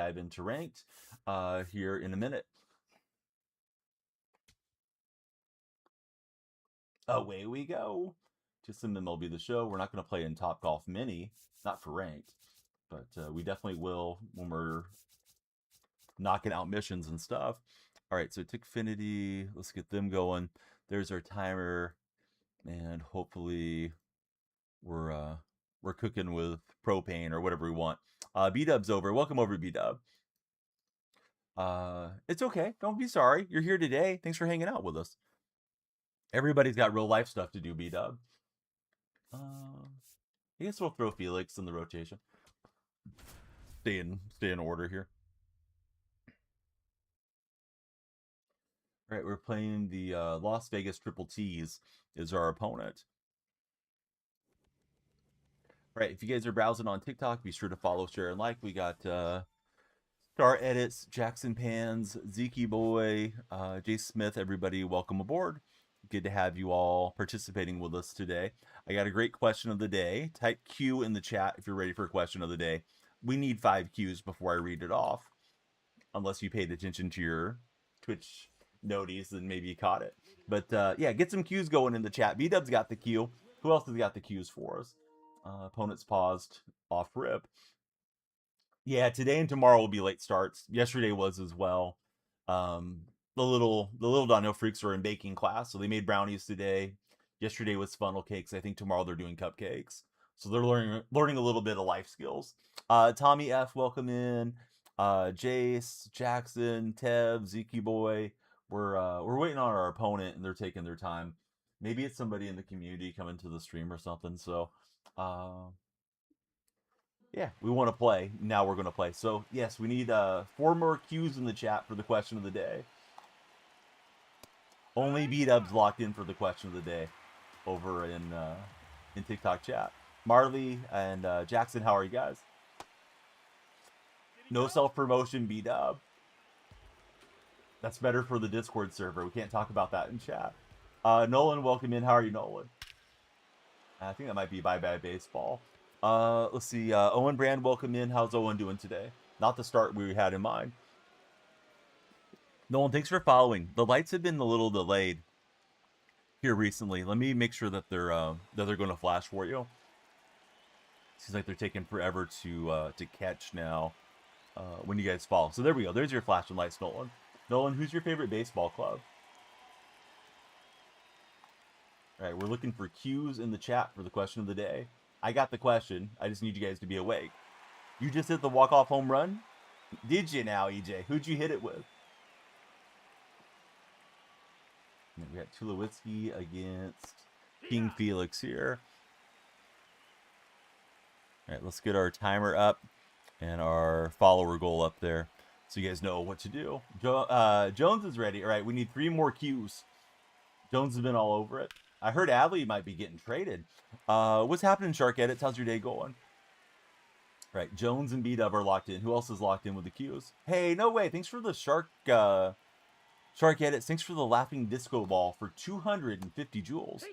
dive into ranked here in a minute. Away we go to some MLB The Show. We're not going to play in Top Golf Mini, not for ranked, but we definitely will when we're knocking out missions and stuff. All right, so Tickfinity, let's get them going. There's our timer, and hopefully we're cooking with propane or whatever we want. B-Dub's over. Welcome over, B-Dub. It's okay. Don't be sorry. You're here today. Thanks for hanging out with us. Everybody's got real life stuff to do, B-Dub. I guess we'll throw Felix in the rotation. Stay in order here. All right, we're playing the Las Vegas Triple T's is our opponent. All right, if you guys are browsing on TikTok, be sure to follow, share, and like. We got Star Edits, Jackson Pans, Zeke Boy, Jay Smith, everybody, welcome aboard. Good to have you all participating with us today. I got a great question of the day. Type Q in the chat if you're ready for a question of the day. We need 5 Qs before I read it off, unless you paid attention to your Twitch noties and maybe you caught it. But yeah, get some Qs going in the chat. B-Dub's got the Q. Who else has got the Qs for us? Opponents paused off rip. Yeah, today and tomorrow will be late starts. Yesterday was as well. The little DonyellFreaks are in baking class, so they made brownies today. Yesterday was funnel cakes. I think tomorrow they're doing cupcakes. So they're learning a little bit of life skills. Tommy F, welcome in. Jace, Jackson, Tev, Zeke Boy. We're waiting on our opponent, and they're taking their time. Maybe it's somebody in the community coming to the stream or something. So, yeah, we want to play. Now we're going to play. So, yes, we need 4 more Qs in the chat for the question of the day. Only B-Dub's locked in for the question of the day over in TikTok chat. Marley and Jackson, how are you guys? No self-promotion, B-Dub. That's better for the Discord server. We can't talk about that in chat. Nolan, welcome in. How are you, Nolan? I think that might be Bye-Bye Baseball. Let's see. Owen Brand, welcome in. How's Owen doing today? Not the start we had in mind. Nolan, thanks for following. The lights have been a little delayed here recently. Let me make sure that they're going to flash for you. Seems like they're taking forever to catch now when you guys follow. So there we go. There's your flashing lights, Nolan. Nolan, who's your favorite baseball club? All right, we're looking for Qs in the chat for the question of the day. I got the question. I just need you guys to be awake. You just hit the walk-off home run? Did you now, EJ? Who'd you hit it with? We got Tulowitzki against King Felix here. All right, let's get our timer up and our follower goal up there so you guys know what to do. Jones is ready. All right, we need 3 more Qs. Jones has been all over it. I heard Adley might be getting traded. What's happening, Shark Edits? How's your day going? All right, Jones and B-Dub are locked in. Who else is locked in with the Qs? Hey, no way. Thanks for the Shark Edits. Thanks for the laughing disco ball for 250 jewels.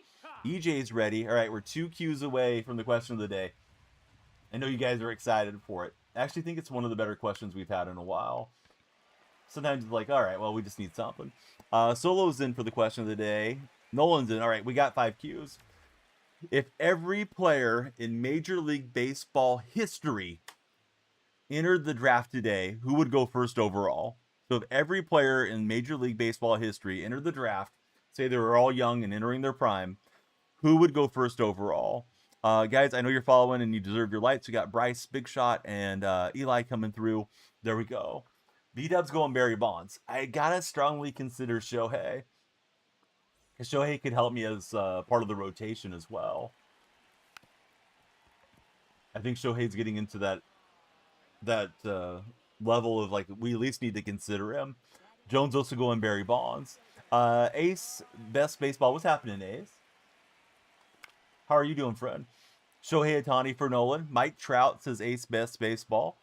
EJ's ready. All right, we're 2 Qs away from the question of the day. I know you guys are excited for it. I actually think it's one of the better questions we've had in a while. Sometimes it's like, all right, well, we just need something. Solo's in for the question of the day. Nolan's in. All right, we got 5 Qs. If every player in Major League Baseball history entered the draft today, who would go first overall? So if every player in Major League Baseball history entered the draft, say they were all young and entering their prime, who would go first overall? Guys, I know you're following and you deserve your lights. We got Bryce, Big Shot, and Eli coming through. There we go. B-Dub's going Barry Bonds. I gotta strongly consider Shohei. Because Shohei could help me as part of the rotation as well. I think Shohei's getting into that level of, like, we at least need to consider him. Jones also going Barry Bonds. Ace, best baseball. What's happening, Ace? How are you doing, friend? Shohei Ohtani for Nolan. Mike Trout says Ace, best baseball.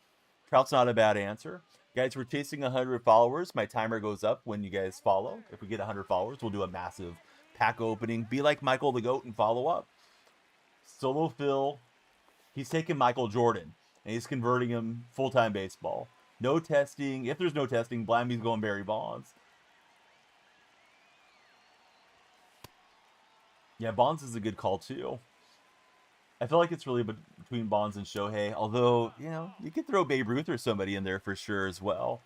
Trout's not a bad answer. Guys, we're chasing 100 followers. My timer goes up when you guys follow. If we get 100 followers, we'll do a massive pack opening. Be like Michael the GOAT and follow up. Solo Phil, he's taking Michael Jordan, and he's converting him full-time baseball. No testing. If there's no testing, Blamby's going Barry Bonds. Yeah, Bonds is a good call too. I feel like it's really between Bonds and Shohei. Although, you know, you could throw Babe Ruth or somebody in there for sure as well.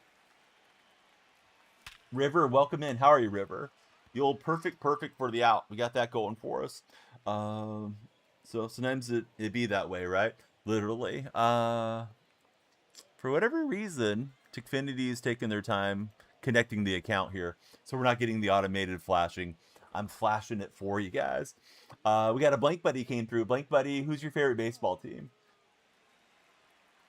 River, welcome in. How are you, River? The old perfect for the out. We got that going for us. So sometimes it be that way, right? Literally. For whatever reason, Tickfinity is taking their time connecting the account here, so we're not getting the automated flashing. I'm flashing it for you guys. We got a Blank Buddy came through. Blank Buddy, who's your favorite baseball team?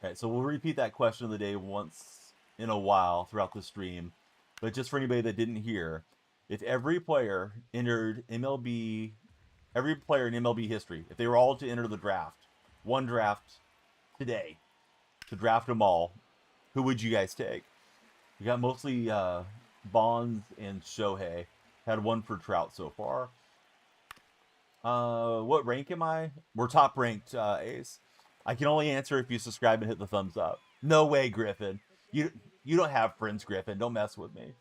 All right, so we'll repeat that question of the day once in a while throughout the stream. But just for anybody that didn't hear, if every player entered MLB, every player in MLB history, if they were all to enter the draft, one draft today, to draft them all, who would you guys take? We got mostly Bonds and Shohei. Had one for Trout so far. What rank am I? We're top ranked, Ace. I can only answer if you subscribe and hit the thumbs up. No way, Griffin. You don't have friends, Griffin. Don't mess with me.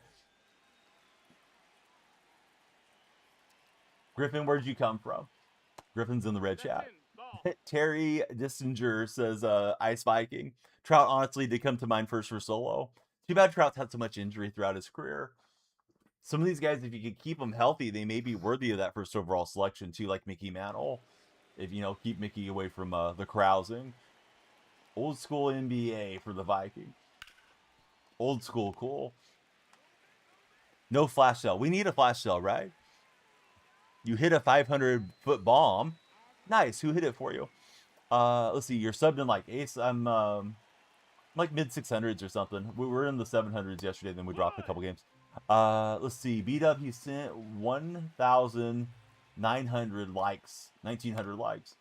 Griffin, where'd you come from? Griffin's in the red chat. Terry Dissinger says, Ice Viking. Trout honestly did come to mind first for solo. Too bad Trout's had so much injury throughout his career. Some of these guys, if you could keep them healthy, they may be worthy of that first overall selection too, like Mickey Mantle. If, you know, keep Mickey away from the carousing. Old school NBA for the Viking. Old school cool. No flash cell. We need a flash cell, right? You hit a 500-foot bomb. Nice. Who hit it for you? Let's see. You're subbed in like Ace. I'm like mid 600s or something. We were in the 700s yesterday. Then we dropped a couple games. Let's see. B-Dub, he sent 1,900 likes. 1,900 likes.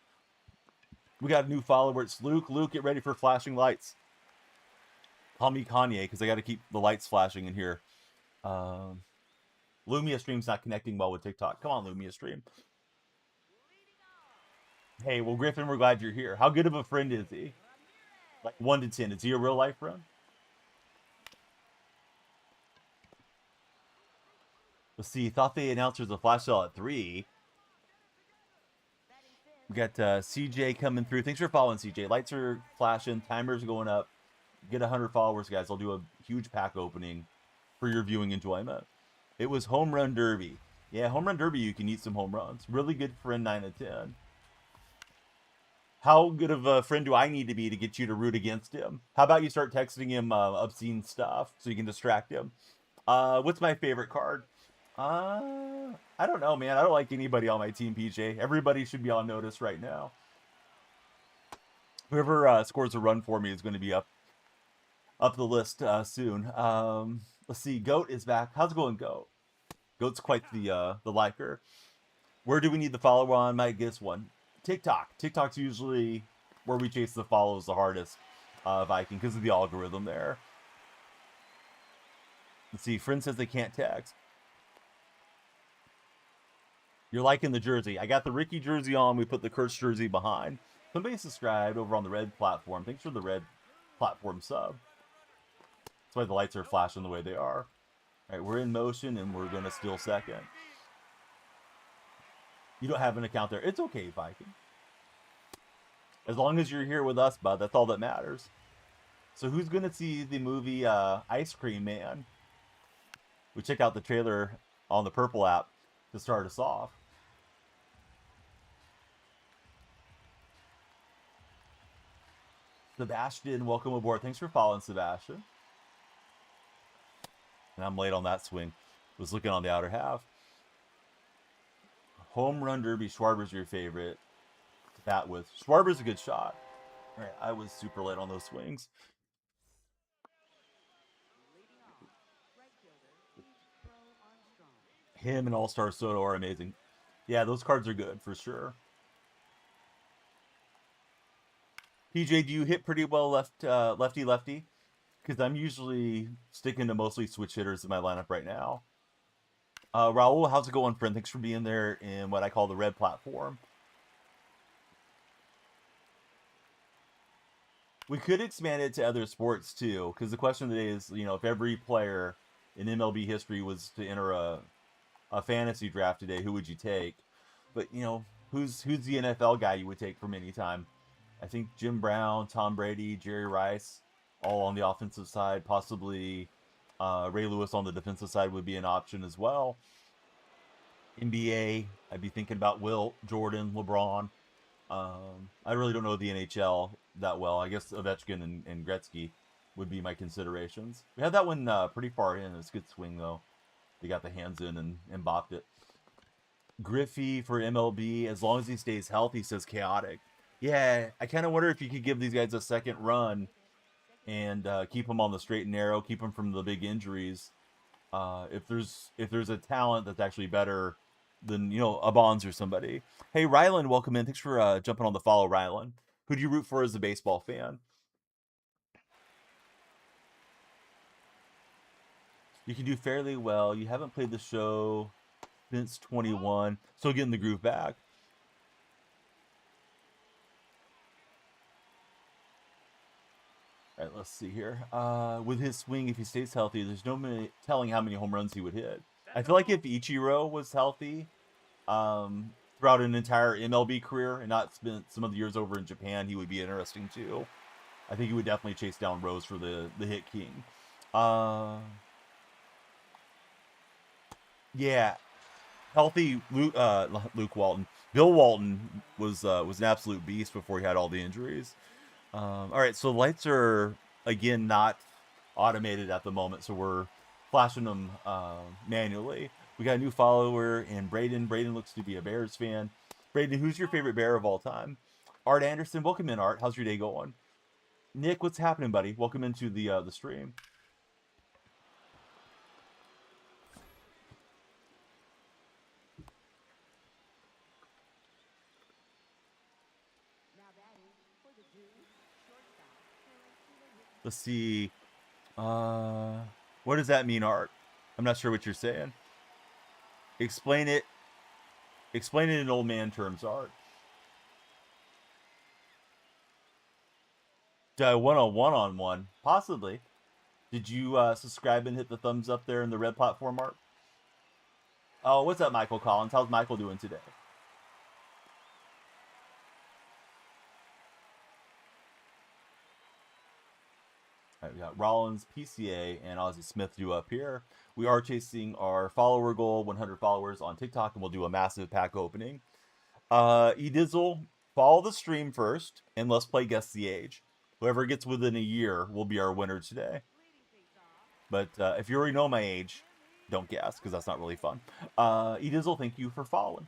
We got a new follower. It's Luke. Luke, get ready for flashing lights. Call me Kanye because I got to keep the lights flashing in here. Lumia Stream's not connecting well with TikTok. Come on, Lumia Stream. Hey, well, Griffin, we're glad you're here. How good of a friend is he? Like 1 to 10. Is he a real life friend? Let's see. Thought they announced there's a flash sale at 3. We got CJ coming through. Thanks for following, CJ. Lights are flashing. Timers going up. Get 100 followers, guys. I'll do a huge pack opening for your viewing enjoyment. It was Home Run Derby. Yeah, Home Run Derby, you can eat some home runs. Really good friend, 9 to 10. How good of a friend do I need to be to get you to root against him? How about you start texting him obscene stuff so you can distract him? What's my favorite card? I don't know, man. I don't like anybody on my team, PJ. Everybody should be on notice right now. Whoever scores a run for me is going to be up the list soon. Let's see. Goat is back. How's it going, Goat? Goat's quite the liker. Where do we need the follower on? Might guess one. TikTok. TikTok's usually where we chase the follows the hardest, Viking, because of the algorithm there. Let's see. Friend says they can't text. You're liking the jersey. I got the Ricky jersey on. We put the Kurtz jersey behind. Somebody subscribed over on the red platform. Thanks for the red platform sub. That's why the lights are flashing the way they are. All right, we're in motion, and we're going to steal second. You don't have an account there. It's okay, Viking. As long as you're here with us, bud, that's all that matters. So who's going to see the movie Ice Cream Man? We check out the trailer on the Purple app to start us off. Sebastian, welcome aboard. Thanks for following, Sebastian. And I'm late on that swing. Was looking on the outer half. Home Run Derby, Schwarber's your favorite. Bat with. Schwarber's a good shot. All right, I was super late on those swings. Him and All-Star Soto are amazing. Yeah, those cards are good for sure. PJ, do you hit pretty well lefty? Because I'm usually sticking to mostly switch hitters in my lineup right now. Raul, how's it going, friend? Thanks for being there in what I call the red platform. We could expand it to other sports too, because the question of the day is, if every player in MLB history was to enter a fantasy draft today, who would you take? But who's the NFL guy you would take from any time? I think Jim Brown, Tom Brady, Jerry Rice, all on the offensive side. Possibly Ray Lewis on the defensive side would be an option as well. NBA, I'd be thinking about Wilt, Jordan, LeBron. I really don't know the NHL that well. I guess Ovechkin and Gretzky would be my considerations. We had that one pretty far in. It's a good swing, though. They got the hands in and bopped it. Griffey for MLB, as long as he stays healthy, says Chaotic. Yeah, I kind of wonder if you could give these guys a second run and keep them on the straight and narrow, keep them from the big injuries. If there's a talent that's actually better than a Bonds or somebody. Hey Rylan, welcome in. Thanks for jumping on the follow, Rylan. Who do you root for as a baseball fan? You can do fairly well. You haven't played the show since 21, so getting the groove back. All right, let's see here. With his swing, if he stays healthy, there's no telling how many home runs he would hit. I feel like if Ichiro was healthy throughout an entire MLB career and not spent some of the years over in Japan, he would be interesting too. I think he would definitely chase down Rose for the hit king. Yeah, healthy Luke Walton. Bill Walton was an absolute beast before he had all the injuries. All right, so lights are again not automated at the moment, so we're flashing them manually. We got a new follower and Braden. Braden looks to be a Bears fan. Braden, who's your favorite Bear of all time? Art Anderson, welcome in, Art. How's your day going? Nick, what's happening, buddy? Welcome into the stream. Let's see. What does that mean, Art? I'm not sure what you're saying. Explain it. Explain it in old man terms, Art. Do I want a one-on-one? Possibly. Did you subscribe and hit the thumbs up there in the red platform, Art? Oh, what's up, Michael Collins? How's Michael doing today? All right, we got Rollins, PCA, and Ozzie Smith due up here. We are chasing our follower goal, 100 followers on TikTok, and we'll do a massive pack opening. Edizzle, follow the stream first, and let's play Guess the Age. Whoever gets within a year will be our winner today. But if you already know my age, don't guess, because that's not really fun. Edizzle, thank you for following.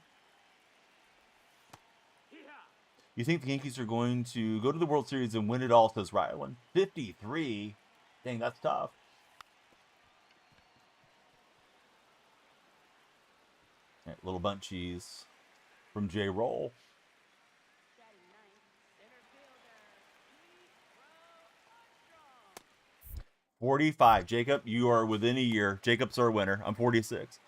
You think the Yankees are going to go to the World Series and win it all, says Rylan. 53? Dang, that's tough. All right, little bunt cheese from J. Roll. 45. Jacob, you are within a year. Jacob's our winner. I'm 46.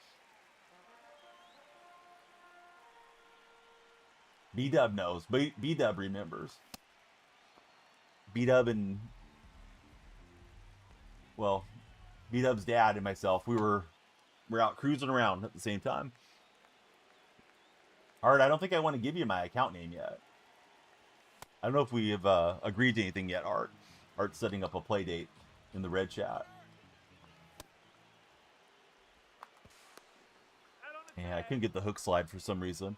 B-Dub knows. B-Dub remembers. B-Dub and... Well, B-Dub's dad and myself, we're out cruising around at the same time. Art, I don't think I want to give you my account name yet. I don't know if we have agreed to anything yet, Art. Art's setting up a play date in the red chat. Yeah, I couldn't get the hook slide for some reason.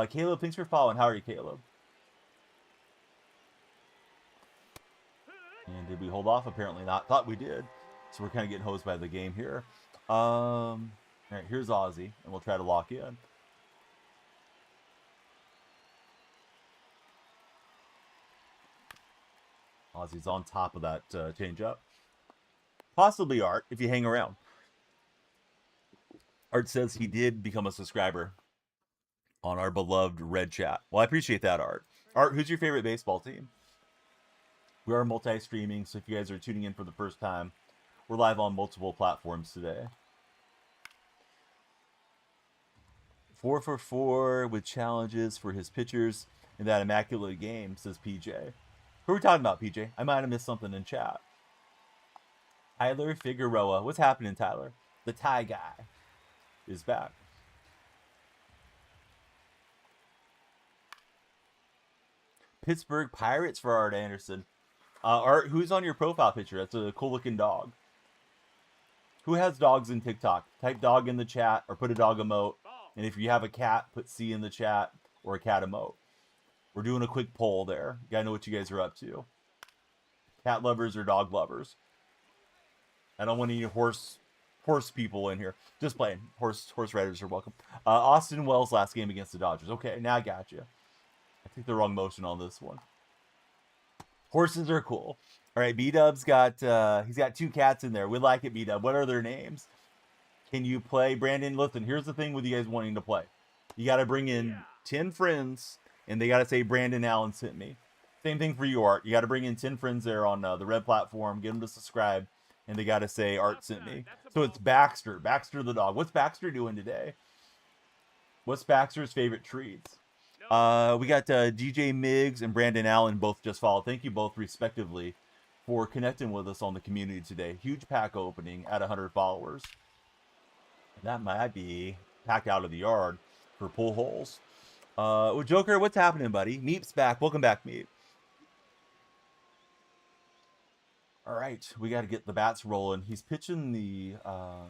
Caleb, thanks for following. How are you, Caleb? And did we hold off? Apparently not. Thought we did. So we're kind of getting hosed by the game here. All right, here's Ozzy, and we'll try to lock in. Ozzy's on top of that change-up. Possibly Art, if you hang around. Art says he did become a subscriber on our beloved red chat. Well, I appreciate that, Art. Art, who's your favorite baseball team? We are multi-streaming, so if you guys are tuning in for the first time, we're live on multiple platforms today. 4 for 4 with challenges for his pitchers in that immaculate game, says PJ. Who are we talking about, PJ? I might have missed something in chat. Tyler Figueroa. What's happening, Tyler? The Thai guy is back. Pittsburgh Pirates for Art Anderson. Art, who's on your profile picture? That's a cool looking dog. Who has dogs in TikTok? Type dog in the chat or put a dog emote. And if you have a cat, put C in the chat or a cat emote. We're doing a quick poll there. You gotta know what you guys are up to. Cat lovers or dog lovers. I don't want any horse people in here. Just playing. Horse riders are welcome. Austin Wells last game against the Dodgers. Okay, now I got you. I took the wrong motion on this one. Horses are cool. All right, B-Dub's got he's got 2 cats in there. We like it, B-Dub. What are their names? Can you play? Brandon, listen, here's the thing with you guys wanting to play. You got to bring in 10 friends, and they got to say Brandon Allen sent me. Same thing for you, Art. You got to bring in 10 friends there on the red platform, get them to subscribe, and they got to say Art sent me. So it's Baxter. Baxter the dog. What's Baxter doing today? What's Baxter's favorite treats? We got DJ Miggs and Brandon Allen both just followed. Thank you both respectively for connecting with us on the community today. Huge pack opening at 100 followers. That might be packed out of the yard for pull holes. Well, Joker, what's happening, buddy? Meep's back. Welcome back, Meep. All right, we got to get the bats rolling. He's pitching the, I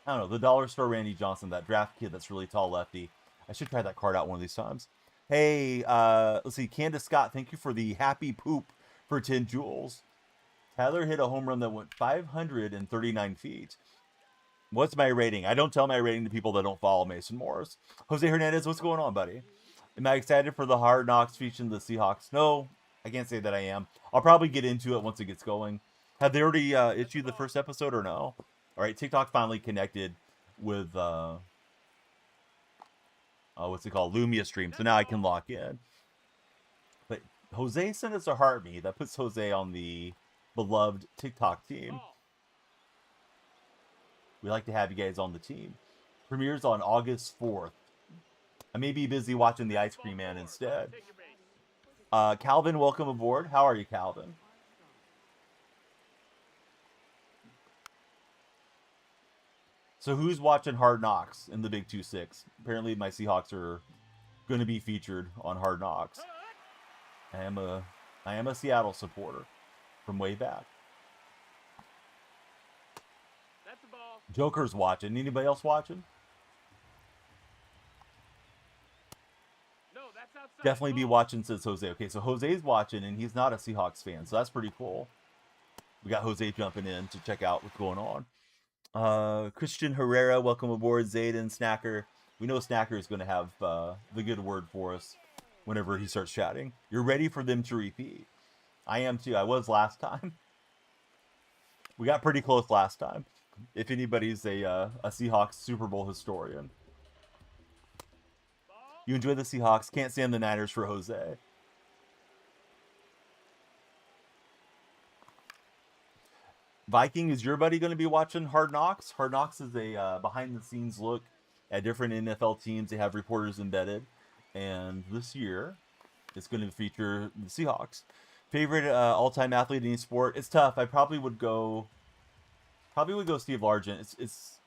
don't know, the dollar store Randy Johnson, that draft kid that's really tall lefty. I should try that card out one of these times. Hey, let's see, Candace Scott, thank you for the happy poop for 10 jewels. Tyler hit a home run that went 539 feet. What's my rating? I don't tell my rating to people that don't follow Mason Morris. Jose Hernandez, what's going on, buddy? Am I excited for the Hard Knocks featuring the Seahawks? No, I can't say that I am. I'll probably get into it once it gets going. Have they already issued the first episode or no? All right, TikTok finally connected with, what's it called? Lumia Stream. So now I can lock in. But Jose sent us a heartbeat. That puts Jose on the beloved TikTok team. We like to have you guys on the team. Premieres on August 4th. I may be busy watching the Ice Cream Man instead. Calvin, welcome aboard. How are you, Calvin? So who's watching Hard Knocks in the Big 2-6? Apparently my Seahawks are going to be featured on Hard Knocks. I am a Seattle supporter from way back. Joker's watching. Anybody else watching? Definitely be watching, says Jose. Okay, so Jose's watching, and he's not a Seahawks fan, so that's pretty cool. We got Jose jumping in to check out what's going on. Christian Herrera, welcome aboard. Zayden, Snacker. We know Snacker is going to have the good word for us whenever he starts chatting. You're ready for them to repeat. I am too. I was last time. We got pretty close last time. If anybody's a Seahawks Super Bowl historian. You enjoy the Seahawks. Can't stand the Niners for Jose. Viking, is your buddy going to be watching Hard Knocks? Hard Knocks is a behind-the-scenes look at different NFL teams. They have reporters embedded. And this year, it's going to feature the Seahawks. Favorite all-time athlete in any sport? It's tough. I probably would go Steve Largent. It's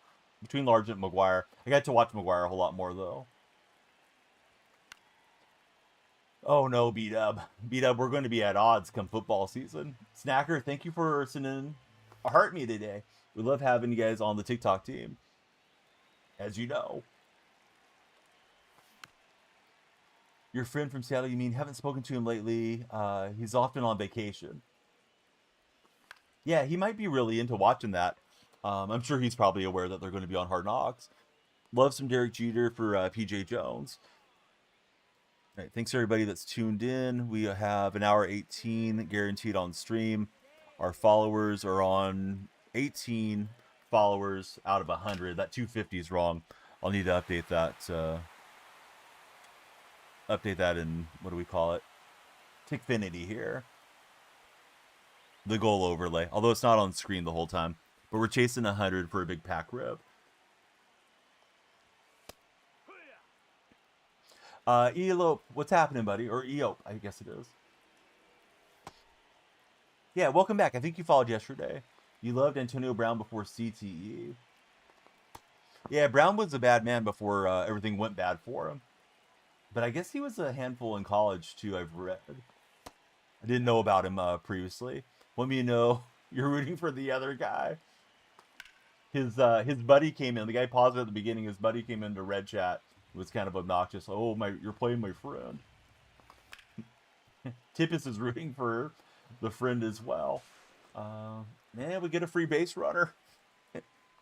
between Largent and McGuire. I got to watch McGuire a whole lot more, though. Oh, no, B-Dub. B-Dub, we're going to be at odds come football season. Snacker, thank you for sending a heart me today. We love having you guys on the TikTok team, as you know. Your friend from Seattle, you mean? Haven't spoken to him lately. He's often on vacation. Yeah, he might be really into watching that. I'm sure he's probably aware that they're going to be on Hard Knocks. Love some Derek Jeter for PJ Jones. All right, thanks everybody that's tuned in. We have an hour 18 guaranteed on stream. Our followers are on 18 followers out of 100. That 250 is wrong. I'll need to update that. Update that in, what do we call it? Tickfinity here. The goal overlay. Although it's not on screen the whole time. But we're chasing 100 for a big pack rib. Elope, what's happening, buddy? Or Eope, I guess it is. Yeah, welcome back. I think you followed yesterday. You loved Antonio Brown before CTE. Yeah, Brown was a bad man before everything went bad for him. But I guess he was a handful in college, too, I've read. I didn't know about him previously. Let me know you're rooting for the other guy. His buddy came in. The guy paused at the beginning. His buddy came into Red Chat. It was kind of obnoxious. Oh, you're playing my friend. Tippis is rooting for the friend as well. Man, we get a free base runner.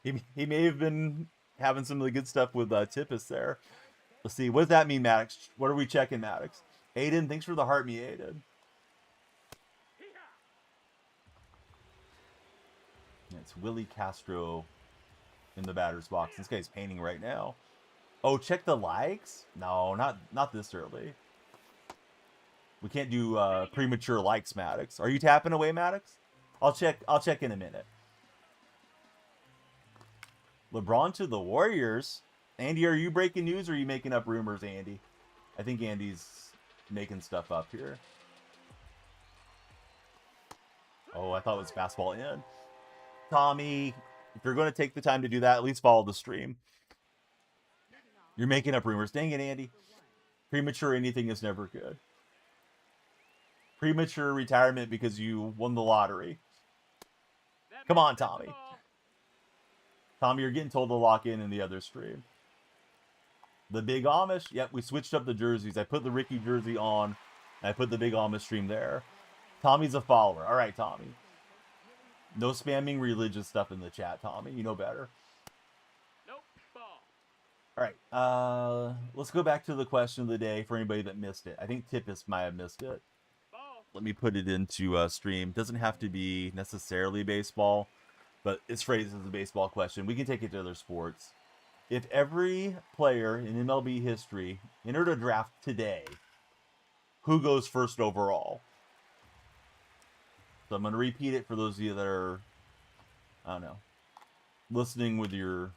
He may have been having some of the good stuff with Tippis there. Let's see. What does that mean, Maddox? What are we checking, Maddox? Aiden, thanks for the heart me, Aiden. It's Willie Castro in the batter's box. This guy's painting right now. Oh, check the likes? No, not this early. We can't do premature likes, Maddox. Are you tapping away, Maddox? I'll check in a minute. LeBron to the Warriors. Andy, are you breaking news or are you making up rumors, Andy? I think Andy's making stuff up here. Oh, I thought it was fastball in. Tommy, if you're going to take the time to do that, at least follow the stream. You're making up rumors. Dang it, Andy. Premature anything is never good. Premature retirement because you won the lottery. Come on, Tommy. Tommy, you're getting told to lock in the other stream. The Big Amish. Yep, we switched up the jerseys. I put the Ricky jersey on. And I put the Big Amish stream there. Tommy's a follower. All right, Tommy. No spamming religious stuff in the chat, Tommy. You know better. Nope. Ball. All right. Let's go back to the question of the day for anybody that missed it. I think Tippis might have missed it. Ball. Let me put it into stream. Doesn't have to be necessarily baseball, but it's phrased as a baseball question. We can take it to other sports. If every player in MLB history entered a draft today, who goes first overall? So I'm going to repeat it for those of you that are, I don't know, listening with your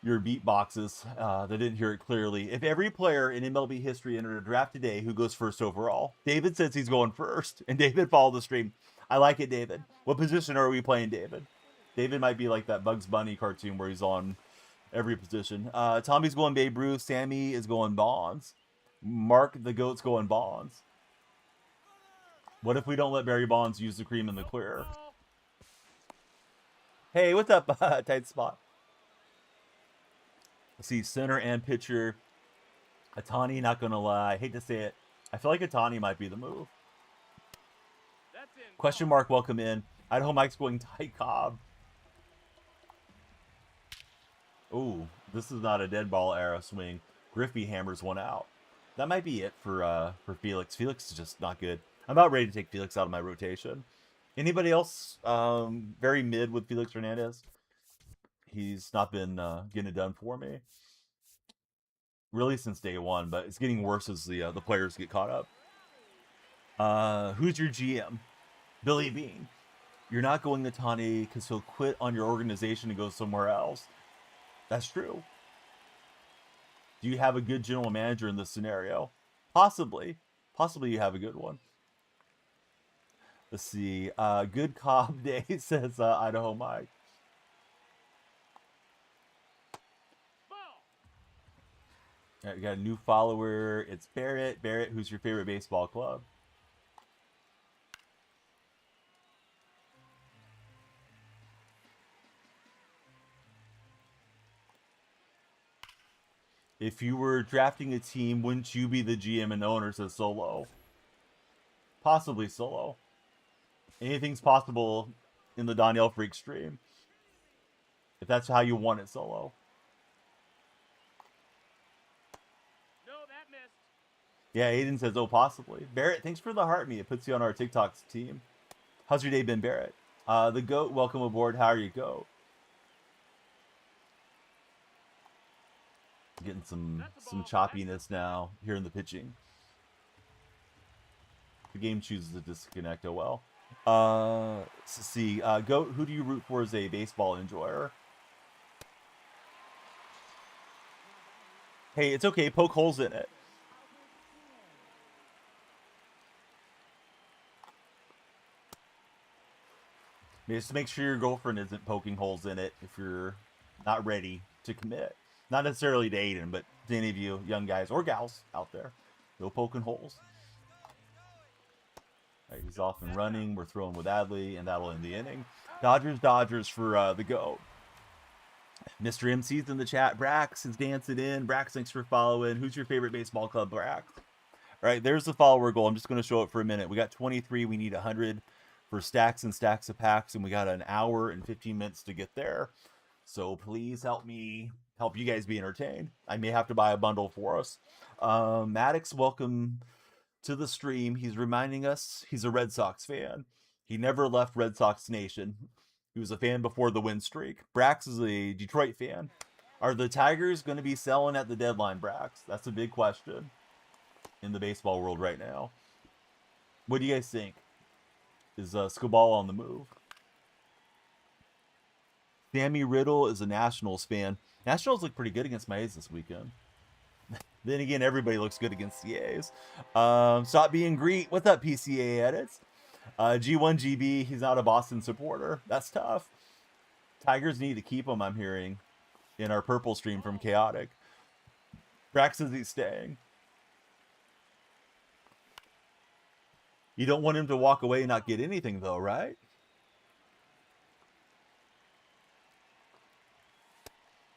beatboxes that didn't hear it clearly. If every player in MLB history entered a draft today, who goes first overall? David says he's going first, and David followed the stream. I like it, David. What position are we playing, David? David might be like that Bugs Bunny cartoon where he's on every position. Tommy's going Babe Ruth. Sammy is going Bonds. Mark the Goat's going Bonds. What if we don't let Barry Bonds use the cream in the clear? Hey, what's up, tight spot? Let's see, center and pitcher. Atani, not going to lie. I hate to say it. I feel like Atani might be the move. Question mark, welcome in. Idaho Mike's going Ty Cobb. Ooh, this is not a dead ball arrow swing. Griffey hammers one out. That might be it for Felix. Felix is just not good. I'm about ready to take Felix out of my rotation. Anybody else very mid with Felix Hernandez? He's not been getting it done for me. Really since day one, but it's getting worse as the players get caught up. Who's your GM? Billy Bean. You're not going to Tani because he'll quit on your organization and go somewhere else. That's true. Do you have a good general manager in this scenario? Possibly. Possibly you have a good one. Let's see. Good Cobb Day, says Idaho Mike. All right, we got a new follower. It's Barrett. Barrett, who's your favorite baseball club? If you were drafting a team, wouldn't you be the GM and owner, says Solo? Possibly Solo. Anything's possible in the DonyellFreak stream. If that's how you want it, Solo. No, that missed. Yeah, Aiden says, oh, possibly. Barrett, thanks for the heart me. It puts you on our TikTok team. How's your day been, Barrett? The Goat, welcome aboard. How are you, Goat? Getting some choppiness now here in the pitching. The game chooses to disconnect. Oh well. Let's see. Goat, who do you root for as a baseball enjoyer? Hey, it's okay. Poke holes in it. Just make sure your girlfriend isn't poking holes in it if you're not ready to commit. Not necessarily to Aiden, but to any of you young guys or gals out there. No poking holes. All right, he's off and running. We're throwing with Adley, and that'll end the inning. Dodgers for the GOAT. Mr. MC's in the chat. Brax is dancing in. Brax, thanks for following. Who's your favorite baseball club, Brax? All right, there's the follower goal. I'm just going to show it for a minute. We got 23. We need 100 for stacks and stacks of packs, and we got an hour and 15 minutes to get there. So please help me help you guys be entertained. I may have to buy a bundle for us. Maddox, welcome to the stream. He's reminding us he's a Red Sox fan. He never left Red Sox Nation. He was a fan before the win streak. Brax is a Detroit fan. Are the Tigers going to be selling at the deadline, Brax? That's a big question in the baseball world right now. What do you guys think? Is Skubal on the move? Sammy Riddle is a Nationals fan. Nationals look pretty good against my A's this weekend. Then again, everybody looks good against the A's. Stop being great. What's up, PCA edits? G1GB, he's not a Boston supporter. That's tough. Tigers need to keep him, I'm hearing, in our purple stream from Chaotic. Brax says he's staying. You don't want him to walk away and not get anything, though, right?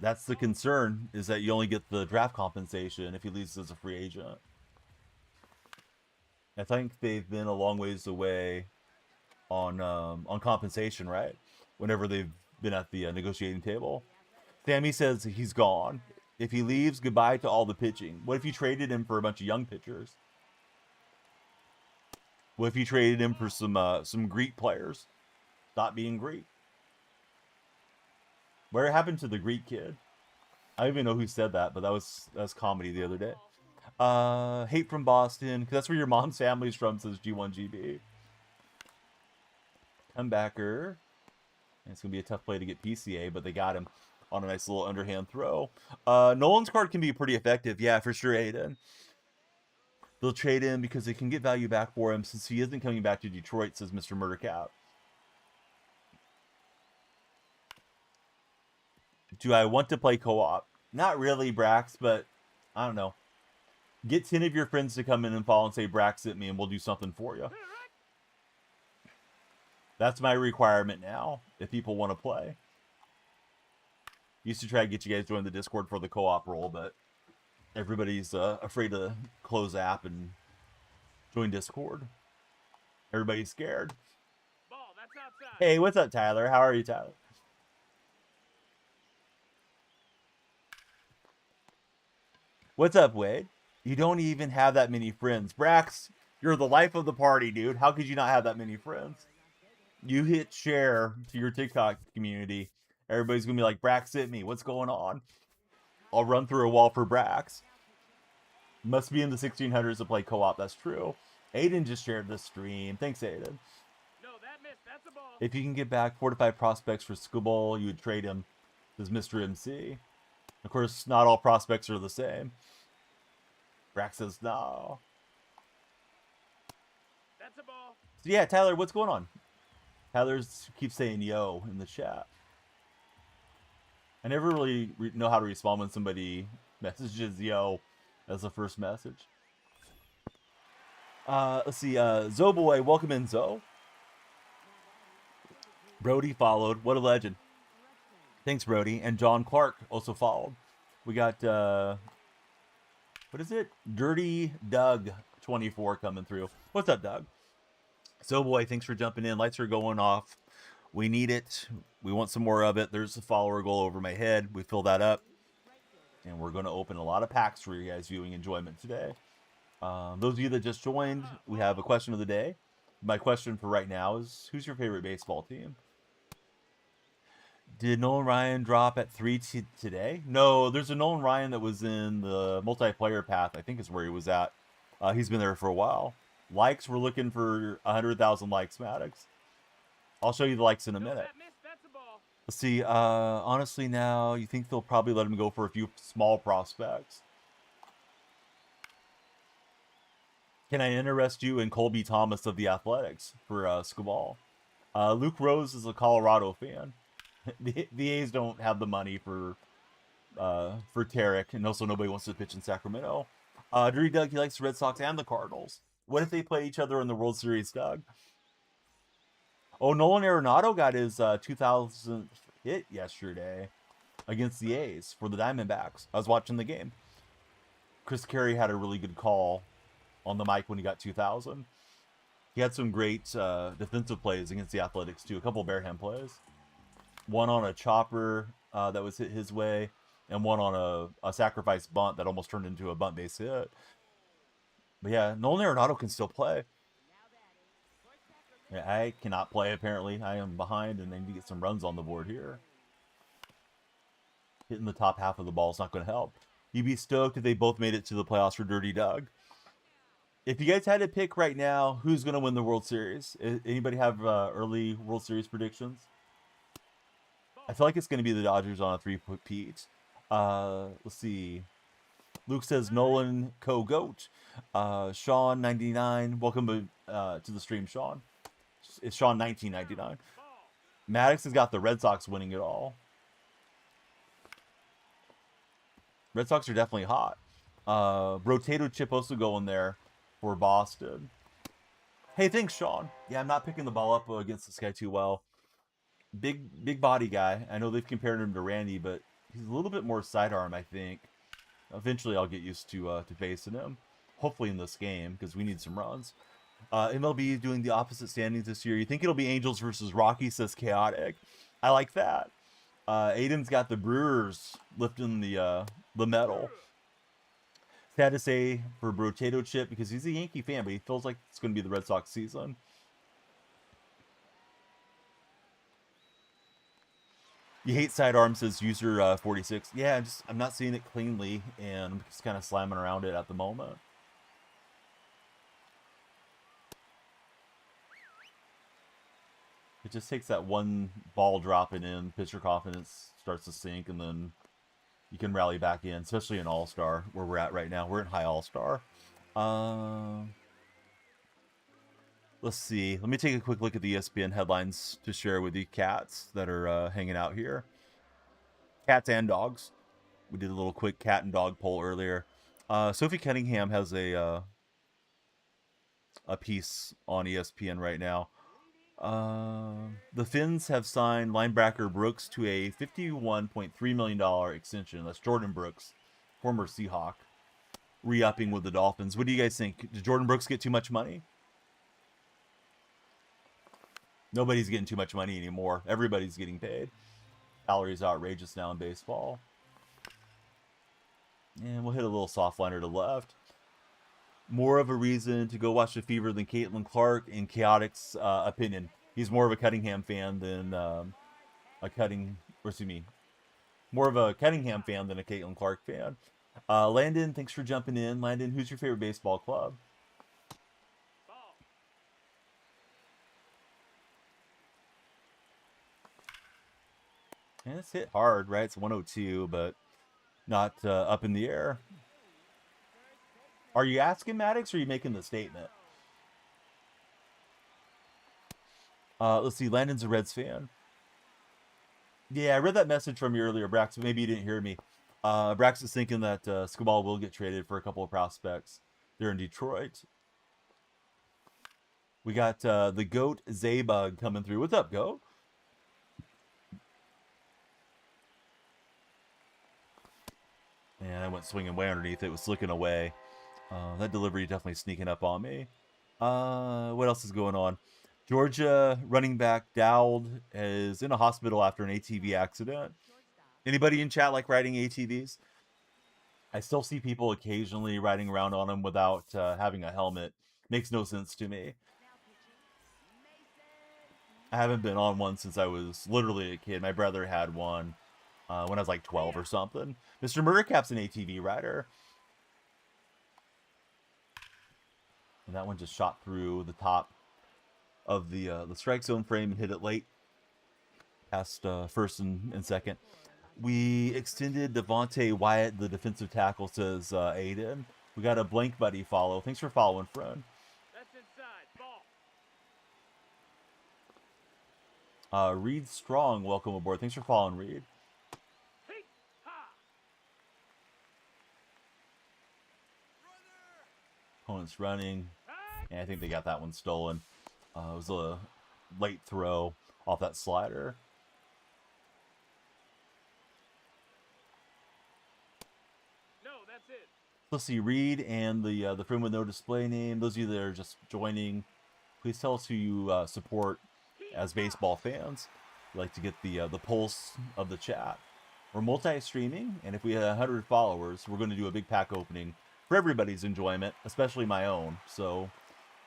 That's the concern, is that you only get the draft compensation if he leaves as a free agent. I think they've been a long ways away on compensation, right? Whenever they've been at the negotiating table. Sammy says he's gone. If he leaves, goodbye to all the pitching. What if you traded him for a bunch of young pitchers? What if you traded him for some Greek players? Stop being Greek. Where happened to the Greek kid? I don't even know who said that, but that was comedy the other day. Hate from Boston, because that's where your mom's family's from, says G1GB. Comebacker. And it's going to be a tough play to get PCA, but they got him on a nice little underhand throw. Nolan's card can be pretty effective. Yeah, for sure, Aiden. They'll trade him because they can get value back for him since he isn't coming back to Detroit, says Mr. Murdercat. Do I want to play co-op? Not really, Brax, but I don't know. Get 10 of your friends to come in and follow and say Brax at me and we'll do something for you. That's my requirement now, if people want to play. Used to try to get you guys to join the Discord for the co-op role, but everybody's afraid to close the app and join Discord. Everybody's scared. Ball, that's outside. Hey, what's up, Tyler? How are you, Tyler? What's up, Wade? You don't even have that many friends. Brax, you're the life of the party, dude. How could you not have that many friends? You hit share to your TikTok community. Everybody's going to be like, Brax hit me. What's going on? I'll run through a wall for Brax. Must be in the 1600s to play co-op. That's true. Aiden just shared this stream. Thanks, Aiden. No, that missed. That's a ball. If you can get back 4 to 5 prospects for Skubal, you would trade him, says Mr. MC. Of course, not all prospects are the same. Brax says no. That's a ball. So yeah, Tyler, what's going on? Tyler keeps saying yo in the chat. I never really know how to respond when somebody messages yo as the first message. Let's see. Zo Boy, welcome in, Zo. Brody followed. What a legend. Thanks, Brody. And John Clark also followed. We got, what is it? Dirty Doug 24 coming through. What's up, Doug? So, boy, thanks for jumping in. Lights are going off. We need it. We want some more of it. There's a follower goal over my head. We fill that up. And we're going to open a lot of packs for you guys viewing enjoyment today. Those of you that just joined, we have a question of the day. My question for right now is, who's your favorite baseball team? Did Nolan Ryan drop at 3 today? No, there's a Nolan Ryan that was in the multiplayer path, I think is where he was at. He's been there for a while. Likes, we're looking for 100,000 likes, Maddox. I'll show you the likes in a minute. That missed. That's a ball. Let's see, honestly now, you think they'll probably let him go for a few small prospects. Can I interest you in Colby Thomas of the Athletics for Skubal? Luke Rose is a Colorado fan. The A's don't have the money for Tarek, and also nobody wants to pitch in Sacramento. Dirty Doug, he likes the Red Sox and the Cardinals. What if they play each other in the World Series, Doug? Oh, Nolan Arenado got his 2000 hit yesterday against the A's for the Diamondbacks. I was watching the game. Chris Carey had a really good call on the mic when he got 2000. He had some great defensive plays against the Athletics, too. A couple bare hand plays. One on a chopper that was hit his way, and one on a sacrifice bunt that almost turned into a bunt base hit. But yeah, Nolan Arenado can still play. Yeah, I cannot play, apparently. I am behind, and I need to get some runs on the board here. Hitting the top half of the ball is not going to help. You'd be stoked if they both made it to the playoffs for Dirty Doug. If you guys had to pick right now, who's going to win the World Series? Anybody have early World Series predictions? I feel like it's going to be the Dodgers on a 3-peat. Let's see. Luke says Nolan Co-Goat. Sean 99. Welcome to the stream, Sean. It's Sean 1999. Maddox has got the Red Sox winning it all. Red Sox are definitely hot. Rotato Chip also going there for Boston. Hey, thanks, Sean. Yeah, I'm not picking the ball up against this guy too well. Big body guy. I know they've compared him to Randy, but he's a little bit more sidearm, I think. Eventually, I'll get used to facing him. Hopefully in this game, because we need some runs. MLB doing the opposite standings this year. You think it'll be Angels versus Rocky, says Chaotic. I like that. Aiden's got the Brewers lifting the medal. Sad to say for Brotato Chip, because he's a Yankee fan, but he feels like it's going to be the Red Sox season. You hate sidearm, says user 46. Yeah, I'm not seeing it cleanly, and I'm just kind of slamming around it at the moment. It just takes that one ball dropping in, pitcher confidence starts to sink, and then you can rally back in, especially in All-Star, where we're at right now. We're in high All-Star. Let's see. Let me take a quick look at the ESPN headlines to share with you cats that are hanging out here. Cats and dogs. We did a little quick cat and dog poll earlier. Sophie Cunningham has a piece on ESPN right now. The Finns have signed linebacker Brooks to a $51.3 million extension. That's Jordan Brooks, former Seahawk, re-upping with the Dolphins. What do you guys think? Did Jordan Brooks get too much money? Nobody's getting too much money anymore. Everybody's getting paid. Salary's outrageous now in baseball. And we'll hit a little soft liner to left. More of a reason to go watch the Fever than Caitlin Clark, in Chaotic's opinion. He's more of a Cunningham fan than more of a Cunningham fan than a Caitlin Clark fan. Landon, thanks for jumping in. Landon, who's your favorite baseball club? And it's hit hard, right? It's 102, but not up in the air. Are you asking Maddox, or are you making the statement? Let's see. Landon's a Reds fan. Yeah, I read that message from you earlier, Brax, but maybe you didn't hear me. Brax is thinking that Skubal will get traded for a couple of prospects. They're in Detroit. We got the GOAT Zaybug coming through. What's up, Goat? And I went swinging way underneath it. Was looking away. That delivery definitely sneaking up on me. What else is going on? Georgia running back Dowd is in a hospital after an ATV accident. Anybody in chat like riding ATVs? I still see people occasionally riding around on them without having a helmet. Makes no sense to me. I haven't been on one since I was literally a kid. My brother had one when I was like 12 or something. Mr. Murdercap's an ATV rider. And that one just shot through the top of the strike zone frame and hit it late, past first and second. We extended Devontae Wyatt, the defensive tackle, says Aiden. We got a blank buddy follow. Thanks for following, friend. That's inside. Ball. Reed Strong, welcome aboard. Thanks for following, Reed. Hey, ha. Opponent's running. Hey. And I think they got that one stolen. It was a late throw off that slider. No, that's it. Let's see, Reed and the friend with no display name. Those of you that are just joining, please tell us who you support as baseball fans. We like to get the pulse of the chat. We're multi-streaming, and if we had 100 followers, we're going to do a big pack opening for everybody's enjoyment, especially my own. So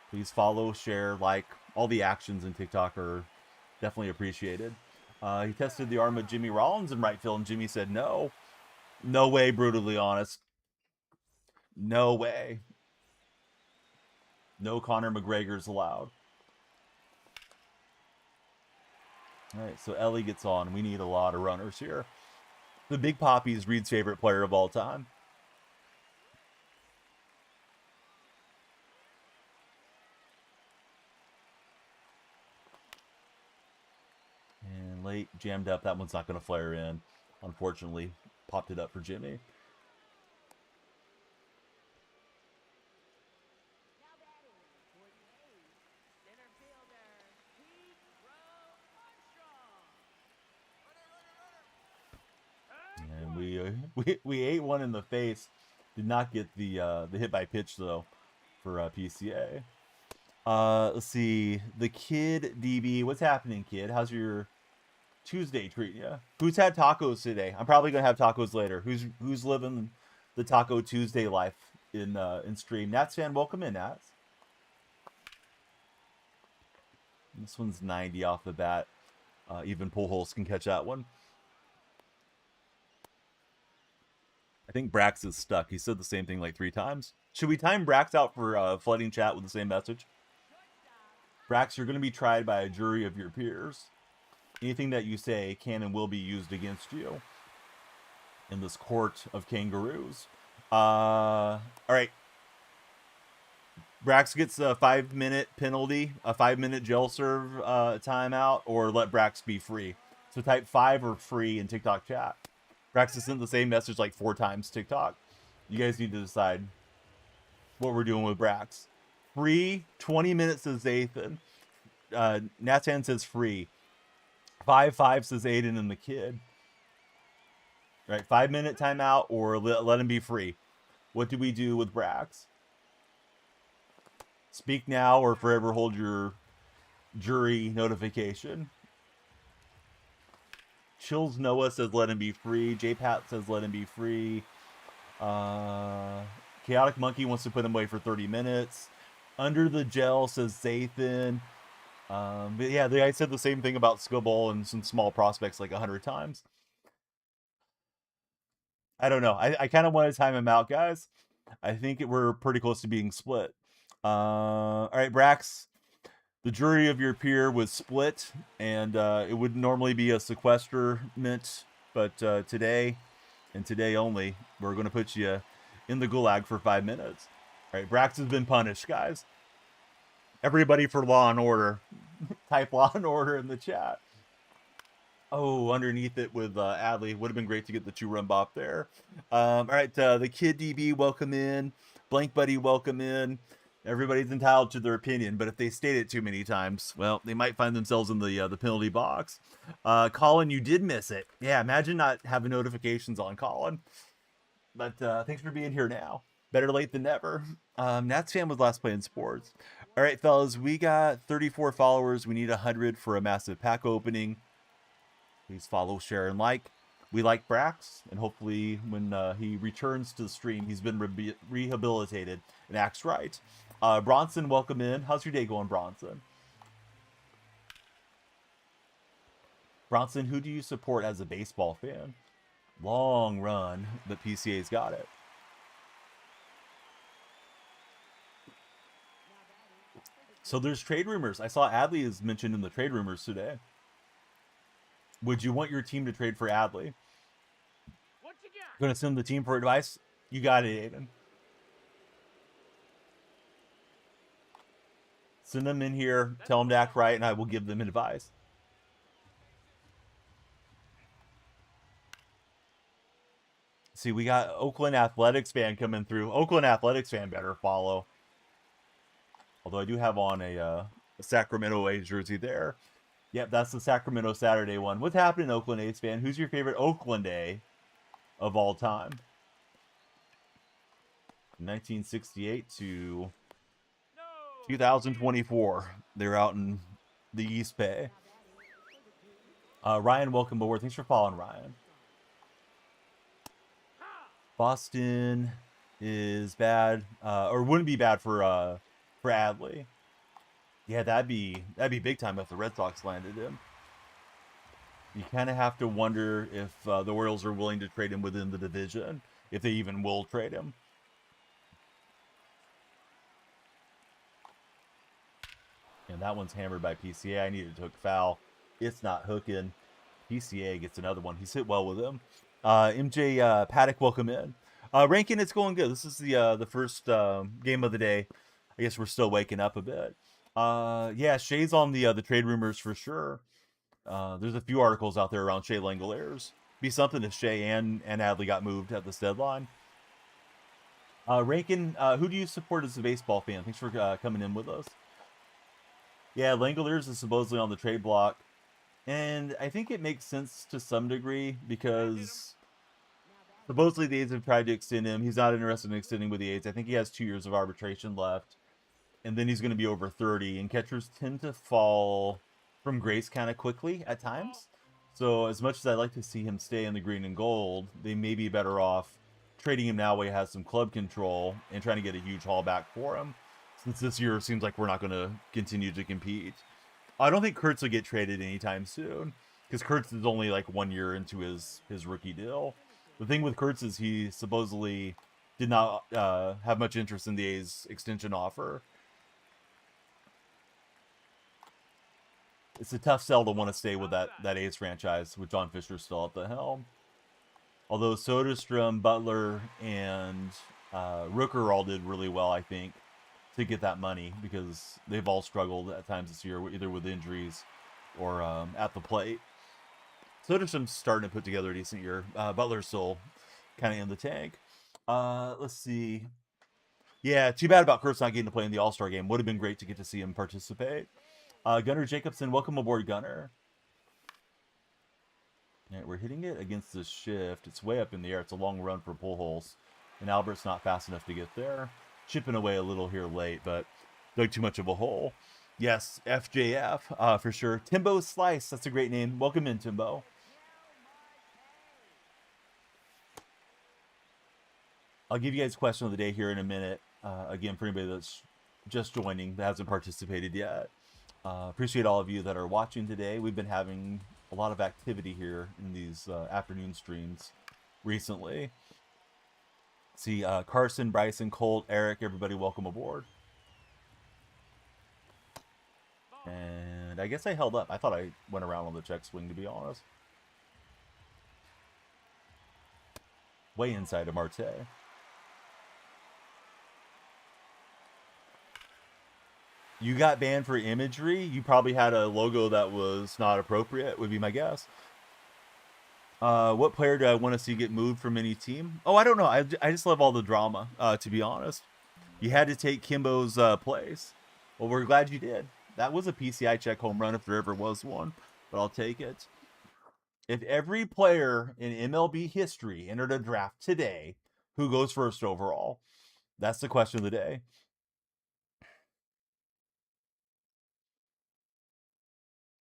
please follow, share, like. All the actions in TikTok are definitely appreciated. He tested the arm of Jimmy Rollins in right field, and Jimmy said no. No way, brutally honest. No way. No Conor McGregor's allowed. All right, so Ellie gets on. We need a lot of runners here. The Big Papi is Reed's favorite player of all time. And late, jammed up. That one's not going to flare in. Unfortunately, popped it up for Jimmy. We ate one in the face. Did not get the hit by pitch though for PCA. Let's see, the Kid DB. What's happening, kid? How's your Tuesday treating you? Who's had tacos today? I'm probably gonna have tacos later. Who's living the Taco Tuesday life in stream? Nats fan, welcome in, Nats. This one's 90 off the bat. Even Pujols can catch that one. I think Brax is stuck. He said the same thing like 3 times. Should we time Brax out for flooding chat with the same message? Brax, you're going to be tried by a jury of your peers. Anything that you say can and will be used against you in this court of kangaroos. All right. Brax gets a 5-minute penalty, a 5-minute jail serve timeout, or let Brax be free. So type 5 or free in TikTok chat. Brax has sent the same message like 4 times TikTok. You guys need to decide what we're doing with Brax. Free, 20 minutes says Zathan. Nathan says free. 5-5 says Aiden and the kid. Right, 5-minute timeout or let him be free. What do we do with Brax? Speak now or forever hold your jury notification. Chills Noah says let him be free. J-Pat says let him be free. Chaotic Monkey wants to put him away for 30 minutes. Under the Gel says Zathan. But yeah, the guy said the same thing about Skubal and some small prospects like 100 times. I don't know. I kind of want to time him out, guys. I think we're pretty close to being split. All right, Brax. The jury of your peer was split, and it would normally be a sequesterment, but today, and today only, we're going to put you in the gulag for 5 minutes. All right, Brax has been punished, guys. Everybody for Law and Order. Type Law and Order in the chat. Oh, underneath it with Adley. Would have been great to get the 2-run bop there. All right, the Kid DB, welcome in. Blank Buddy, welcome in. Everybody's entitled to their opinion, but if they state it too many times, well, they might find themselves in the penalty box. Colin, you did miss it. Yeah, imagine not having notifications on, Colin. But thanks for being here now. Better late than never. Nats fan was last playing sports. All right, fellas, we got 34 followers. We need 100 for a massive pack opening. Please follow, share, and like. We like Brax, and hopefully when he returns to the stream, he's been rehabilitated and acts right. Bronson, welcome in. How's your day going, Bronson? Bronson, who do you support as a baseball fan? Long run, but PCA's got it. So there's trade rumors. I saw Adley is mentioned in the trade rumors today. Would you want your team to trade for Adley? What you got? Going to send the team for advice? You got it, Aiden. Send them in here, tell them to act right, and I will give them advice. See, we got Oakland Athletics fan coming through. Oakland Athletics fan better follow. Although I do have on a Sacramento A's jersey there. Yep, that's the Sacramento Saturday one. What's happening, Oakland A's fan? Who's your favorite Oakland A of all time? 1968 to 2024. They're out in the East Bay. Ryan, welcome aboard. Thanks for following, Ryan. Boston is bad, or wouldn't be bad for Adley. Yeah, that'd be big time if the Red Sox landed him. You kind of have to wonder if the Orioles are willing to trade him within the division, if they even will trade him. And that one's hammered by PCA. I needed to hook foul. It's not hooking. PCA gets another one. He's hit well with him. MJ Paddock, welcome in. Ranking, it's going good. This is the first game of the day. I guess we're still waking up a bit. Yeah, Shea's on the trade rumors for sure. There's a few articles out there around Shea Langoliers. Be something if Shea and Adley got moved at this deadline. Rankin, who do you support as a baseball fan? Thanks for coming in with us. Yeah, Langoliers is supposedly on the trade block. And I think it makes sense to some degree because supposedly the A's have tried to extend him. He's not interested in extending with the A's. I think he has 2 years of arbitration left. And then he's going to be over 30. And catchers tend to fall from grace kind of quickly at times. So as much as I'd like to see him stay in the green and gold, they may be better off trading him now while he has some club control and trying to get a huge haul back for him. Since this year seems like we're not going to continue to compete. I don't think Kurtz will get traded anytime soon. Because Kurtz is only like 1 year into his rookie deal. The thing with Kurtz is he supposedly did not have much interest in the A's extension offer. It's a tough sell to want to stay with that A's franchise with John Fisher still at the helm. Although Soderstrom, Butler, and Rooker all did really well, I think, to get that money because they've all struggled at times this year, either with injuries or at the plate. Soderstrom's starting to put together a decent year. Butler's still kind of in the tank. Let's see. Yeah, too bad about Kurtz not getting to play in the All-Star game. Would have been great to get to see him participate. Gunnar Jacobson, welcome aboard, Gunnar. Yeah, we're hitting it against the shift. It's way up in the air. It's a long run for Pujols. And Albert's not fast enough to get there. Chipping away a little here late, but dug too much of a hole. Yes, FJF, for sure. Timbo Slice, that's a great name. Welcome in, Timbo. I'll give you guys question of the day here in a minute. Again, for anybody that's just joining, that hasn't participated yet. Appreciate all of you that are watching today. We've been having a lot of activity here in these afternoon streams recently. See, Carson, Bryson, Colt, Eric, everybody welcome aboard. And I guess I held up. I thought I went around on the check swing, to be honest. Way inside of Marte. You got banned for imagery. You probably had a logo that was not appropriate, would be my guess. What player do I want to see get moved from any team? Oh, I don't know. I just love all the drama, to be honest. You had to take Kimbo's place. Well, we're glad you did. That was a PCI check home run if there ever was one, but I'll take it. If every player in MLB history entered a draft today, who goes first overall? That's the question of the day.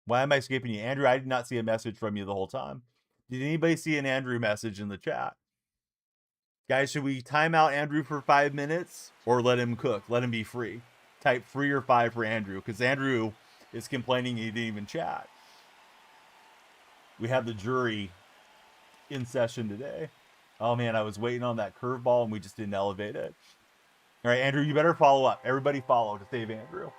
Why am I skipping you? Andrew, I did not see a message from you the whole time. Did anybody see an Andrew message in the chat? Guys, should we time out Andrew for 5 minutes or let him cook? Let him be free. Type free or 5 for Andrew because Andrew is complaining he didn't even chat. We have the jury in session today. Oh, man, I was waiting on that curveball and we just didn't elevate it. All right, Andrew, you better follow up. Everybody follow to save Andrew.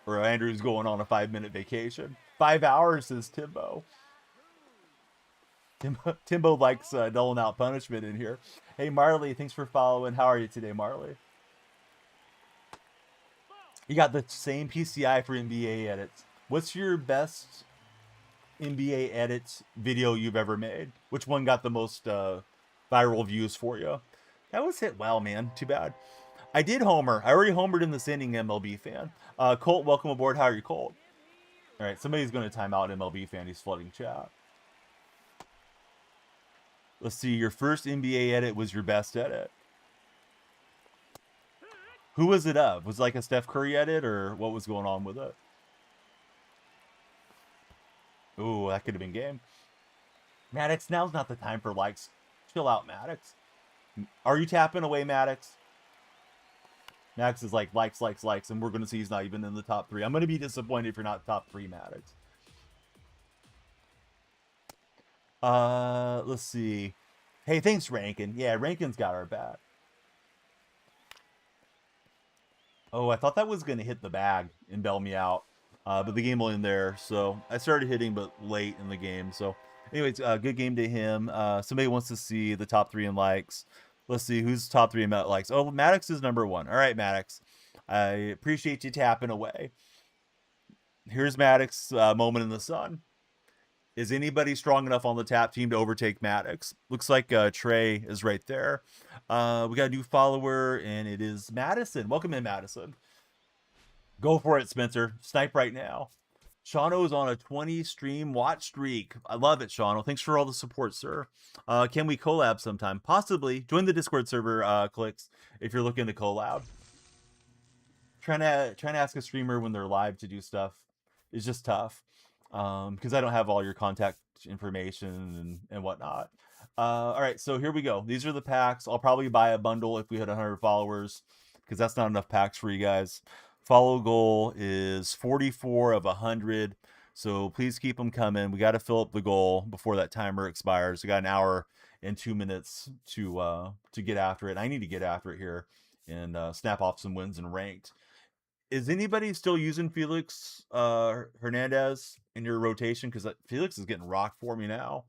Or Andrew's going on a 5-minute vacation. 5 hours, says Timbo. Timbo likes doling out punishment in here. Hey, Marley, thanks for following. How are you today, Marley? You got the same PCI for NBA edits. What's your best NBA edits video you've ever made? Which one got the most viral views for you? That was hit well, man. Too bad. I did homer. I already homered in this inning, MLB fan. Colt, welcome aboard. How are you, Colt? All right, somebody's going to time out MLB fan. He's flooding chat. Let's see. Your first NBA edit was your best edit. Who was it of? Was it like a Steph Curry edit, or what was going on with it? Ooh, that could have been game. Maddox, now's not the time for likes. Chill out, Maddox. Are you tapping away, Maddox? Maddox is like, likes, and we're going to see he's not even in the top 3. I'm going to be disappointed if you're not top 3, Maddox. Let's see. Hey, thanks, Rankin. Yeah, Rankin's got our back. Oh, I thought that was going to hit the bag and bail me out. But the game will end there. So I started hitting, but late in the game. So anyways, good game to him. Somebody wants to see the top 3 in likes. Let's see who's top 3 in likes. Oh, Maddox is number 1. All right, Maddox. I appreciate you tapping away. Here's Maddox, moment in the sun. Is anybody strong enough on the tap team to overtake Maddox? Looks like Trey is right there. We got a new follower, and it is Madison. Welcome in, Madison. Go for it, Spencer. Snipe right now. Shauno's on a 20 stream watch streak. I love it, Shauno. Thanks for all the support, sir. Can we collab sometime? Possibly. Join the Discord server, Clicks, if you're looking to collab. Trying to ask a streamer when they're live to do stuff is just tough. Because I don't have all your contact information and whatnot. All right, so here we go. These are the packs. I'll probably buy a bundle if we hit 100 followers, because that's not enough packs for you guys. Follow goal is 44 of 100, so please keep them coming. We got to fill up the goal before that timer expires. We got an hour and 2 minutes to get after it. I need to get after it here and snap off some wins in ranked. Is anybody still using Felix Hernandez in your rotation? Because Felix is getting rocked for me now.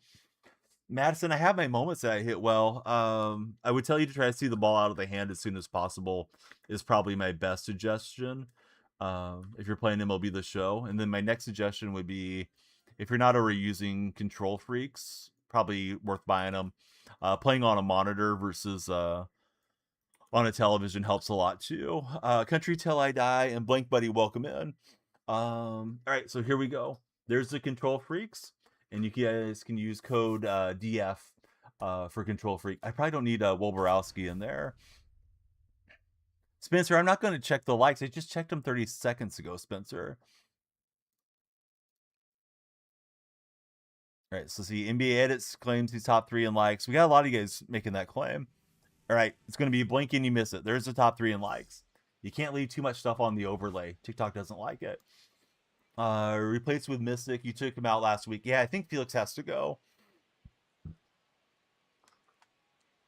Madison, I have my moments that I hit well. I would tell you to try to see the ball out of the hand as soon as possible is probably my best suggestion if you're playing MLB The Show. And then my next suggestion would be, if you're not already using Control Freaks, probably worth buying them. Playing on a monitor versus on a television helps a lot too. Country Till I Die and Blank Buddy, welcome in. All right, so here we go. There's the Control Freaks, and you guys can use code DF for Control Freak. I probably don't need Wolborowski in there. Spencer, I'm not going to check the likes. I just checked them 30 seconds ago, Spencer. All right, so see, NBA Edits claims he's top 3 in likes. We got a lot of you guys making that claim. All right, it's going to be blink and you miss it. There's the top 3 in likes. You can't leave too much stuff on the overlay. TikTok doesn't like it. Replaced with Mystic. You took him out last week. Yeah, I think Felix has to go.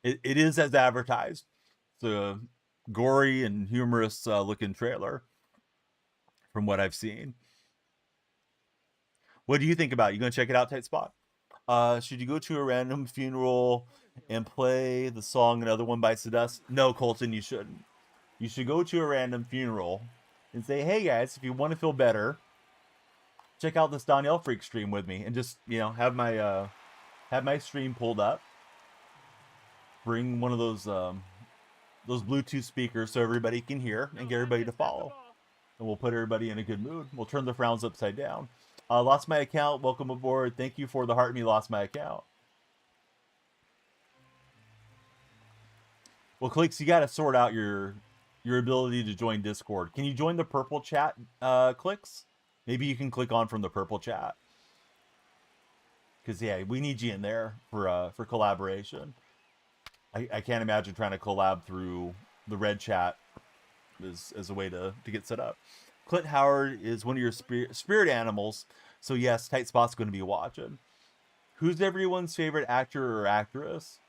It is as advertised. It's a gory and humorous looking trailer from what I've seen. What do you think about it? You going to check it out, Tight Spot? Should you go to a random funeral and play the song Another One Bites the Dust? No, Colton, you shouldn't. You should go to a random funeral and say, hey guys, if you want to feel better, check out this DonyellFreak stream with me, and just, you know, have my stream pulled up. Bring one of those Bluetooth speakers so everybody can hear and get everybody to follow. And we'll put everybody in a good mood. We'll turn the frowns upside down. Lost my account. Welcome aboard. Thank you for the heart me. Lost my account. Well, Clicks, you got to sort out your ability to join Discord. Can you join the purple chat, Clicks? Maybe you can click on from the purple chat. Because, yeah, we need you in there for collaboration. I can't imagine trying to collab through the red chat as a way to get set up. Clint Howard is one of your spirit animals. So, yes, Tight Spot's going to be watching. Who's everyone's favorite actor or actress?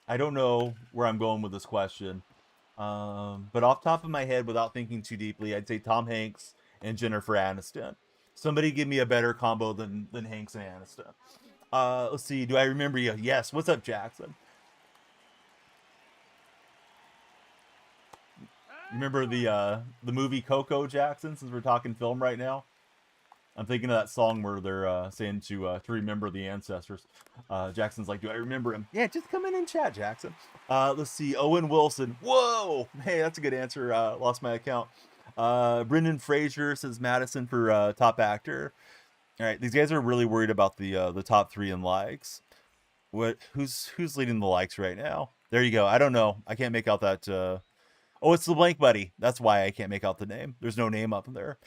I don't know where I'm going with this question. But off top of my head, without thinking too deeply, I'd say Tom Hanks and Jennifer Aniston. Somebody give me a better combo than Hanks and Aniston. Let's see. Do I remember you? Yes. What's up, Jackson? Remember the movie Coco, Jackson? Since we're talking film right now, I'm thinking of that song where they're saying to remember the ancestors. Jackson's like, "Do I remember him?" Yeah, just come in and chat, Jackson. Let's see, Owen Wilson. Whoa, hey, that's a good answer. Lost my account. Brendan Fraser says Madison for top actor. All right, these guys are really worried about the top 3 in likes. Who's leading the likes right now? There you go. I don't know. I can't make out that. Oh, it's the blank buddy. That's why I can't make out the name. There's no name up in there.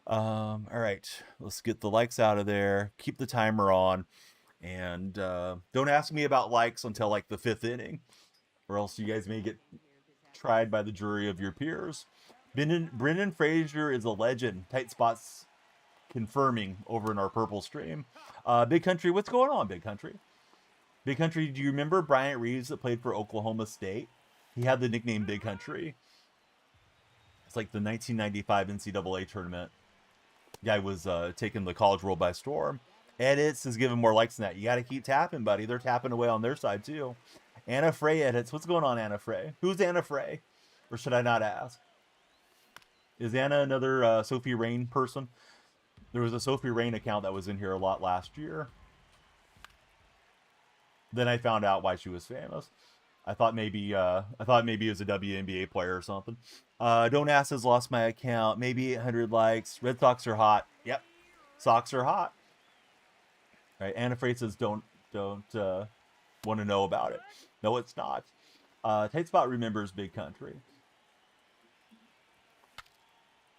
All right, let's get the likes out of there. Keep the timer on, and don't ask me about likes until like the 5th inning, or else you guys may get tried by the jury of your peers. Brendan Fraser is a legend. Tight spots confirming over in our purple stream. Big Country, what's going on, Big Country? Big Country, do you remember Bryant Reeves that played for Oklahoma State? He had the nickname Big Country. It's like the 1995 NCAA tournament. Guy was taking the college world by storm. Edits is giving more likes than that. You got to keep tapping, buddy. They're tapping away on their side, too. Anna Frey edits. What's going on, Anna Frey? Who's Anna Frey? Or should I not ask? Is Anna another Sophie Rain person? There was a Sophie Rain account that was in here a lot last year. Then I found out why she was famous. I thought maybe it was a WNBA player or something. Don't Ask has lost my account. Maybe 800 likes. Red Sox are hot. Yep, Sox are hot. All right, Anna Frey says don't want to know about it. No, it's not. Tight Spot remembers Big Country.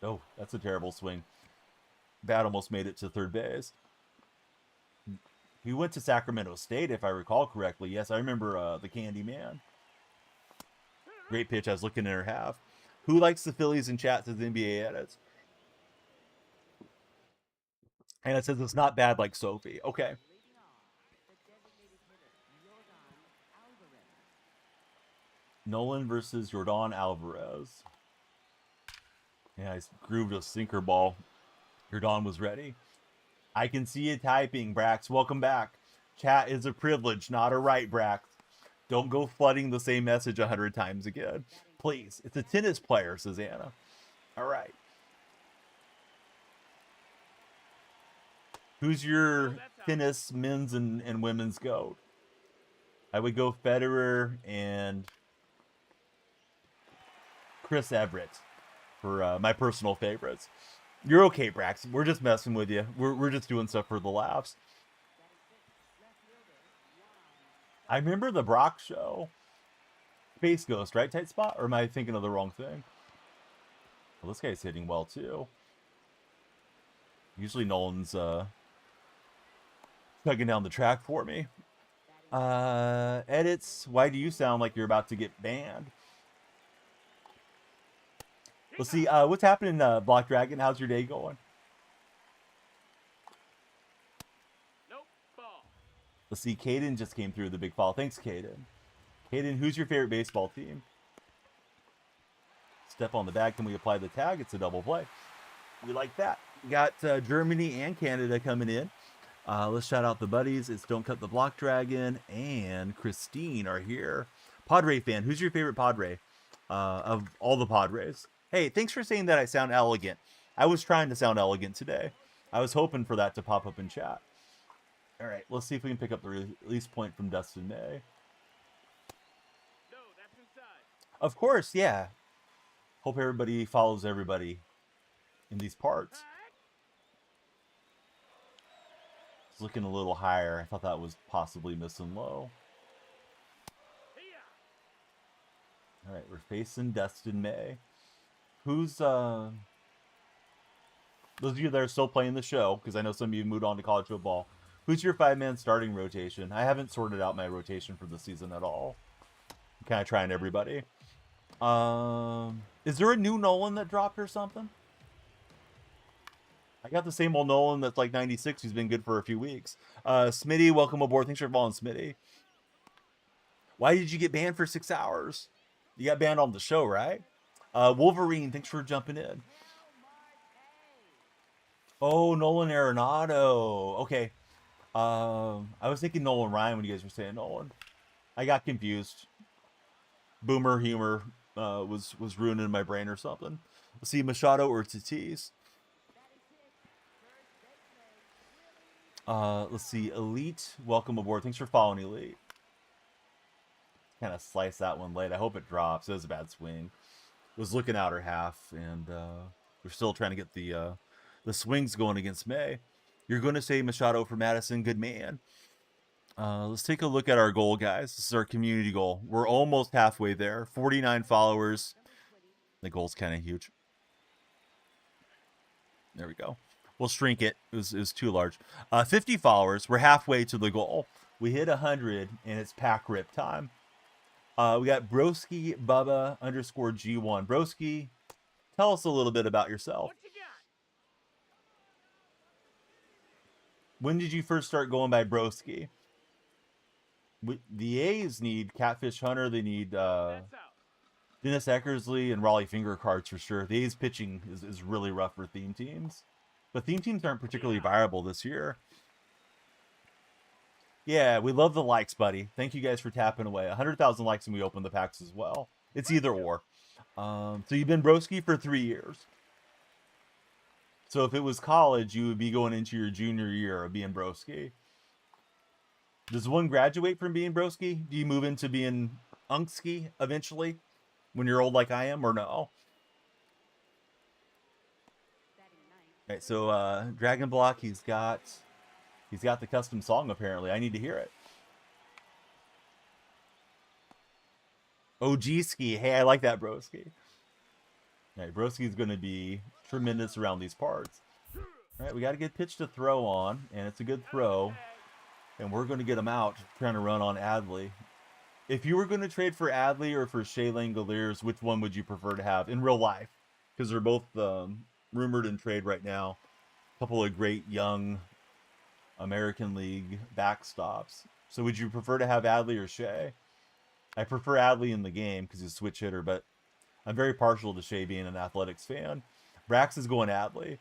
Oh, that's a terrible swing. Bat almost made it to third base. He went to Sacramento State, if I recall correctly. Yes, I remember the Candy Man. Great pitch. I was looking at her half. Who likes the Phillies in chat, says NBA edits. And it says it's not bad like Sophie. Okay. Nolan versus Jordan Alvarez. Yeah, I grooved a sinker ball. Jordan was ready. I can see you typing, Brax. Welcome back. Chat is a privilege, not a right, Brax. Don't go flooding the same message 100 times again. Please. It's a tennis player, says Anna. All right. Who's your tennis men's and women's GOAT? I would go Federer and Chris Everett for my personal favorites. You're okay, Brax. We're just messing with you. We're just doing stuff for the laughs. I remember the Brock show. Space Ghost, right? Tight Spot? Or am I thinking of the wrong thing? Well, this guy's hitting well, too. Usually Nolan's tugging down the track for me. Edits. Why do you sound like you're about to get banned? Let's see. What's happening, Black Dragon? How's your day going? Nope. Ball. Let's see. Caden just came through the big fall. Thanks, Caden. Caden, who's your favorite baseball team? Step on the bag. Can we apply the tag? It's a double play. We like that. We got Germany and Canada coming in. Let's shout out the buddies. It's Don't Cut the Block Dragon and Christine are here. Padre fan. Who's your favorite Padre of all the Padres? Hey, thanks for saying that I sound elegant. I was trying to sound elegant today. I was hoping for that to pop up in chat. All right, let's see if we can pick up the release point from Dustin May. No, that's inside. Of course, yeah. Hope everybody follows everybody in these parts. It's looking a little higher. I thought that was possibly missing low. All right, we're facing Dustin May. Who's those of you that are still playing the show, because I know some of you moved on to college football. Who's your 5-man starting rotation? I haven't sorted out my rotation for the season at all. I'm kind of trying everybody. Is there a new Nolan that dropped or something? I got the same old Nolan that's like 96 who's been good for a few weeks. Smitty, welcome aboard. Thanks for following, Smitty. Why did you get banned for 6 hours? You got banned on the show, right? Wolverine, thanks for jumping in. Oh, Nolan Arenado. Okay. I was thinking Nolan Ryan when you guys were saying Nolan. I got confused. Boomer humor was ruining my brain or something. Let's see, Machado or Tatis. Let's see, Elite. Welcome aboard. Thanks for following, Elite. Kind of slice that one late. I hope it drops. It was a bad swing. Was looking outer half, and we're still trying to get the swings going against May. You're going to say Machado for Madison. Good man. Let's take a look at our goal, guys. This is our community goal. We're almost halfway there. 49 followers. The goal's kind of huge. There we go. We'll shrink it. It was too large. 50 followers. We're halfway to the goal. We hit 100, and it's pack rip time. We got Broski Bubba _ G1. Broski, tell us a little bit about yourself. What you got? When did you first start going by Broski? The A's need Catfish Hunter. They need That's out. Dennis Eckersley and Raleigh Finger cards for sure. The A's pitching is really rough for theme teams. But theme teams aren't particularly viable this year. Yeah, we love the likes, buddy. Thank you guys for tapping away. 100,000 likes and we open the packs as well. It's either or. So you've been Broski for 3 years. So if it was college, you would be going into your junior year of being Broski. Does one graduate from being Broski? Do you move into being Unkski eventually when you're old like I am, or no? All right, so Dragon Block, he's got the custom song apparently. I need to hear it. OG Ski. Hey, I like that, Broski. All right, Broski's going to be tremendous around these parts. All right, we got a good pitch to throw on, and it's a good throw. And we're going to get him out trying to run on Adley. If you were going to trade for Adley or for Shea Langoliers, which one would you prefer to have in real life? Because they're both rumored in trade right now. A couple of great young American League backstops. So would you prefer to have Adley or Shea? I prefer Adley in the game because he's a switch hitter, but I'm very partial to Shea being an Athletics fan. Brax is going Adley.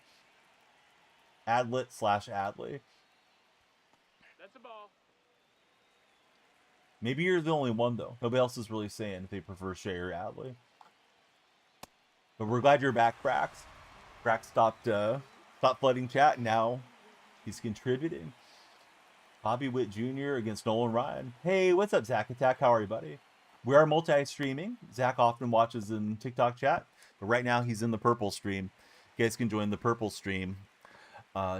Adlet/Adley. That's a ball. Maybe you're the only one, though. Nobody else is really saying if they prefer Shea or Adley. But we're glad you're back, Brax. Brax stopped flooding chat, and now he's contributing. Bobby Witt Jr. against Nolan Ryan. Hey, what's up, Zach Attack? How are you, buddy? We are multi-streaming. Zach often watches in TikTok chat, but right now he's in the purple stream. You guys can join the purple stream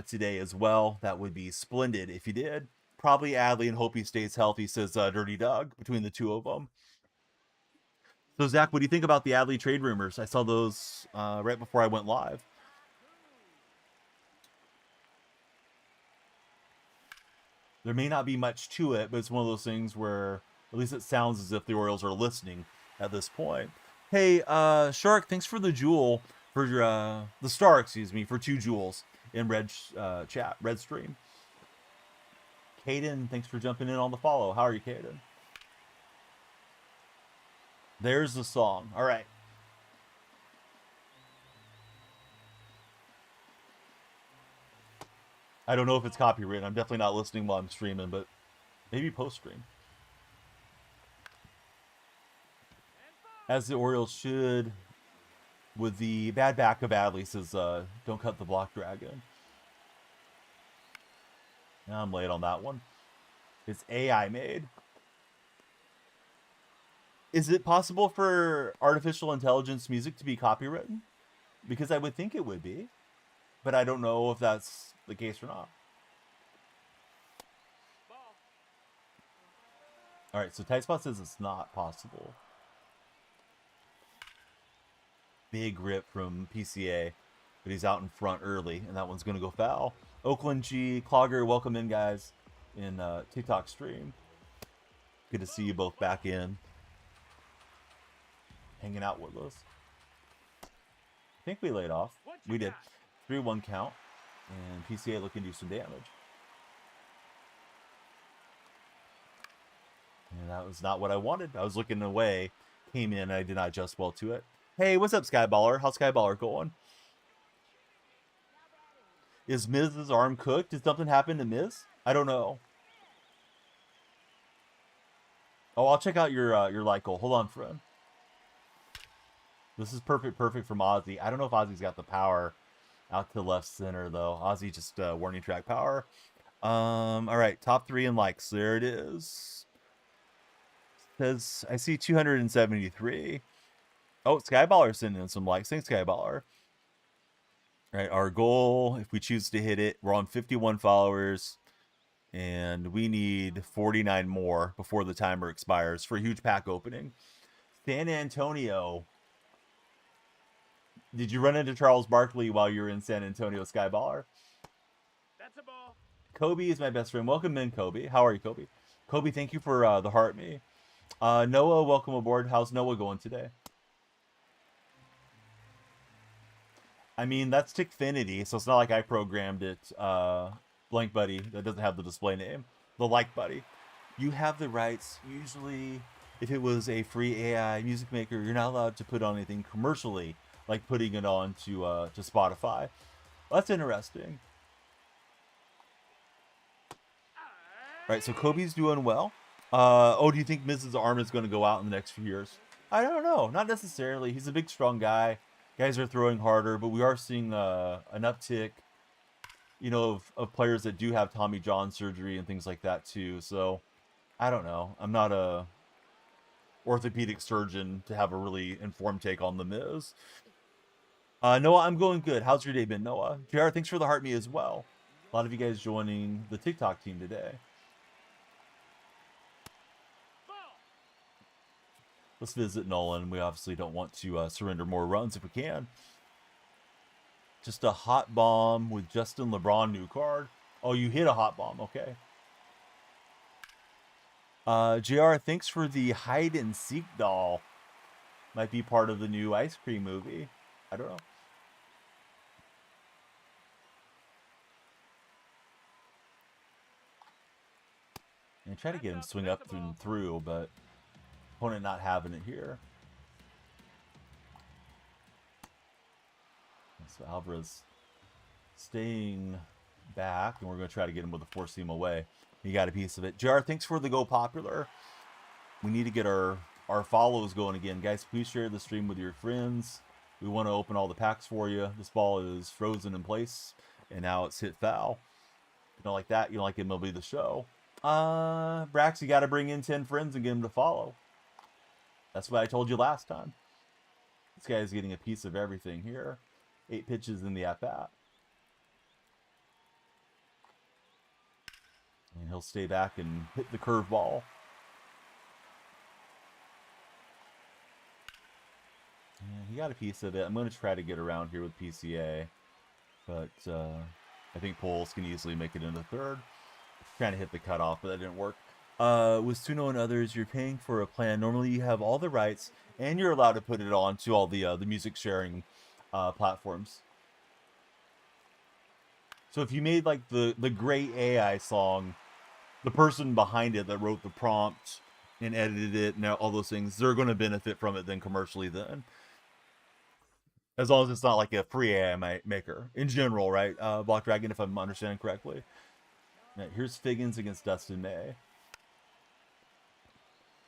today as well. That would be splendid if you did. Probably Adley, and hope he stays healthy, says Dirty Doug, between the two of them. So, Zach, what do you think about the Adley trade rumors? I saw those right before I went live. There may not be much to it, but it's one of those things where at least it sounds as if the Orioles are listening at this point. Hey, Shark, thanks for the jewel, for your, the star, excuse me, for 2 jewels in Red chat, Red stream. Caden, thanks for jumping in on the follow. How are you, Caden? There's the song. All right. I don't know if it's copyrighted. I'm definitely not listening while I'm streaming, but maybe post-stream. As the Orioles should, with the bad back of Adley, says, don't cut the block, Dragon. Now I'm late on that one. It's AI made. Is it possible for artificial intelligence music to be copywritten? Because I would think it would be, but I don't know if that's the case or not. Ball. All right, so Tight Spot says it's not possible. Big rip from PCA, but he's out in front early, and that one's going to go foul. Oakland G, Clogger, welcome in, guys, in TikTok stream. Good to see you both back in, hanging out with us. I think we laid off. We did. 3-1 count, and PCA looking to do some damage. And that was not what I wanted. I was looking away, came in, and I did not adjust well to it. Hey, what's up, Skyballer? How's Skyballer going? Is Miz's arm cooked? Did something happen to Miz? I don't know. Oh, I'll check out your like goal. Hold on, friend. This is perfect from Ozzy. I don't know if Ozzy's got the power out to left center, though. Ozzy just warning track power. All right, top 3 in likes. There it is. Says, I see 273. Oh, Skyballer sending in some likes. Thanks, Skyballer. All right, our goal, if we choose to hit it, we're on 51 followers, and we need 49 more before the timer expires for a huge pack opening. San Antonio. Did you run into Charles Barkley while you were in San Antonio, Skyballer? That's a ball. Kobe is my best friend. Welcome in, Kobe. How are you, Kobe? Kobe, thank you for the heart me. Noah, welcome aboard. How's Noah going today? I mean, that's Tickfinity, so it's not like I programmed it. Blank Buddy, that doesn't have the display name. The Like Buddy. You have the rights. Usually, if it was a free AI music maker, you're not allowed to put on anything commercially, like putting it on to Spotify. Well, that's interesting. All right, so Kobe's doing well. Oh, do you think Mrs. Arm is going to go out in the next few years? I don't know. Not necessarily. He's a big, strong guy. Guys are throwing harder, but we are seeing an uptick, you know, of players that do have Tommy John surgery and things like that too. So, I don't know. I'm not a orthopedic surgeon to have a really informed take on the Miz. Noah, I'm going good. How's your day been, Noah? JR, thanks for the heart me as well. A lot of you guys joining the TikTok team today. Let's visit Nolan. We obviously don't want to surrender more runs if we can. Just a hot bomb with Justin LeBron new card. Oh, you hit a hot bomb. Okay. JR, thanks for the hide and seek doll. Might be part of the new ice cream movie. I don't know. And try to get him to swing up and through, but opponent not having it here. So Alvarez staying back, and we're going to try to get him with a four seam away. He got a piece of it. JR, thanks for the go popular. We need to get our follows going again. Guys, please share the stream with your friends. We want to open all the packs for you. This ball is frozen in place, and now it's hit foul. You don't like that? You don't like MLB The Show? Brax, you got to bring in 10 friends and get them to follow. That's what I told you last time. This guy's getting a piece of everything here. 8 pitches in the at-bat. And he'll stay back and hit the curveball. Yeah, he got a piece of it. I'm going to try to get around here with PCA. But I think Poles can easily make it into third. Trying to hit the cutoff, but that didn't work. With Suno and others, you're paying for a plan. Normally you have all the rights, and you're allowed to put it on to all the music sharing platforms. So if you made like the great AI song, the person behind it that wrote the prompt and edited it and all those things, they're going to benefit from it then commercially then. As long as it's not like a free AI maker in general, right? Block Dragon, if I'm understanding correctly. Right, here's Figgins against Dustin May.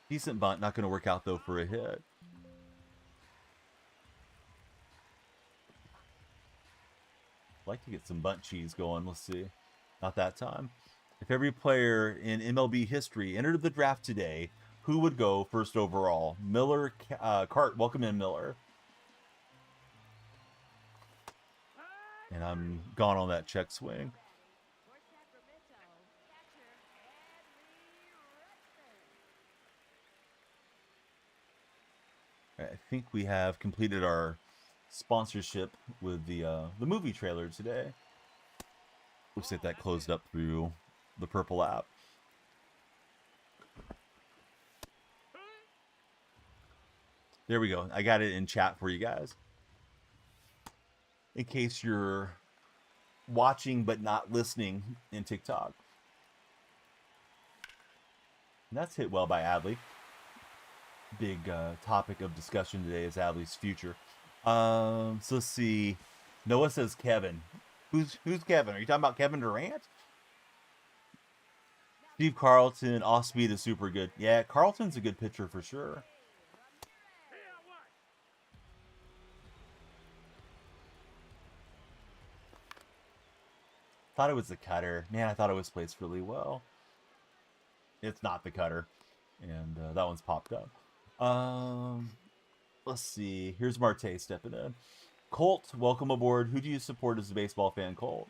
Decent bunt, not going to work out though for a hit. I'd like to get some bunt cheese going. Let's see. Not that time. If every player in MLB history entered the draft today, who would go first overall? Miller, Cart, welcome in, Miller. And I'm gone on that check swing. I think we have completed our sponsorship with the movie trailer today. Looks like that closed up through the purple app. There we go. I got it in chat for you guys. In case you're watching but not listening in TikTok. And that's hit well by Adley. Big topic of discussion today is Adley's future. So let's see. Noah says Kevin. Who's Kevin? Are you talking about Kevin Durant? Steve Carlton, off speed is super good. Yeah, Carlton's a good pitcher for sure. Thought it was the cutter. Man, I thought it was placed really well. It's not the cutter. And that one's popped up. Let's see. Here's Marte stepping in. Colt, welcome aboard. Who do you support as a baseball fan, Colt?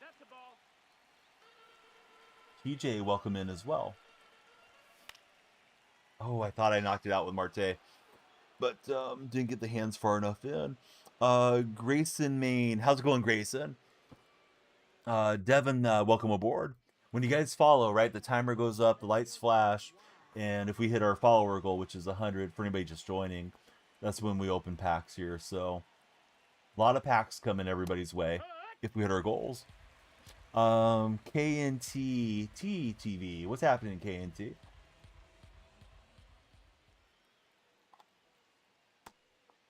That's a ball. TJ, welcome in as well. Oh, I thought I knocked it out with Marte, but didn't get the hands far enough in. Grayson Maine. How's it going, Grayson? Devin, welcome aboard. When you guys follow, right, the timer goes up, the lights flash, and if we hit our follower goal, which is 100 for anybody just joining, that's when we open packs here. So a lot of packs coming everybody's way if we hit our goals. KNT TTV. What's happening, KNT?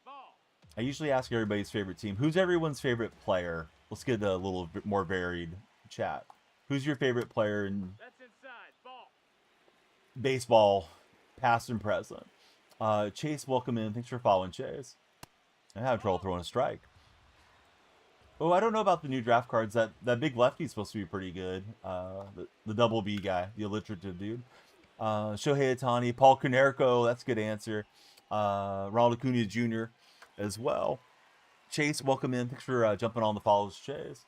Ball. I usually ask everybody's favorite team. Who's everyone's favorite player? Let's get a little bit more varied chat. Who's your favorite player in That's inside. Ball. baseball, past and present? Chase, welcome in. Thanks for following, Chase. I have trouble throwing a strike. Oh, I don't know about the new draft cards. That big lefty's supposed to be pretty good. The double B guy, the alliterative dude. Shohei Ohtani, Paul Konerko, that's a good answer. Ronald Acuna Jr. as well. Chase, welcome in. Thanks for jumping on the follows, Chase.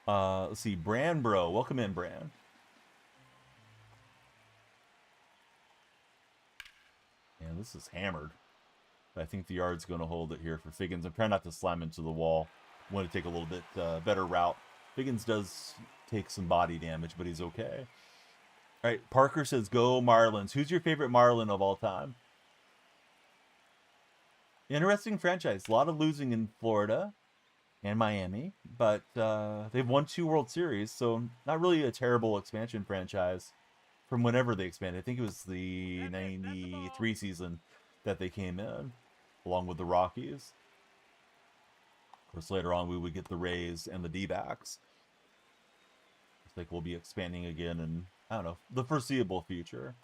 Let's see. Brand Bro. Welcome in, Brand. Man, this is hammered. But I think the yard's going to hold it here for Figgins. I'm trying not to slam into the wall. Want to take a little bit better route. Figgins does take some body damage, but he's okay. All right, Parker says, go Marlins. Who's your favorite Marlin of all time? Interesting franchise. A lot of losing in Florida and Miami, but they've won 2 World Series, so not really a terrible expansion franchise from whenever they expanded. I think it was the 93 season that they came in, along with the Rockies. Of course, later on, we would get the Rays and the D-backs. Looks like we'll be expanding again in, I don't know, the foreseeable future.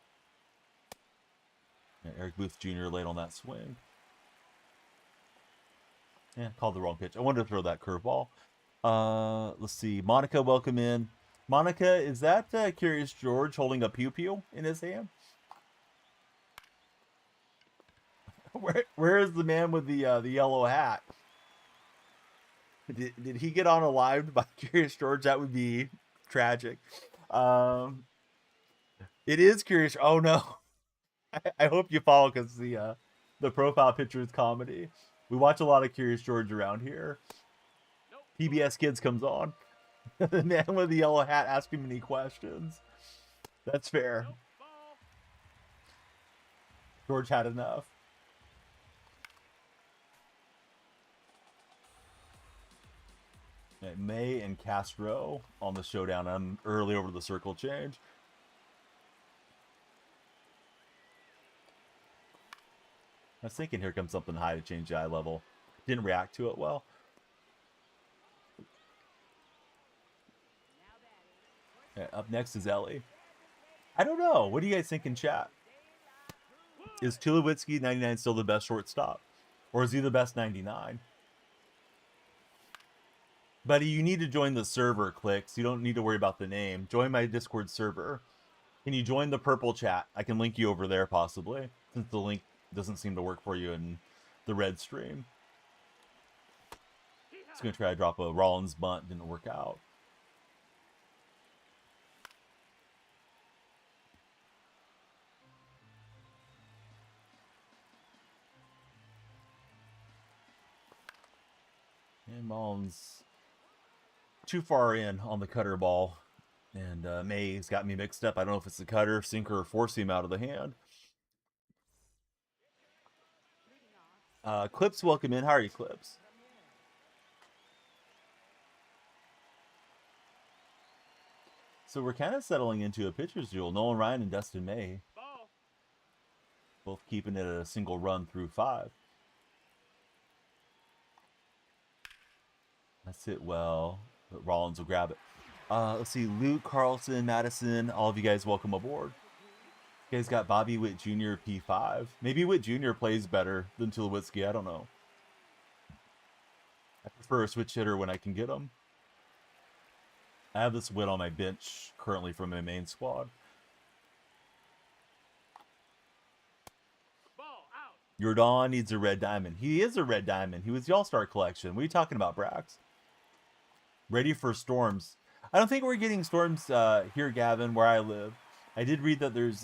Yeah, Eric Booth Jr. late on that swing. Yeah, called the wrong pitch. I wanted to throw that curveball. Let's see. Monica, welcome in. Monica, is that Curious George holding a pew-pew in his hand? Where is the man with the yellow hat? Did he get unalived by Curious George? That would be tragic. It is Curious. Oh no! I hope you follow because the profile picture is comedy. We watch a lot of Curious George around here. Nope. PBS Kids comes on. The man with the yellow hat asking many questions. That's fair. Nope. Ball. George had enough. Yeah, May and Castro on the showdown. I'm early over the circle change. I was thinking here comes something high to change the eye level. Didn't react to it well. Yeah, up next is Ellie. I don't know. What do you guys think in chat? Is Tulowitzki 99 still the best shortstop? Or is he the best 99? Buddy, you need to join the server, Clicks. You don't need to worry about the name. Join my Discord server. Can you join the purple chat? I can link you over there, possibly, since the link doesn't seem to work for you in the red stream. I was going to try to drop a Rollins bunt. Didn't work out. And Mullins too far in on the cutter ball. And May's got me mixed up. I don't know if it's the cutter, sinker, or force him out of the hand. Clips, welcome in. How are you, Clips? So we're kind of settling into a pitcher's duel. Nolan Ryan and Dustin May. Ball. Both keeping it at a single run through 5. That's it well. But Rollins will grab it. Let's see. Luke, Carlson, Madison. All of you guys welcome aboard. You guys got Bobby Witt Jr. P5. Maybe Witt Jr. plays better than Tulowitzki. I don't know. I prefer a switch hitter when I can get him. I have this Witt on my bench currently from my main squad. Ball out. Jordan needs a red diamond. He is a red diamond. He was the All-Star collection. What are you talking about, Brax? Ready for storms. I don't think we're getting storms here, Gavin, where I live. I did read that there's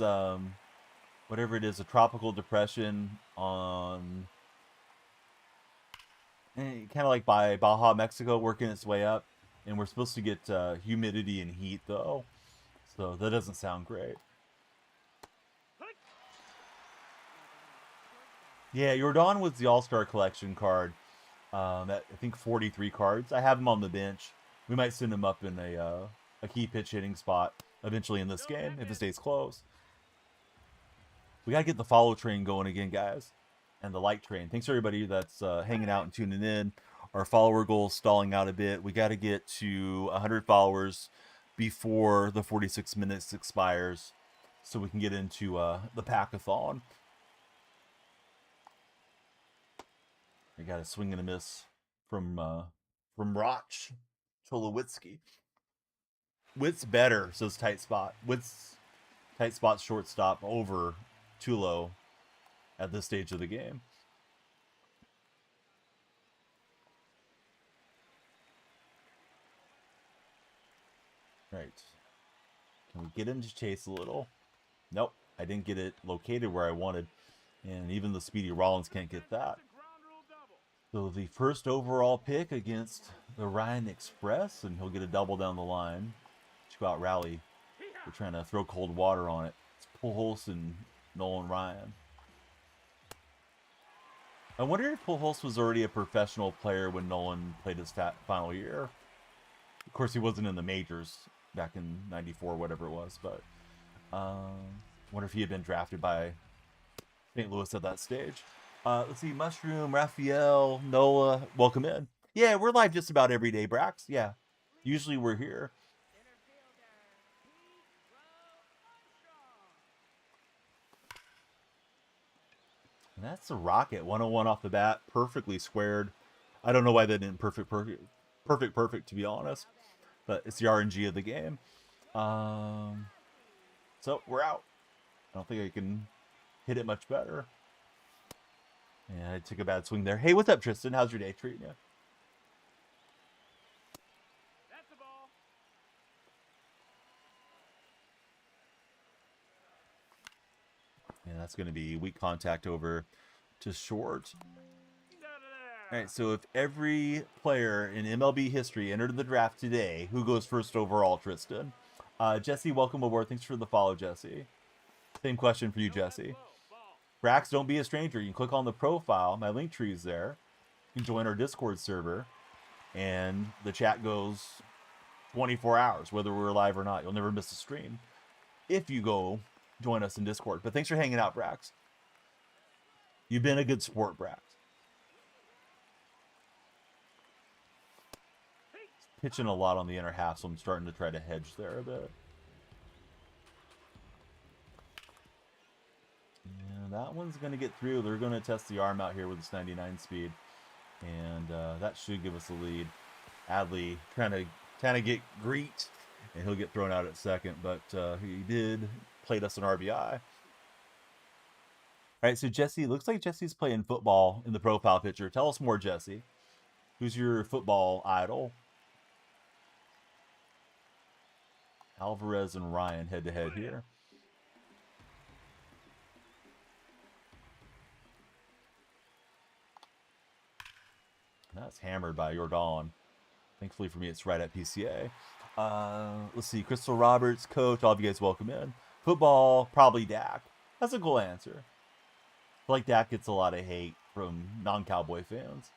whatever it is, a tropical depression on kind of like by Baja, Mexico, working its way up. And we're supposed to get humidity and heat, though. So that doesn't sound great. Yeah, Jordan was the All-Star collection card. At, I think 43 cards. I have him on the bench. We might send him up in a key pitch hitting spot eventually in this game if it stays close. We got to get the follow train going again, guys. And the like train. Thanks, everybody that's hanging out and tuning in. Our follower goal is stalling out a bit. We got to get to 100 followers before the 46 minutes expires so we can get into the pack-a-thon. I got a swing and a miss from Roch Tulowitzki. Witt's better, says Tight Spot. Witt's Tight Spot's shortstop over Tulo at this stage of the game. Right. Can we get him to chase a little? Nope. I didn't get it located where I wanted. And even the Speedy Rollins can't get that. So the first overall pick against the Ryan Express, and he'll get a double down the line. Let's go out rally. We're trying to throw cold water on it. It's Pujols and Nolan Ryan. I wonder if Pujols was already a professional player when Nolan played his final year. Of course, he wasn't in the majors back in '94, whatever it was, but wonder if he had been drafted by St. Louis at that stage. Let's see, Mushroom, Raphael, Nola, welcome in. Yeah, we're live just about every day, Brax. Yeah, usually we're here. And that's a rocket, 101 off the bat, perfectly squared. I don't know why they didn't perfect, to be honest, but it's the RNG of the game. So we're out. I don't think I can hit it much better. Yeah, I took a bad swing there. Hey, what's up, Tristan? How's your day treating you? That's the ball. Yeah, that's going to be weak contact over to short. All right, so if every player in MLB history entered the draft today, who goes first overall, Tristan? Jesse, welcome aboard. Thanks for the follow, Jesse. Same question for you, Jesse. Brax, don't be a stranger. You can click on the profile. My link tree is there. You can join our Discord server. And the chat goes 24 hours, whether we're live or not. You'll never miss a stream if you go join us in Discord. But thanks for hanging out, Brax. You've been a good sport, Brax. Pitching a lot on the inner half, so I'm starting to try to hedge there a bit. Yeah, that one's going to get through. They're going to test the arm out here with this 99 speed. And that should give us a lead. Adley trying to get Greet, and he'll get thrown out at second. But he did play us an RBI. All right, so Jesse, looks like Jesse's playing football in the profile picture. Tell us more, Jesse. Who's your football idol? Alvarez and Ryan head-to-head here. That's hammered by Jordan. Thankfully for me, it's right at PCA. Let's see. Crystal Roberts, coach. All of you guys welcome in. Football, probably Dak. That's a cool answer. I feel like Dak gets a lot of hate from non-Cowboy fans.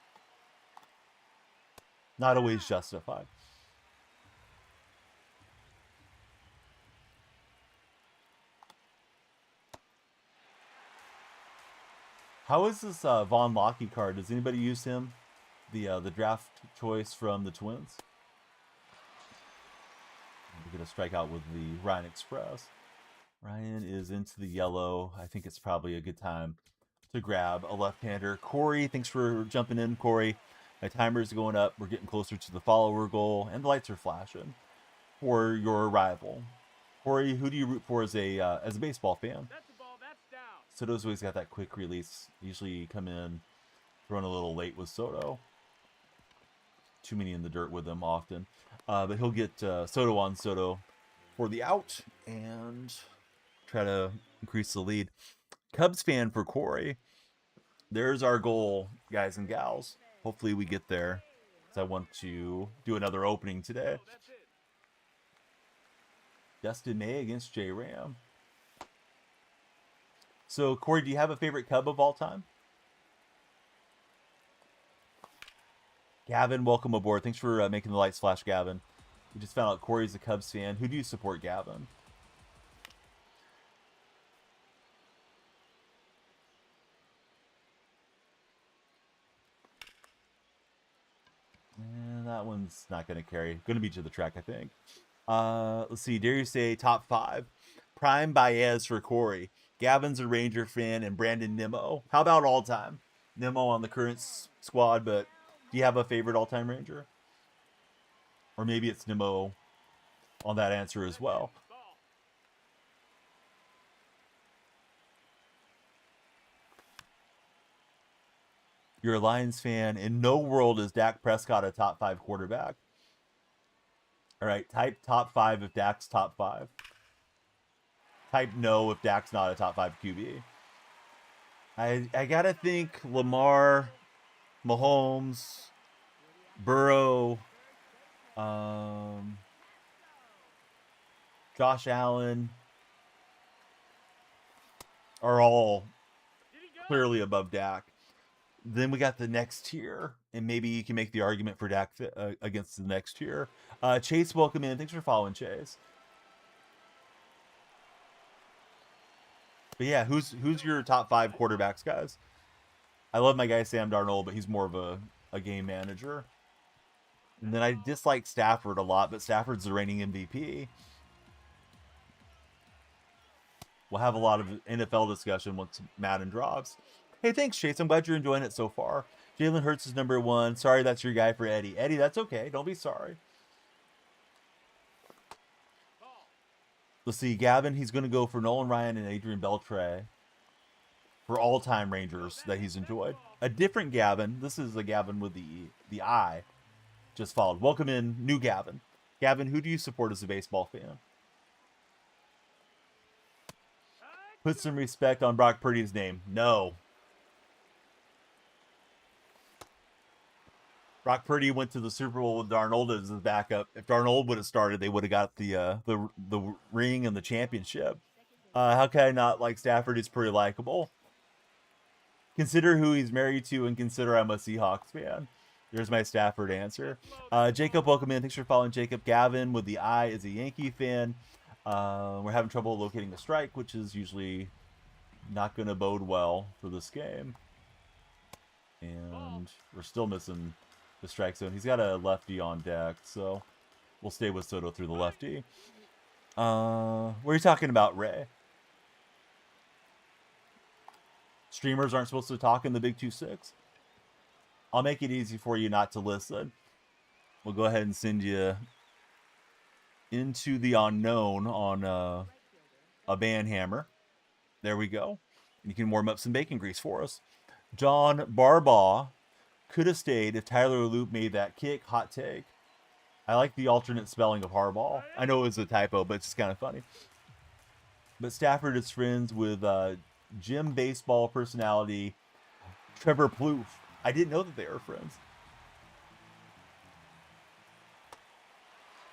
Not always justified. How is this Von Locky card? Does anybody use him? The draft choice from the Twins. We're gonna strike out with the Ryan Express. Ryan is into the yellow. I think it's probably a good time to grab a left-hander. Corey, thanks for jumping in, Corey. My timer's going up. We're getting closer to the follower goal, and the lights are flashing for your arrival. Corey, who do you root for as a baseball fan? That's the ball. That's down. Soto's always got that quick release. Usually come in, throwing a little late with Soto. Too many in the dirt with him often. But he'll get Soto on Soto for the out and try to increase the lead. Cubs fan for Corey. There's our goal, guys and gals. Hopefully we get there, because I want to do another opening today. Oh, that's it. Dustin May against J Ram. So, Corey, do you have a favorite Cub of all time? Gavin, welcome aboard. Thanks for making the lights flash, Gavin. We just found out Corey's a Cubs fan. Who do you support, Gavin? That one's not going to carry. Going to be to the track, I think. Let's see. Dare you say top 5? Prime Baez for Corey. Gavin's a Ranger fan, and Brandon Nimmo. How about all time? Nimmo on the current squad, but do you have a favorite all-time Ranger? Or maybe it's Nimmo on that answer as well. Ball. You're a Lions fan. In no world is Dak Prescott a top 5 quarterback. All right, type top 5 if Dak's top 5. Type no if Dak's not a top 5 QB. I gotta think Lamar, Mahomes, Burrow, Josh Allen are all Did he go? clearly above Dak. Then we got the next tier, and maybe you can make the argument for Dak against the next tier. Chase, welcome in. Thanks for following, Chase. But yeah, who's your top 5 quarterbacks, guys? I love my guy Sam Darnold, but he's more of a game manager. And then I dislike Stafford a lot, but Stafford's the reigning MVP. We'll have a lot of NFL discussion once Madden drops. Hey, thanks, Chase. I'm glad you're enjoying it so far. Jalen Hurts is number 1. Sorry, that's your guy for Eddie. Eddie, that's okay. Don't be sorry. Ball. Let's see. Gavin, he's going to go for Nolan Ryan and Adrian Beltre for all-time Rangers that he's enjoyed. A different Gavin. This is a Gavin with the I. Just followed. Welcome in, new Gavin. Gavin, who do you support as a baseball fan? Put some respect on Brock Purdy's name. No. Brock Purdy went to the Super Bowl with Darnold as his backup. If Darnold would have started, they would have got the ring and the championship. How can I not like Stafford? He's pretty likable. Consider who he's married to, and consider I'm a Seahawks fan. There's my Stafford answer. Jacob, welcome in. Thanks for following, Jacob. Gavin with the I is a Yankee fan. We're having trouble locating a strike, which is usually not going to bode well for this game. And we're still missing the strike zone. He's got a lefty on deck, so we'll stay with Soto through the lefty. What are you talking about, Ray? Streamers aren't supposed to talk in the Big 2-6? I'll make it easy for you not to listen. We'll go ahead and send you into the unknown on a band hammer. There we go. You can warm up some bacon grease for us. John Barbaugh could have stayed if Tyler Loop made that kick. Hot take. I like the alternate spelling of Harbaugh. I know it was a typo, but it's just kind of funny. But Stafford is friends with gym baseball personality Trevor Plouffe. I didn't know that they were friends.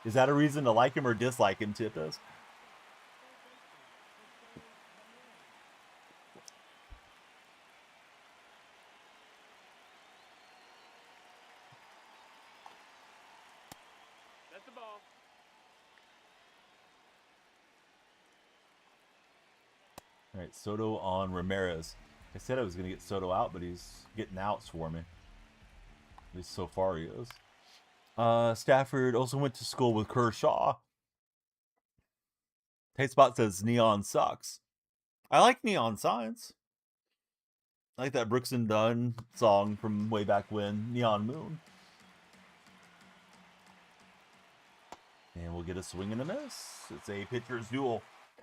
Is that a reason to like him or dislike him, Tippis? That's the ball. All right, Soto on Ramirez. I said I was going to get Soto out, but he's getting outs for me. At least so far he is. Stafford also went to school with Kershaw. Tight Spot says neon sucks. I like neon signs. I like that Brooks and Dunn song from way back when, Neon Moon. And we'll get a swing and a miss. It's a pitcher's duel.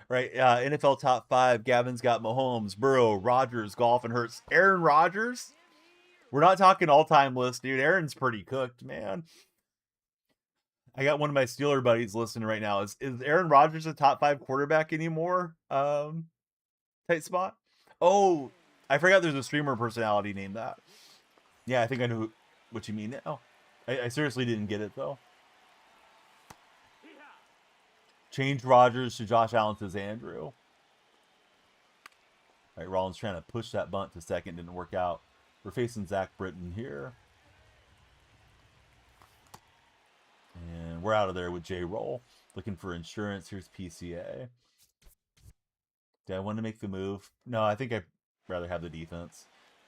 Right, NFL top 5. Gavin's got Mahomes, Burrow, Rodgers, Golf, and Hurts. Aaron Rodgers? We're not talking all-time list, dude. Aaron's pretty cooked, man. I got one of my Steeler buddies listening right now. Is Aaron Rodgers a top 5 quarterback anymore? Tight Spot? Oh, I forgot there's a streamer personality named that. Yeah, I think I know what you mean now. I seriously didn't get it, though. Change Rodgers to Josh Allen, says Andrew. All right, Rollins trying to push that bunt to second. Didn't work out. We're facing Zach Britton here. And we're out of there with J-Roll. Looking for insurance. Here's PCA. Did I want to make the move? No, I think I'd rather have the defense,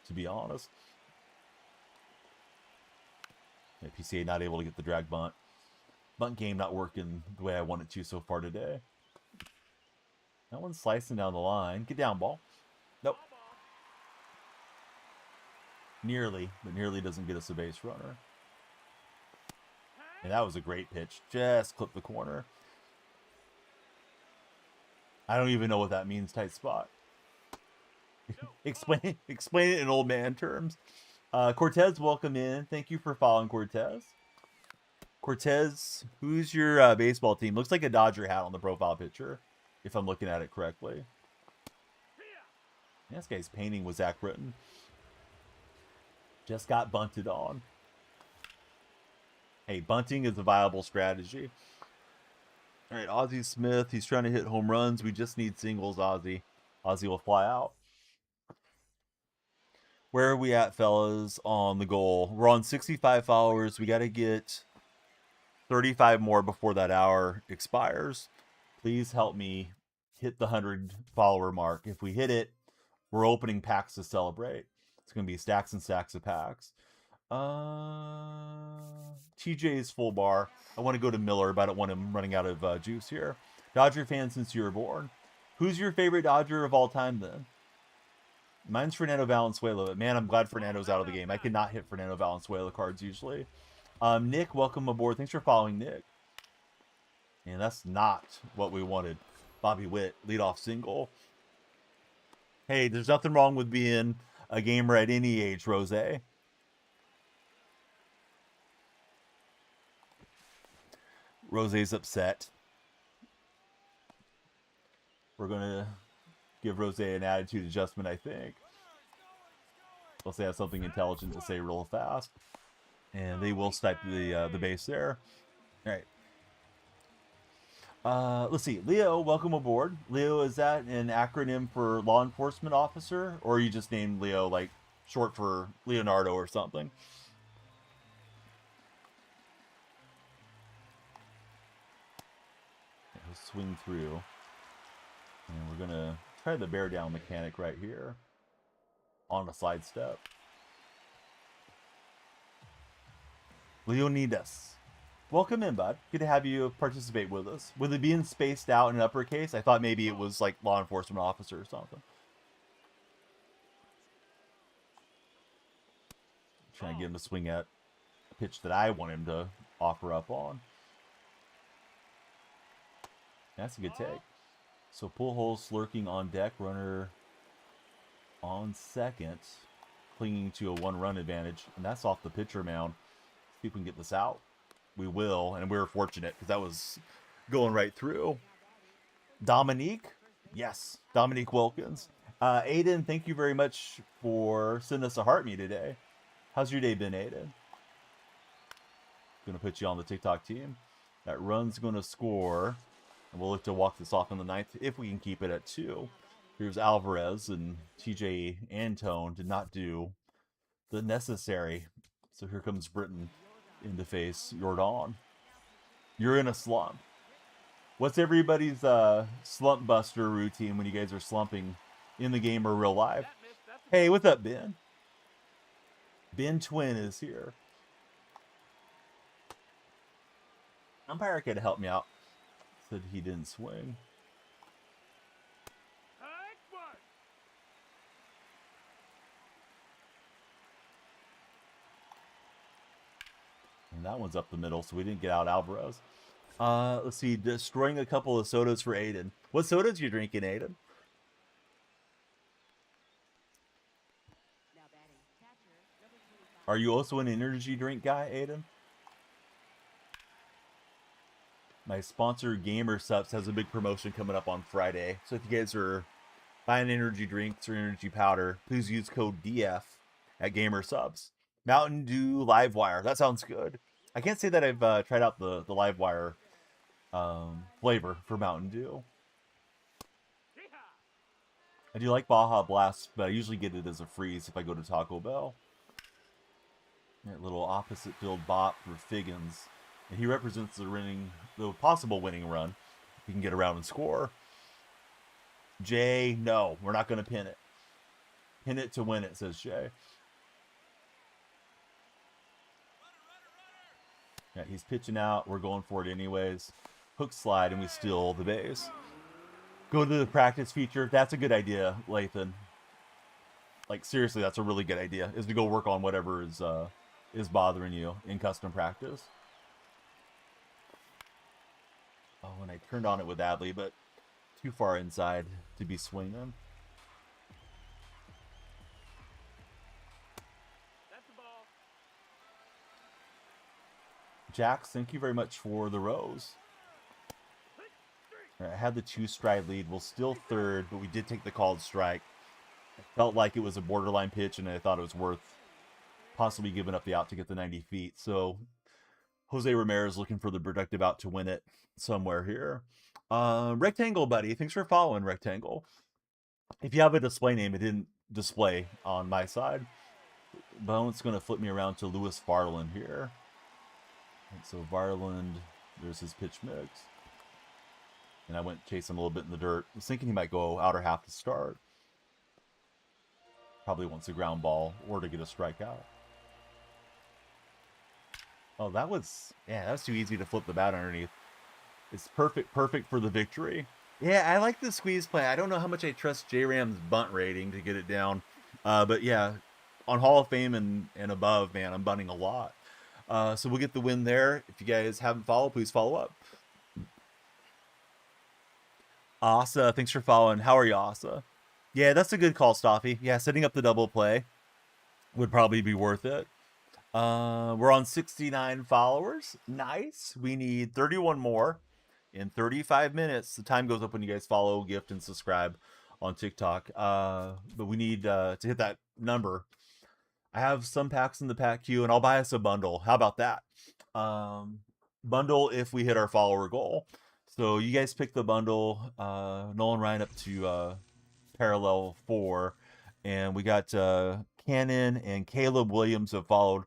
to be honest. Yeah, PCA not able to get the drag bunt. Bunt game not working the way I want it to so far today. That one's slicing down the line. Get down, ball. Nope. Nearly, but nearly doesn't get us a base runner. And that was a great pitch. Just clipped the corner. I don't even know what that means, Tight Spot. Explain it in old man terms. Cortez, welcome in. Thank you for following, Cortez. Cortez, who's your baseball team? Looks like a Dodger hat on the profile picture, if I'm looking at it correctly. Yeah, this guy's painting with Zach Britton. Just got bunted on. Hey, bunting is a viable strategy. All right, Ozzie Smith. He's trying to hit home runs. We just need singles, Ozzie. Ozzie will fly out. Where are we at, fellas, on the goal? We're on 65 followers. We got to get 35 more before that hour expires. Please help me hit the 100 follower mark. If we hit it, we're opening packs to celebrate. It's going to be stacks and stacks of packs. TJ's full bar. I want to go to Miller, but I don't want him running out of juice here. Dodger fan since you were born. Who's your favorite Dodger of all time, then? Mine's Fernando Valenzuela, but man, I'm glad Fernando's out of the game. I cannot hit Fernando Valenzuela cards usually. Nick, welcome aboard. Thanks for following, Nick. And that's not what we wanted. Bobby Witt, leadoff single. Hey, there's nothing wrong with being a gamer at any age, Rose. Rose's upset. We're going to give Rose an attitude adjustment, I think. Unless they have something intelligent to say real fast. And they will snipe the base there. All right. Let's see. Leo, welcome aboard. Leo, is that an acronym for law enforcement officer? Or are you just named Leo, like short for Leonardo or something? He'll swing through. And we're going to try the bear down mechanic right here. On a slide step. Leonidas. Welcome in, bud. Good to have you participate with us. With it being spaced out in uppercase, I thought maybe it was like law enforcement officer or something. Trying to get him to swing at a pitch that I want him to offer up on. That's a good take. So pull holes lurking on deck, runner on second, clinging to a 1-run advantage, and that's off the pitcher mound. See if we can get this out. We will, and we were fortunate because that was going right through. Dominique? Yes, Dominique Wilkins. Aiden, thank you very much for sending us a heart me today. How's your day been, Aiden? Going to put you on the TikTok team. That run's going to score. And we'll look to walk this off in the 9th if we can keep it at 2. Here's Alvarez, and TJ Antone did not do the necessary. So here comes Britton in to face Jordan. You're in a slump. What's everybody's slump buster routine when you guys are slumping in the game or real life? Hey, what's up, Ben? Ben Twin is here. Umpire could help me out. Said he didn't swing. And that one's up the middle, so we didn't get out Alvarez. Let's see, destroying a couple of sodas for Aiden. What sodas you drinking, Aiden? Are you also an energy drink guy, Aiden? My sponsor, Gamer Subs, has a big promotion coming up on Friday. So if you guys are buying energy drinks or energy powder, please use code DF at Gamer Subs. Mountain Dew Livewire. That sounds good. I can't say that I've tried out the Livewire flavor for Mountain Dew. I do like Baja Blast, but I usually get it as a freeze if I go to Taco Bell. That little opposite field bop for Figgins. And he represents the possible winning run. He can get around and score. Jay, no, we're not going to pin it. Pin it to win it, says Jay. Yeah, he's pitching out. We're going for it anyways. Hook slide, and we steal the base. Go to the practice feature. That's a good idea, Lathan. Like, seriously, that's a really good idea, is to go work on whatever is bothering you in custom practice. Oh, and I turned on it with Adley, but too far inside to be swinging. That's the ball. Jax, thank you very much for the rose. All right, I had the 2-stride lead. We'll still third, but we did take the called strike. It felt like it was a borderline pitch, and I thought it was worth possibly giving up the out to get the 90 feet. So Jose Ramirez looking for the productive out to win it somewhere here. Rectangle Buddy, thanks for following, Rectangle. If you have a display name, it didn't display on my side. Bone's going to flip me around to Lewis Varland here. And so Varland, there's his pitch mix. And I went chasing a little bit in the dirt. I was thinking he might go outer half to start. Probably wants a ground ball or to get a strikeout. Oh, that was too easy to flip the bat underneath. It's perfect for the victory. Yeah, I like the squeeze play. I don't know how much I trust J-Ram's bunt rating to get it down. But yeah, on Hall of Fame and above, man, I'm bunting a lot. So we'll get the win there. If you guys haven't followed, please follow up. Asa, thanks for following. How are you, Asa? Yeah, that's a good call, Stoffy. Yeah, setting up the double play would probably be worth it. We're on 69 followers. Nice. We need 31 more in 35 minutes. The time goes up when you guys follow, gift, and subscribe on TikTok. But we need to hit that number. I have some packs in the pack queue, and I'll buy us a bundle. How about that? Bundle if we hit our follower goal. So you guys pick the bundle. Nolan Ryan up to parallel 4. And we got Cannon and Caleb Williams have followed.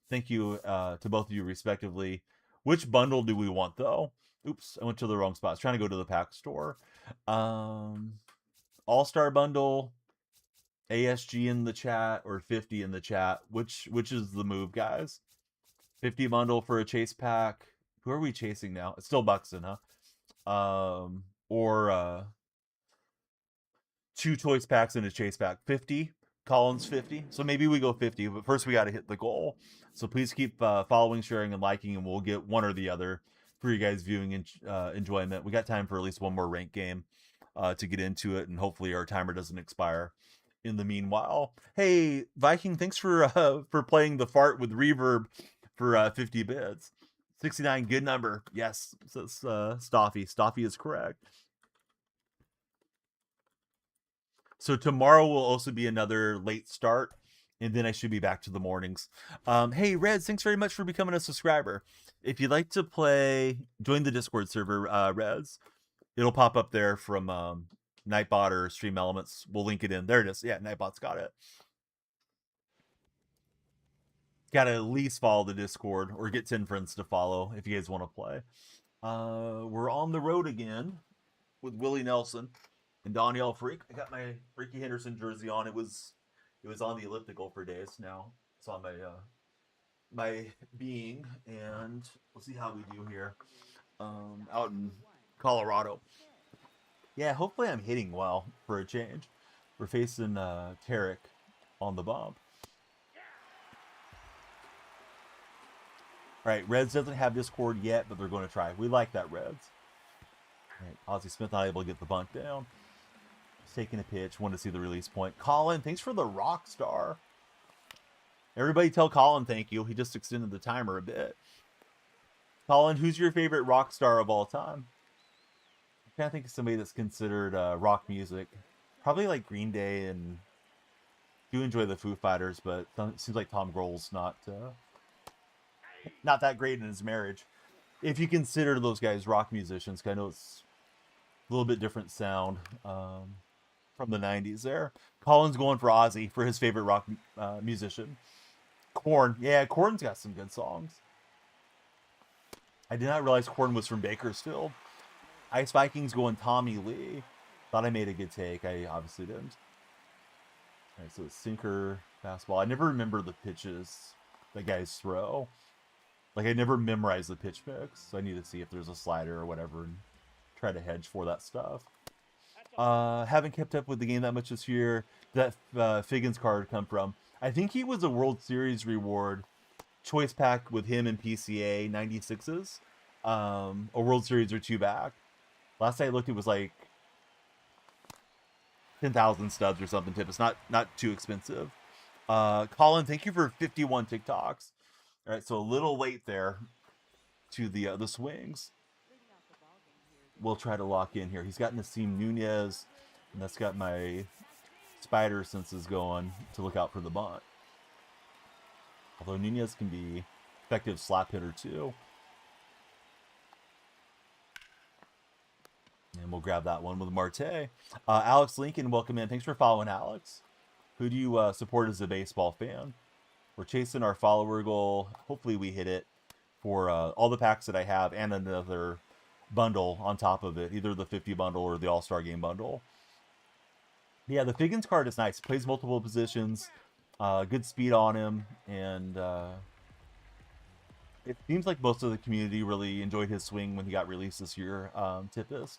Thank you to both of you respectively. Which bundle do we want, though? Oops, I went to the wrong spot. I was trying to go to the pack store. All-Star bundle, ASG in the chat, or 50 in the chat. Which is the move, guys? 50 bundle for a chase pack. Who are we chasing now? It's still Buxton, huh? Or 2 choice packs in a chase pack. 50. Collins 50. So maybe we go 50, but first we got to hit the goal. So please keep following, sharing, and liking, and we'll get one or the other for you guys viewing enjoyment. We got time for at least one more rank game to get into it, and hopefully our timer doesn't expire in the meanwhile. Hey, Viking, thanks for playing the fart with reverb for 50 bids. 69, good number. Yes, says Stoffy. Stoffy is correct. So tomorrow will also be another late start, and then I should be back to the mornings. Hey, Reds, thanks very much for becoming a subscriber. If you'd like to play, join the Discord server, Reds. It'll pop up there from Nightbot or Stream Elements. We'll link it in. There it is. Yeah, Nightbot's got it. Got to at least follow the Discord or get 10 friends to follow if you guys want to play. We're on the road again with Willie Nelson and DonyellFreak. I got my Ricky Henderson jersey on. It was on the elliptical for days now. It's on my being, and we'll see how we do here out in Colorado. Yeah, hopefully I'm hitting well for a change. We're facing Tarek on the bump. All right, Reds doesn't have Discord yet, but they're going to try. We like that, Reds. All right, Ozzie Smith not able to get the bunt down. He's taking a pitch. Want to see the release point. Colin, thanks for the rock star. Everybody tell Colin thank you. He just extended the timer a bit. Colin, who's your favorite rock star of all time? I'm trying to think of somebody that's considered rock music. Probably like Green Day, and do enjoy the Foo Fighters, but it seems like Tom Grohl's not that great in his marriage. If you consider those guys rock musicians, 'cause I know it's a little bit different sound from the 90s there. Colin's going for Ozzy for his favorite rock musician. Korn. Yeah, Korn's got some good songs. I did not realize Korn was from Bakersfield. Ice Vikings going Tommy Lee. Thought I made a good take. I obviously didn't. All right, so it's sinker, fastball. I never remember the pitches that guys throw. Like, I never memorize the pitch mix, so I need to see if there's a slider or whatever and try to hedge for that stuff. Haven't kept up with the game that much this year. That Figgins card come from? I think he was a World Series reward choice pack with him and PCA 96s. A World Series or two back. Last time I looked, it was like 10,000 stubs or something. Tip. It's not too expensive. Colin, thank you for 51 TikToks. All right, so a little late there to the swings. We'll try to lock in here. He's got Nasim Nunez, and that's got my spider senses going to look out for the bunt. Although Nunez can be effective slap hitter too. And we'll grab that one with Marte. Alex Lincoln, welcome in. Thanks for following, Alex. Who do you support as a baseball fan? We're chasing our follower goal. Hopefully we hit it for all the packs that I have and another bundle on top of it. Either the 50 bundle or the All-Star Game bundle. Yeah, the Figgins card is nice. Plays multiple positions. Good speed on him. And it seems like most of the community really enjoyed his swing when he got released this year. Tipist.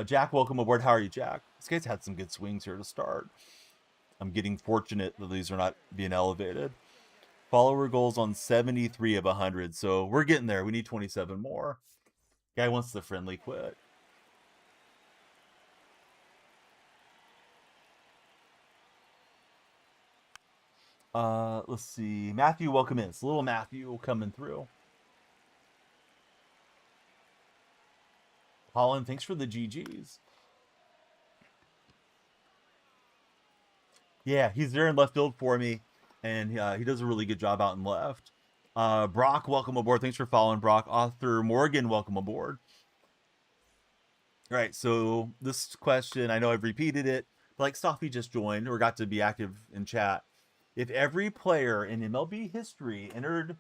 Jack, welcome aboard. How are you, Jack? This guy's had some good swings here to start. I'm getting fortunate that these are not being elevated. Follower goals on 73 of 100, so we're getting there. We need 27 more. Guy wants the friendly quit. Let's see. Matthew, welcome in. It's little Matthew coming through. Colin, thanks for the GGs. Yeah, he's there in left field for me, and he does a really good job out in left. Brock, welcome aboard. Thanks for following, Brock. Arthur Morgan, welcome aboard. All right, so this question, I know I've repeated it, but like Stoffy just joined or got to be active in chat. If every player in MLB history entered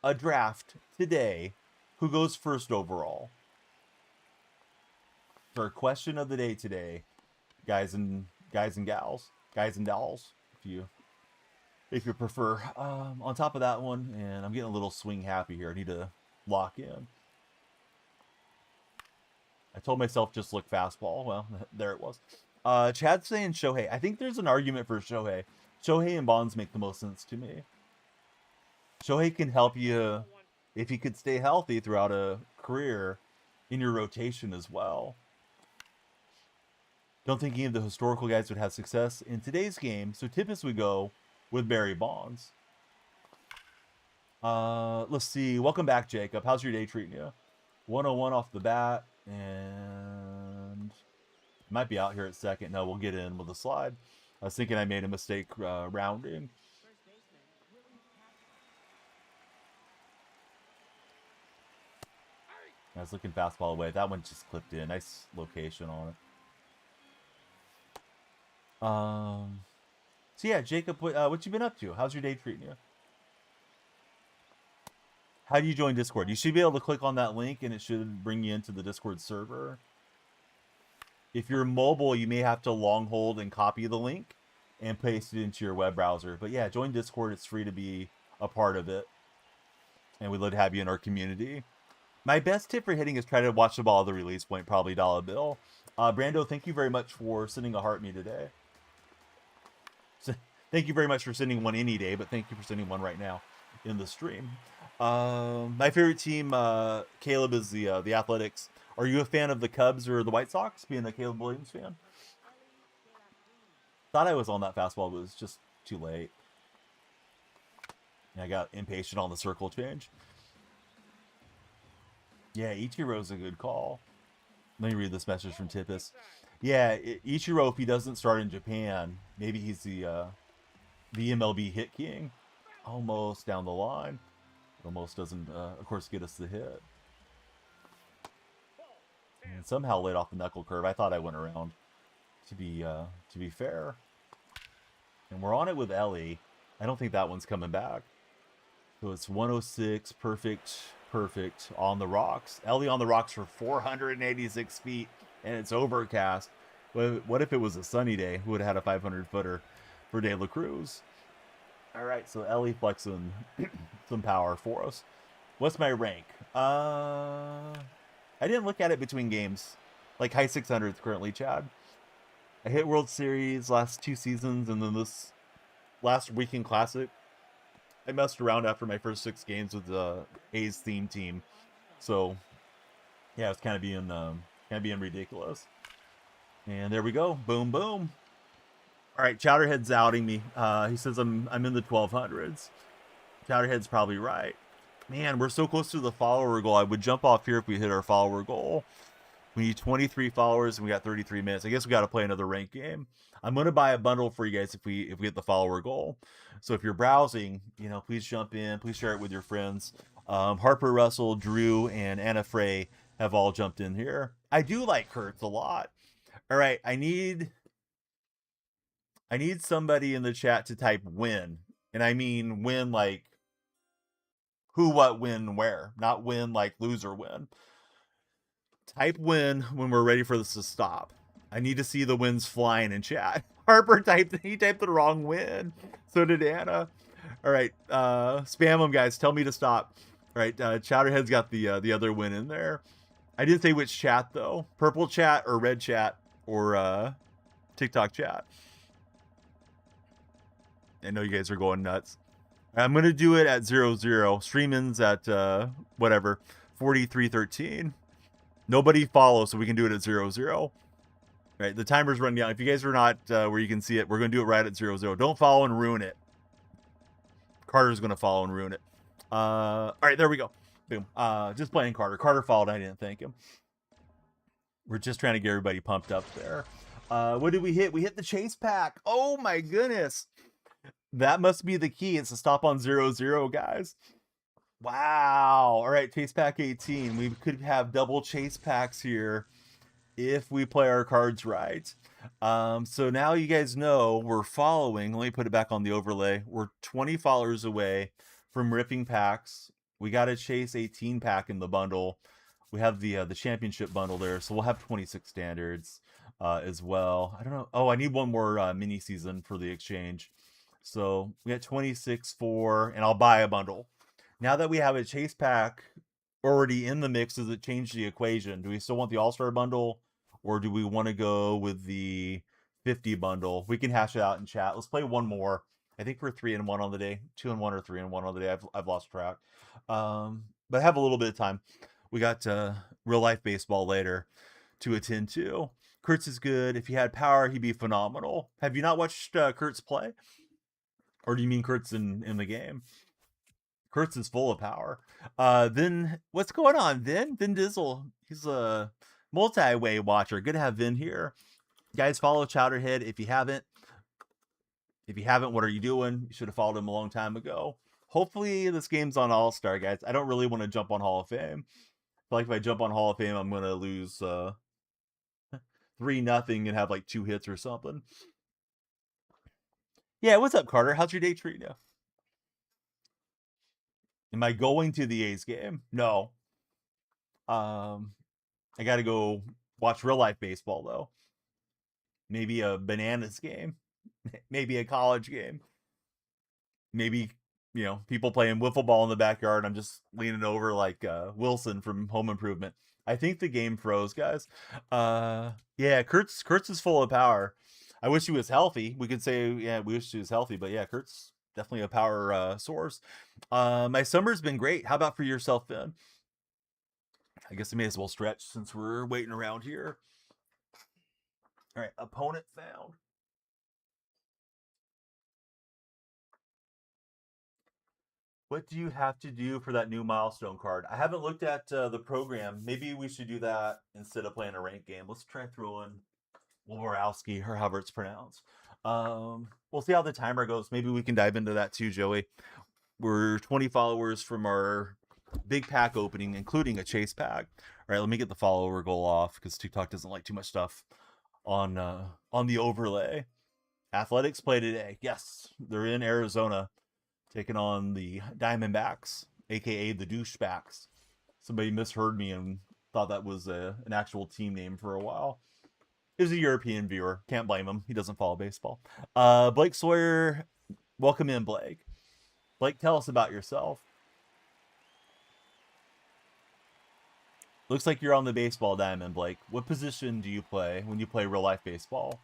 a draft today, who goes first overall? For question of the day today, guys and gals. Guys and dolls, if you prefer. On top of that one, and I'm getting a little swing happy here. I need to lock in. I told myself just look fastball. Well, there it was. Chad's saying Shohei. I think there's an argument for Shohei. Shohei and Bonds make the most sense to me. Shohei can help you if he could stay healthy throughout a career in your rotation as well. Don't think any of the historical guys would have success in today's game, so Tippis would go with Barry Bonds. Let's see. Welcome back, Jacob. How's your day treating you? 101 off the bat, and might be out here at second. No, we'll get in with a slide. I was thinking I made a mistake rounding. I was looking fastball away. That one just clipped in. Nice location on it. So yeah, Jacob, what you been up to? How's your day treating you? How do you join Discord? You should be able to click on that link and it should bring you into the Discord server. If you're mobile, you may have to long hold and copy the link and paste it into your web browser. But yeah, join Discord. It's free to be a part of it. And we'd love to have you in our community. My best tip for hitting is try to watch the ball at the release point, probably dollar bill. Brando, thank you very much for sending a heart me today. Thank you very much for sending one any day, but thank you for sending one right now in the stream. My favorite team, Caleb, is the Athletics. Are you a fan of the Cubs or the White Sox? Being a Caleb Williams fan, thought I was on that fastball, but it was just too late. I got impatient on the circle change. Yeah, Ichiro's a good call. Let me read this message from Tippis. Yeah, Ichiro, if he doesn't start in Japan, maybe he's the MLB hit king. Almost down the line. Almost doesn't, of course, get us the hit. And somehow laid off the knuckle curve. I thought I went around. To be fair, and we're on it with Ellie. I don't think that one's coming back. So it's 106, perfect on the rocks. Ellie on the rocks for 486 feet, and it's overcast. What if it was a sunny day? Who would have had a 500 footer for De La Cruz? All right, so Ellie flexing some power for us. What's my rank? I didn't look at it between games. Like high 600s currently, Chad. I hit World Series last 2 seasons, and then this last weekend classic. I messed around after my first 6 games with the A's theme team, so yeah, it's kind of being ridiculous. And there we go, boom, boom. All right, Chowderhead's outing me. He says I'm in the 1200s. Chowderhead's probably right. Man, we're so close to the follower goal. I would jump off here if we hit our follower goal. We need 23 followers, and we got 33 minutes. I guess we got to play another rank game. I'm going to buy a bundle for you guys if we get the follower goal. So if you're browsing, please jump in. Please share it with your friends. Harper, Russell, Drew, and Anna Frey have all jumped in here. I do like Kurtz a lot. All right, I need somebody in the chat to type win. And I mean win like who, what, when, where. Not win like lose or win. Type win when we're ready for this to stop. I need to see the wins flying in chat. Harper typed the wrong win. So did Anna. All right, spam them, guys. Tell me to stop. All right, Chowderhead's got the other win in there. I didn't say which chat though. Purple chat or red chat or TikTok chat. I know you guys are going nuts. I'm gonna do it at 0-0. Streaming's at whatever 43:13. Nobody follows, so we can do it at 0-0. Right, the timer's running down. If you guys are not where you can see it, we're going to do it right at 0-0. Don't follow and ruin it. Carter's going to follow and ruin it. All right, there we go. Boom. Just playing Carter. Carter followed. I didn't thank him. We're just trying to get everybody pumped up there. What did we hit? We hit the chase pack. Oh, my goodness. That must be the key. It's a stop on 0-0, guys. Wow. All right, chase pack 18. We could have double chase packs here if we play our cards right. So now you guys know we're following. Let me put it back on the overlay. We're 20 followers away from ripping packs. We got a chase 18 pack in the bundle. We have the championship bundle there, so we'll have 26 standards as well. I don't know. Oh, I need one more mini season for the exchange. So we got 26 for, and I'll buy a bundle. Now that we have a chase pack already in the mix, does it change the equation? Do we still want the All-Star bundle, or do we want to go with the 50 bundle? We can hash it out in chat. Let's play one more. I think we're 3-1 on the day, 2-1 or 3-1 on the day. I've lost track. But I have a little bit of time. We got real life baseball later to attend to. Kurtz is good. If he had power, he'd be phenomenal. Have you not watched Kurtz play? Or do you mean Kurtz in the game? Kurtz is full of power. Vin, what's going on, Vin? Vin Dizzle. He's a multi-way watcher. Good to have Vin here. Guys, follow Chowderhead if you haven't. If you haven't, what are you doing? You should have followed him a long time ago. Hopefully this game's on All-Star, guys. I don't really want to jump on Hall of Fame. I feel like if I jump on Hall of Fame, I'm going to lose 3-0 and have like 2 hits or something. Yeah, what's up, Carter? How's your day treating you? Am I going to the A's game? No. I got to go watch real life baseball though. Maybe a Bananas game. Maybe a college game. Maybe, people playing wiffle ball in the backyard. I'm just leaning over like Wilson from Home Improvement. I think the game froze, guys. Yeah, Kurtz is full of power. I wish he was healthy. We could say, yeah, we wish he was healthy, but yeah, Kurtz definitely a power source. My summer's been great. How about for yourself, Finn? I guess I may as well stretch since we're waiting around here. All right, opponent found. What do you have to do for that new milestone card? I haven't looked at the program. Maybe we should do that instead of playing a ranked game. Let's try throwing Worowski, or however it's pronounced. We'll see how the timer goes. Maybe we can dive into that too, Joey. We're 20 followers from our big pack opening, including a chase pack. All right, let me get the follower goal off because TikTok doesn't like too much stuff on the overlay. Athletics play today. Yes, they're in Arizona, taking on the Diamondbacks, aka the Douchebacks. Somebody misheard me and thought that was an actual team name for a while. It was a European viewer. Can't blame him. He doesn't follow baseball. Blake Sawyer, welcome in, Blake. Blake, tell us about yourself. Looks like you're on the baseball diamond, Blake. What position do you play when you play real life baseball?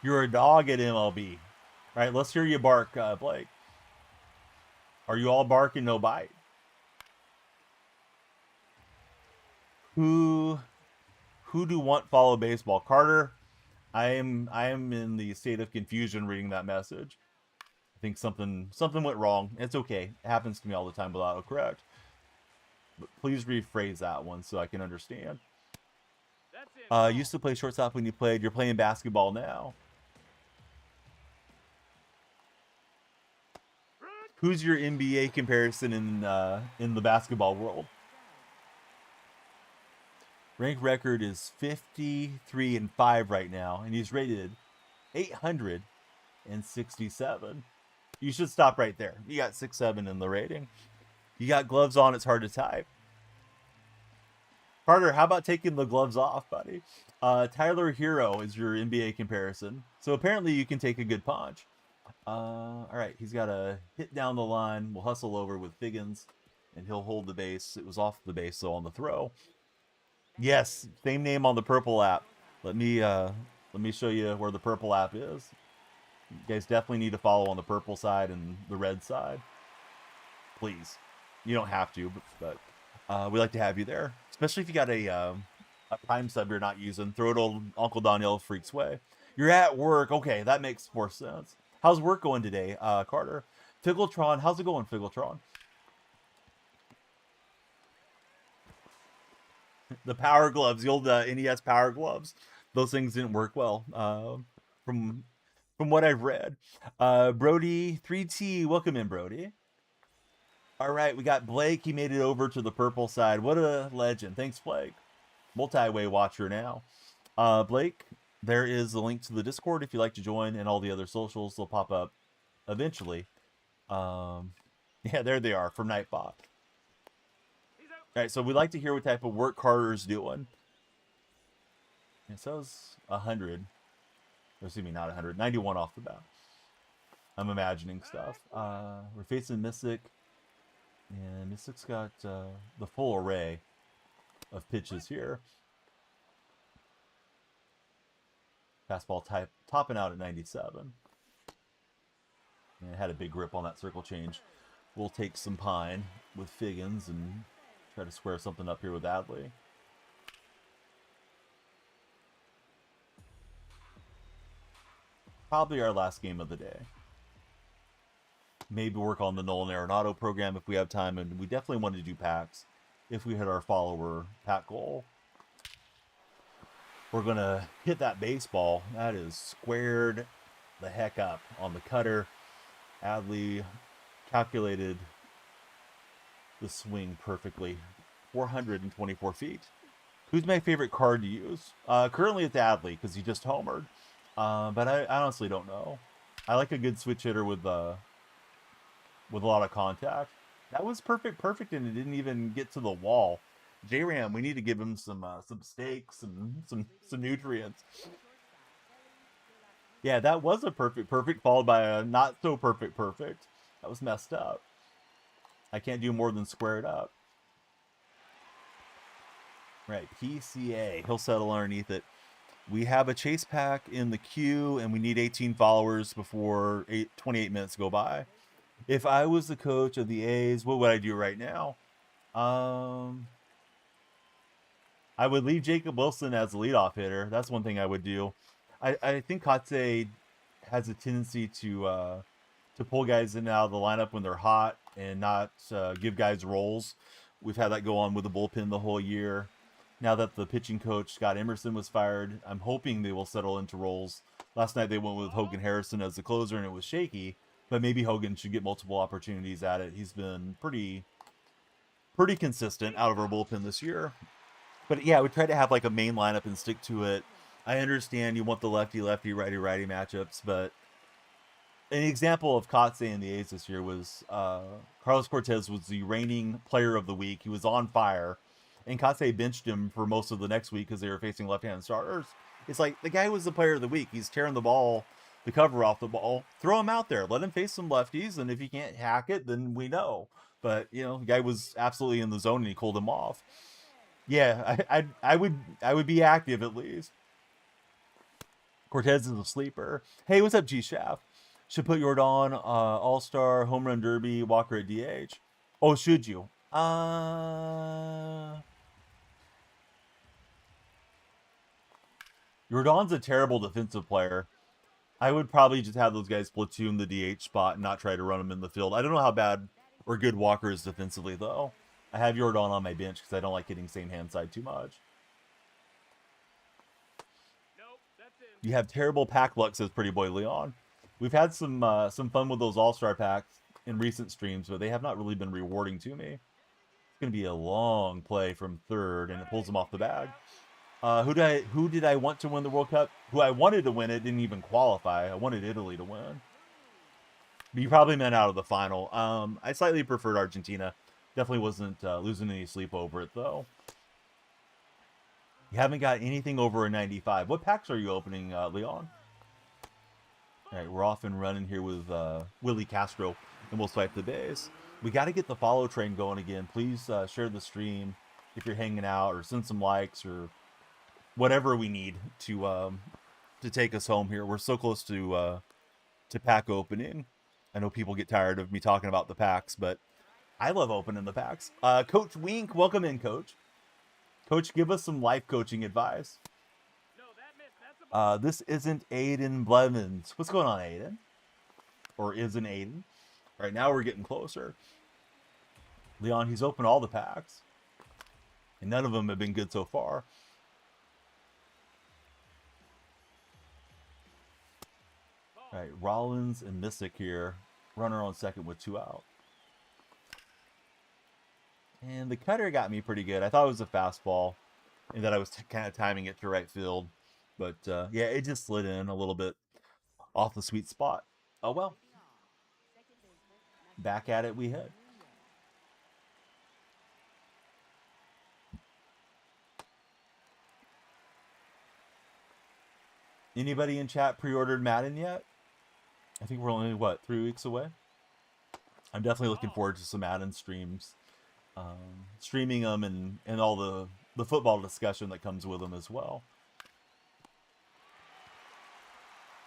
You're a dog at MLB. All right, let's hear you bark, Blake. Are you all bark and no bite? Who do want follow baseball? Carter, I am in the state of confusion reading that message. I think something went wrong. It's okay. It happens to me all the time with autocorrect. But please rephrase that one so I can understand. That's it. Used to play shortstop when you played. You're playing basketball now. Who's your NBA comparison in the basketball world? Rank record is 53-5 right now, and he's rated 867. You should stop right there. You got 6-7 in the rating. You got gloves on, it's hard to type. Carter, how about taking the gloves off, buddy? Tyler Hero is your NBA comparison. So apparently you can take a good punch. All right, he's got a hit down the line. We'll hustle over with Figgins, and he'll hold the base. It was off the base, so on the throw. Yes, same name on the purple app. Let me show you where the purple app is. You guys definitely need to follow on the purple side and the red side. Please. You don't have to, but we like to have you there. Especially if you got a Prime sub you're not using. Throw it old Uncle DonyellFreak's way. You're at work. Okay, that makes more sense. How's work going today, Carter? Figgletron, how's it going, Figgletron? The power gloves, the old NES power gloves. Those things didn't work well, from what I've read. Brody 3T, welcome in, Brody. All right, we got Blake. He made it over to the purple side. What a legend. Thanks, Blake. Multi-way watcher now. Blake, there is a link to the Discord if you'd like to join, and all the other socials. They'll pop up eventually. Yeah, there they are from Nightbot. All right, so we'd like to hear what type of work Carter's doing. It says 100. Or excuse me, not 100. 91 off the bat. I'm imagining stuff. We're facing Mystic. And Mystic's got the full array of pitches here. Fastball topping out at 97. And it had a big grip on that circle change. We'll take some pine with Figgins and try to square something up here with Adley. Probably our last game of the day. Maybe work on the Nolan Arenado program if we have time, and we definitely want to do packs if we hit our follower pack goal. We're going to hit that baseball. That is squared the heck up on the cutter. Adley calculated the swing perfectly. 424 feet. Who's my favorite card to use? Currently it's Adley because he just homered. But I honestly don't know. I like a good switch hitter with a lot of contact. That was perfect, and it didn't even get to the wall. J-Ram, we need to give him some steaks and some nutrients. Yeah, that was a perfect followed by a not so perfect. That was messed up. I can't do more than square it up. Right, PCA. He'll settle underneath it. We have a chase pack in the queue, and we need 18 followers before 28 minutes go by. If I was the coach of the A's, what would I do right now? I would leave Jacob Wilson as the leadoff hitter. That's one thing I would do. I think Katse has a tendency to pull guys in and out of the lineup when they're hot and not give guys roles. We've had that go on with the bullpen the whole year. Now that the pitching coach, Scott Emerson, was fired, I'm hoping they will settle into roles. Last night they went with Hogan Harrison as the closer, and it was shaky. But maybe Hogan should get multiple opportunities at it. He's been pretty consistent out of our bullpen this year. But yeah, we try to have like a main lineup and stick to it. I understand you want the lefty-lefty, righty-righty matchups, but an example of Kotze and the A's this year was Carlos Cortez was the reigning player of the week. He was on fire, and Kotze benched him for most of the next week because they were facing left-handed starters. It's like the guy was the player of the week. He's tearing the cover off the ball. Throw him out there. Let him face some lefties, and if he can't hack it, then we know. But you know, the guy was absolutely in the zone, and he cooled him off. Yeah, I would be active at least. Cortez is a sleeper. Hey, what's up, G Shaft? Should put Jordan All-Star, Home Run Derby, Walker at DH. Oh, should you? Jordan's a terrible defensive player. I would probably just have those guys platoon the DH spot and not try to run them in the field. I don't know how bad or good Walker is defensively, though. I have Jordan on my bench because I don't like hitting same hand side too much. Nope, that's it. You have terrible pack luck, says Pretty Boy Leon. We've had some fun with those All-Star packs in recent streams, but they have not really been rewarding to me. It's going to be a long play from third, and it pulls them off the bag. Who did I want to win the World Cup? Who I wanted to win it didn't even qualify. I wanted Italy to win. But you probably meant out of the final. I slightly preferred Argentina. Definitely wasn't losing any sleep over it, though. You haven't got anything over a 95. What packs are you opening, Leon? All right, we're off and running here with Willie Castro, and we'll swipe the base. We got to get the follow train going again. Please share the stream if you're hanging out, or send some likes, or whatever we need to take us home here. We're so close to pack opening. I know people get tired of me talking about the packs, but I love opening the packs. Coach Wink, welcome in, Coach. Coach, give us some life coaching advice. No, that missed. That's a ball. This isn't Aiden Blevins. What's going on, Aiden? Or isn't Aiden? All right, now we're getting closer. Leon, he's opened all the packs, and none of them have been good so far. All right, Rollins and Mystic here. Runner on second with 2 out. And the cutter got me pretty good. I thought it was a fastball, and that I was kind of timing it to right field. But, yeah, it just slid in a little bit off the sweet spot. Oh, well. Back at it we head. Anybody in chat pre-ordered Madden yet? I think we're only, what, 3 weeks away? I'm definitely looking forward to some Madden streams. Streaming them and all the football discussion that comes with them as well.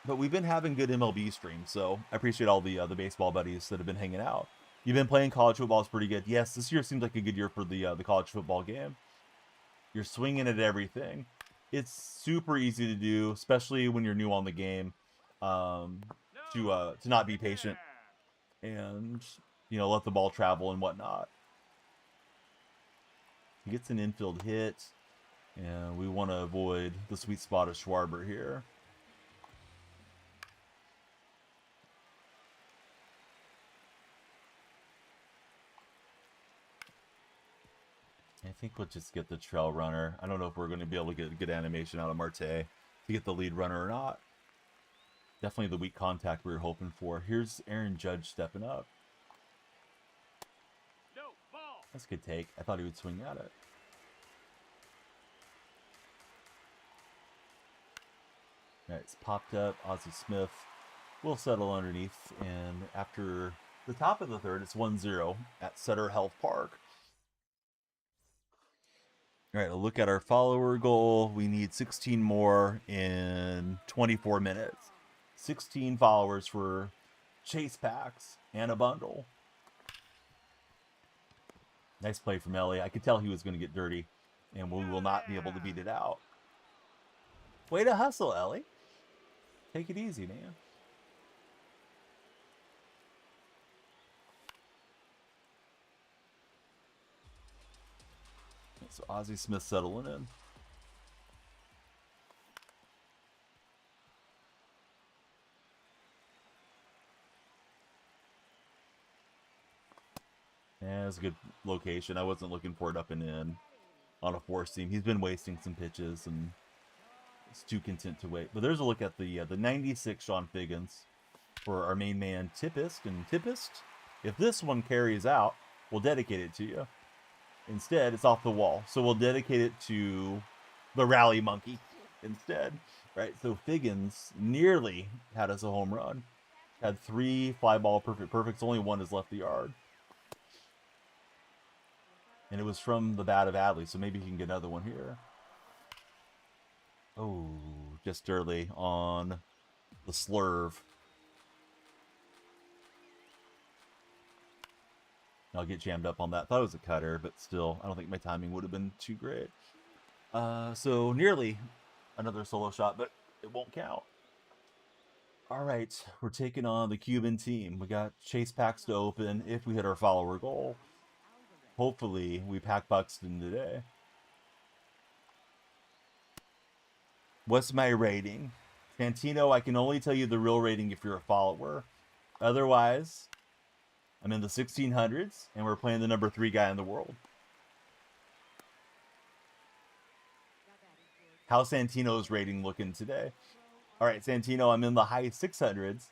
But we've been having good MLB streams, so I appreciate all the baseball buddies that have been hanging out. You've been playing college football, is pretty good. Yes, this year seems like a good year for the college football game. You're swinging at everything. It's super easy to do, especially when you're new on the game, to not be patient and, you know, let the ball travel and whatnot. He gets an infield hit, and we want to avoid the sweet spot of Schwarber here. I think we'll just get the trail runner. I don't know if we're going to be able to get a good animation out of Marte to get the lead runner or not. Definitely the weak contact we were hoping for. Here's Aaron Judge stepping up. No, ball. That's a good take. I thought he would swing at it. All right, it's popped up. Ozzie Smith will settle underneath. And after the top of the third, it's 1-0 at Sutter Health Park. All right, a look at our follower goal. We need 16 more in 24 minutes. 16 followers for chase packs and a bundle. Nice play from Ellie. I could tell he was going to get dirty, and we will not be able to beat it out. Way to hustle, Ellie. Take it easy, man. So Ozzie Smith settling in. Yeah, it's a good location. I wasn't looking for it up and in on a four seam. He's been wasting some pitches and is too content to wait. But there's a look at the 96 Sean Figgins for our main man Tippist. And Tippist, if this one carries out, we'll dedicate it to you. Instead, it's off the wall. So we'll dedicate it to the rally monkey instead. Right? So Figgins nearly had us a home run. Had 3 fly ball perfects. Only 1 has left the yard. And it was from the bat of Adley, so maybe he can get another one here. Oh, just early on the slurve. I'll get jammed up on that. Thought it was a cutter, but still, I don't think my timing would have been too great. So nearly another solo shot, but it won't count. All right, we're taking on the Cuban team. We got chase packs to open if we hit our follower goal. Hopefully, we pack Buxton today. What's my rating? Santino, I can only tell you the real rating if you're a follower. Otherwise, I'm in the 1600s, and we're playing the number 3 guy in the world. How's Santino's rating looking today? All right, Santino, I'm in the high 600s,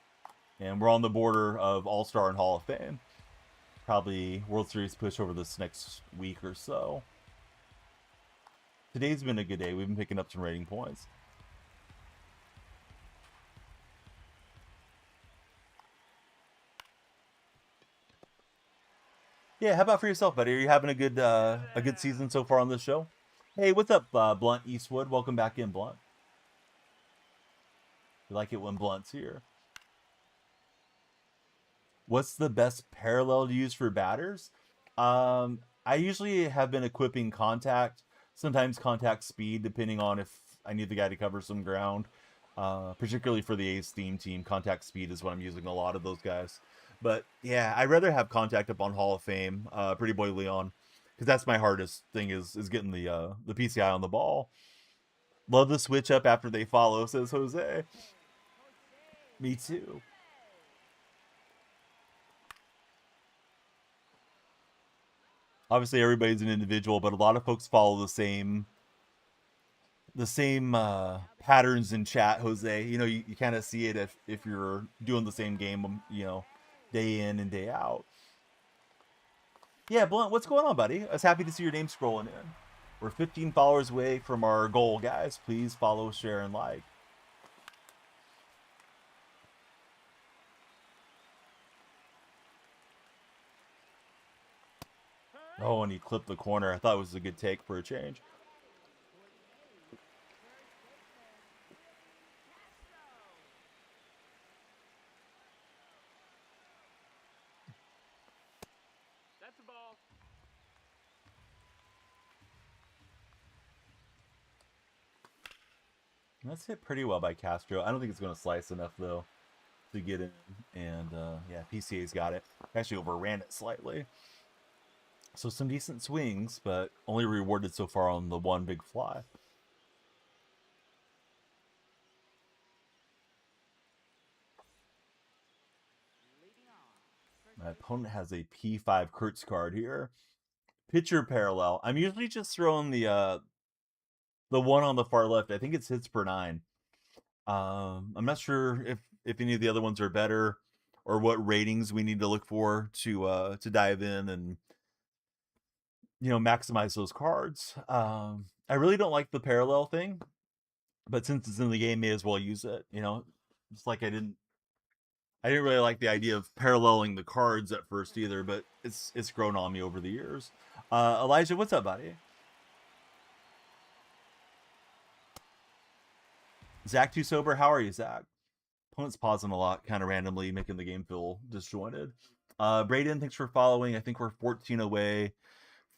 and we're on the border of All-Star and Hall of Fame. Probably World Series push over this next week or so. Today's been a good day. We've been picking up some rating points. Yeah, how about for yourself, buddy? Are you having a good season so far on this show? Hey, what's up, Blunt Eastwood? Welcome back in, Blunt. We like it when Blunt's here. What's the best parallel to use for batters? I usually have been equipping contact, sometimes contact speed, depending on if I need the guy to cover some ground. Particularly for the A's theme team, contact speed is what I'm using a lot of those guys. But yeah, I'd rather have contact up on Hall of Fame, Pretty Boy Leon, because that's my hardest thing is getting the PCI on the ball. Love the switch up after they follow, says Jose. Me too. Obviously, everybody's an individual, but a lot of folks follow the same patterns in chat, Jose. You know, you kind of see it if you're doing the same game, day in and day out. Yeah, Blunt, what's going on, buddy? I was happy to see your name scrolling in. We're 15 followers away from our goal, guys. Please follow, share, and like. Oh, and he clipped the corner. I thought it was a good take for a change. That's a ball. That's hit pretty well by Castro. I don't think it's going to slice enough, though, to get in. And, yeah, PCA's got it. Actually overran it slightly. So some decent swings, but only rewarded so far on the one big fly. My opponent has a P5 Kurtz card here. Pitcher parallel. I'm usually just throwing the one on the far left. I think it's hits per 9. I'm not sure if any of the other ones are better or what ratings we need to look for to dive in and maximize those cards. I really don't like the parallel thing, but since it's in the game, may as well use it. Just like I didn't really like the idea of paralleling the cards at first either, but it's grown on me over the years. Elijah, what's up, buddy? Zach Too Sober, how are you, Zach? Opponent's pausing a lot, kind of randomly, making the game feel disjointed. Braden, thanks for following. I think we're 14 away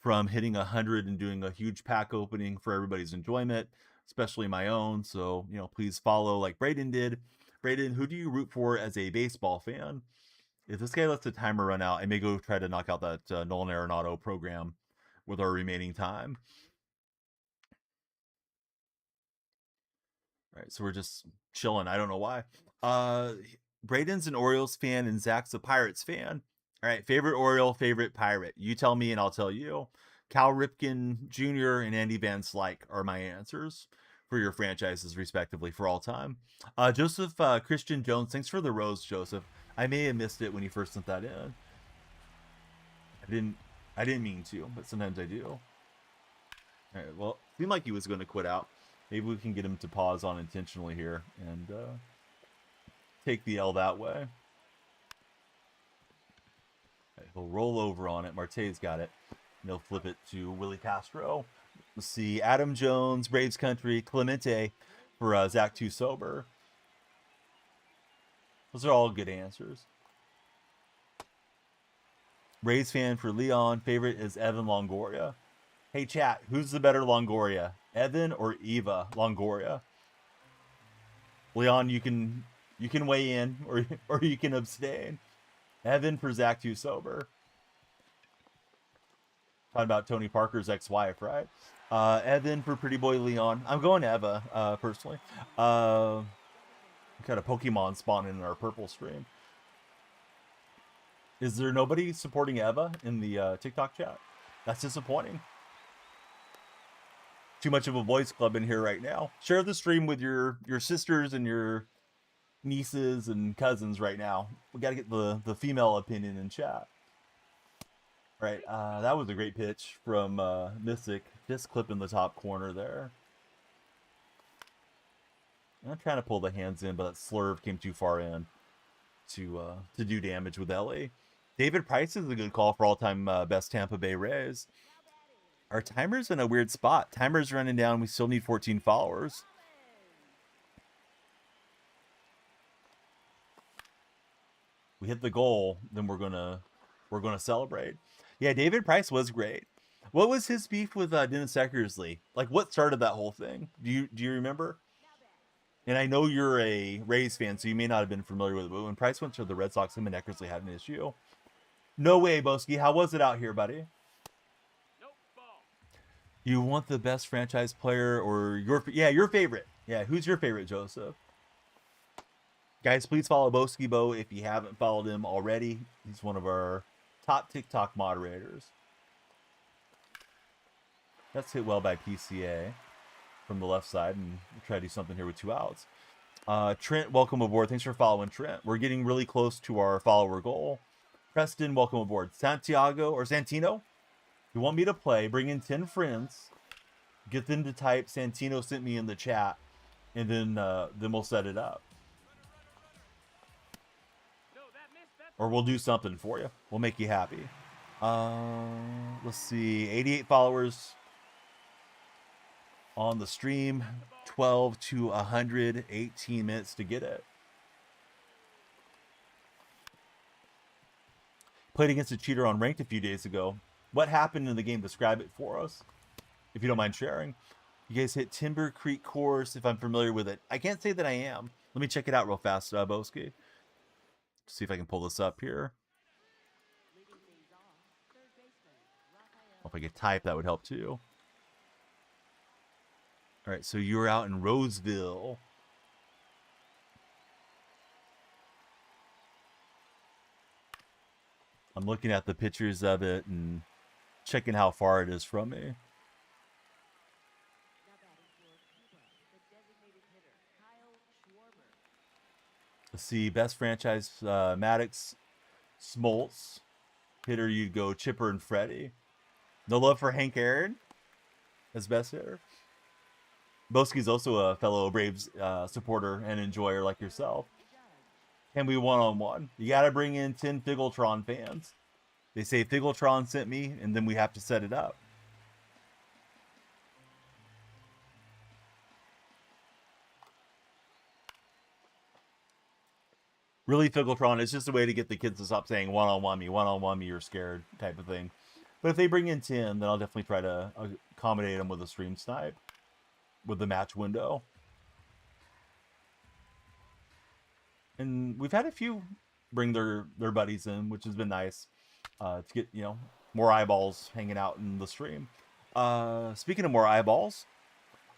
from hitting 100 and doing a huge pack opening for everybody's enjoyment, especially my own. So, you know, please follow like Braden did. Braden, who do you root for as a baseball fan? If this guy lets the timer run out, I may go try to knock out that Nolan Arenado program with our remaining time. All right, so we're just chilling. I don't know why. Braden's an Orioles fan and Zach's a Pirates fan. All right, favorite Oriole, favorite Pirate. You tell me and I'll tell you. Cal Ripken Jr. and Andy Van Slyke are my answers for your franchises, respectively, for all time. Joseph Christian Jones, thanks for the rose, Joseph. I may have missed it when you first sent that in. I didn't mean to, but sometimes I do. All right, well, seemed like he was going to quit out. Maybe we can get him to pause unintentionally here and take the L that way. Right, he'll roll over on it. Marte's got it. And he'll flip it to Willie Castro. Let's see. Adam Jones, Braves Country, Clemente for Zach Too Sober. Those are all good answers. Rays fan for Leon. Favorite is Evan Longoria. Hey, chat. Who's the better Longoria? Evan or Eva Longoria? Leon, you can weigh in or you can abstain. Evan for Zach Too Sober. Talking about Tony Parker's ex-wife, right? Evan for Pretty Boy Leon. I'm going Eva, personally. Got a Pokemon spawning in our purple stream. Is there nobody supporting Eva in the TikTok chat? That's disappointing. Too much of a voice club in here right now. Share the stream with your sisters and your nieces and cousins right now. We got to get the female opinion in chat. Right, that was a great pitch from Mystic. Just clipping the top corner there. I'm trying to pull the hands in, but that slurve came too far in to do damage with Ellie. David Price is a good call for all-time best Tampa Bay Rays. Our timer's in a weird spot. Timer's running down. We still need 14 followers. We hit the goal, then we're gonna celebrate. Yeah, David Price was great. What was his beef with Dennis Eckersley? Like, what started that whole thing? Do you remember? And I know you're a Rays fan, so you may not have been familiar with it, but when Price went to the Red Sox, him and Eckersley had an issue. No way, Boski. How was it out here, buddy? Nope, ball. You want the best franchise player or your favorite? Yeah, who's your favorite, Joseph? Guys, please follow Boski Bo if you haven't followed him already. He's one of our top TikTok moderators. That's hit well by PCA from the left side, and we'll try to do something here with 2 outs. Trent, welcome aboard. Thanks for following, Trent. We're getting really close to our follower goal. Preston, welcome aboard. Santiago or Santino, you want me to play? Bring in 10 friends. Get them to type Santino sent me in the chat, and then we'll set it up. No, that missed. That's Or we'll do something for you. We'll make you happy. Let's see. 88 followers on the stream. 12 to 100. 18 minutes to get it. Played against a cheater on ranked a few days ago. What happened in the game? Describe it for us, if you don't mind sharing. You guys hit Timber Creek course, if I'm familiar with it. I can't say that I am. Let me check it out real fast, Boski. See if I can pull this up here. If I could type, that would help too. All right, so you were out in Roseville. I'm looking at the pictures of it and checking how far it is from me. Let's see, best franchise, Maddox, Smoltz. Hitter, you'd go Chipper and Freddie. No love for Hank Aaron as best hitter. Boski's also a fellow Braves supporter and enjoyer like yourself. Can we one-on-one? You got to bring in 10 Figgletron fans. They say Figgletron sent me, and then we have to set it up. Really, Fickletron, it's just a way to get the kids to stop saying one-on-one me, you're scared type of thing. But if they bring in 10, then I'll definitely try to accommodate them with a stream snipe with the match window. And we've had a few bring their buddies in, which has been nice to get, you know, more eyeballs hanging out in the stream. Speaking of more eyeballs,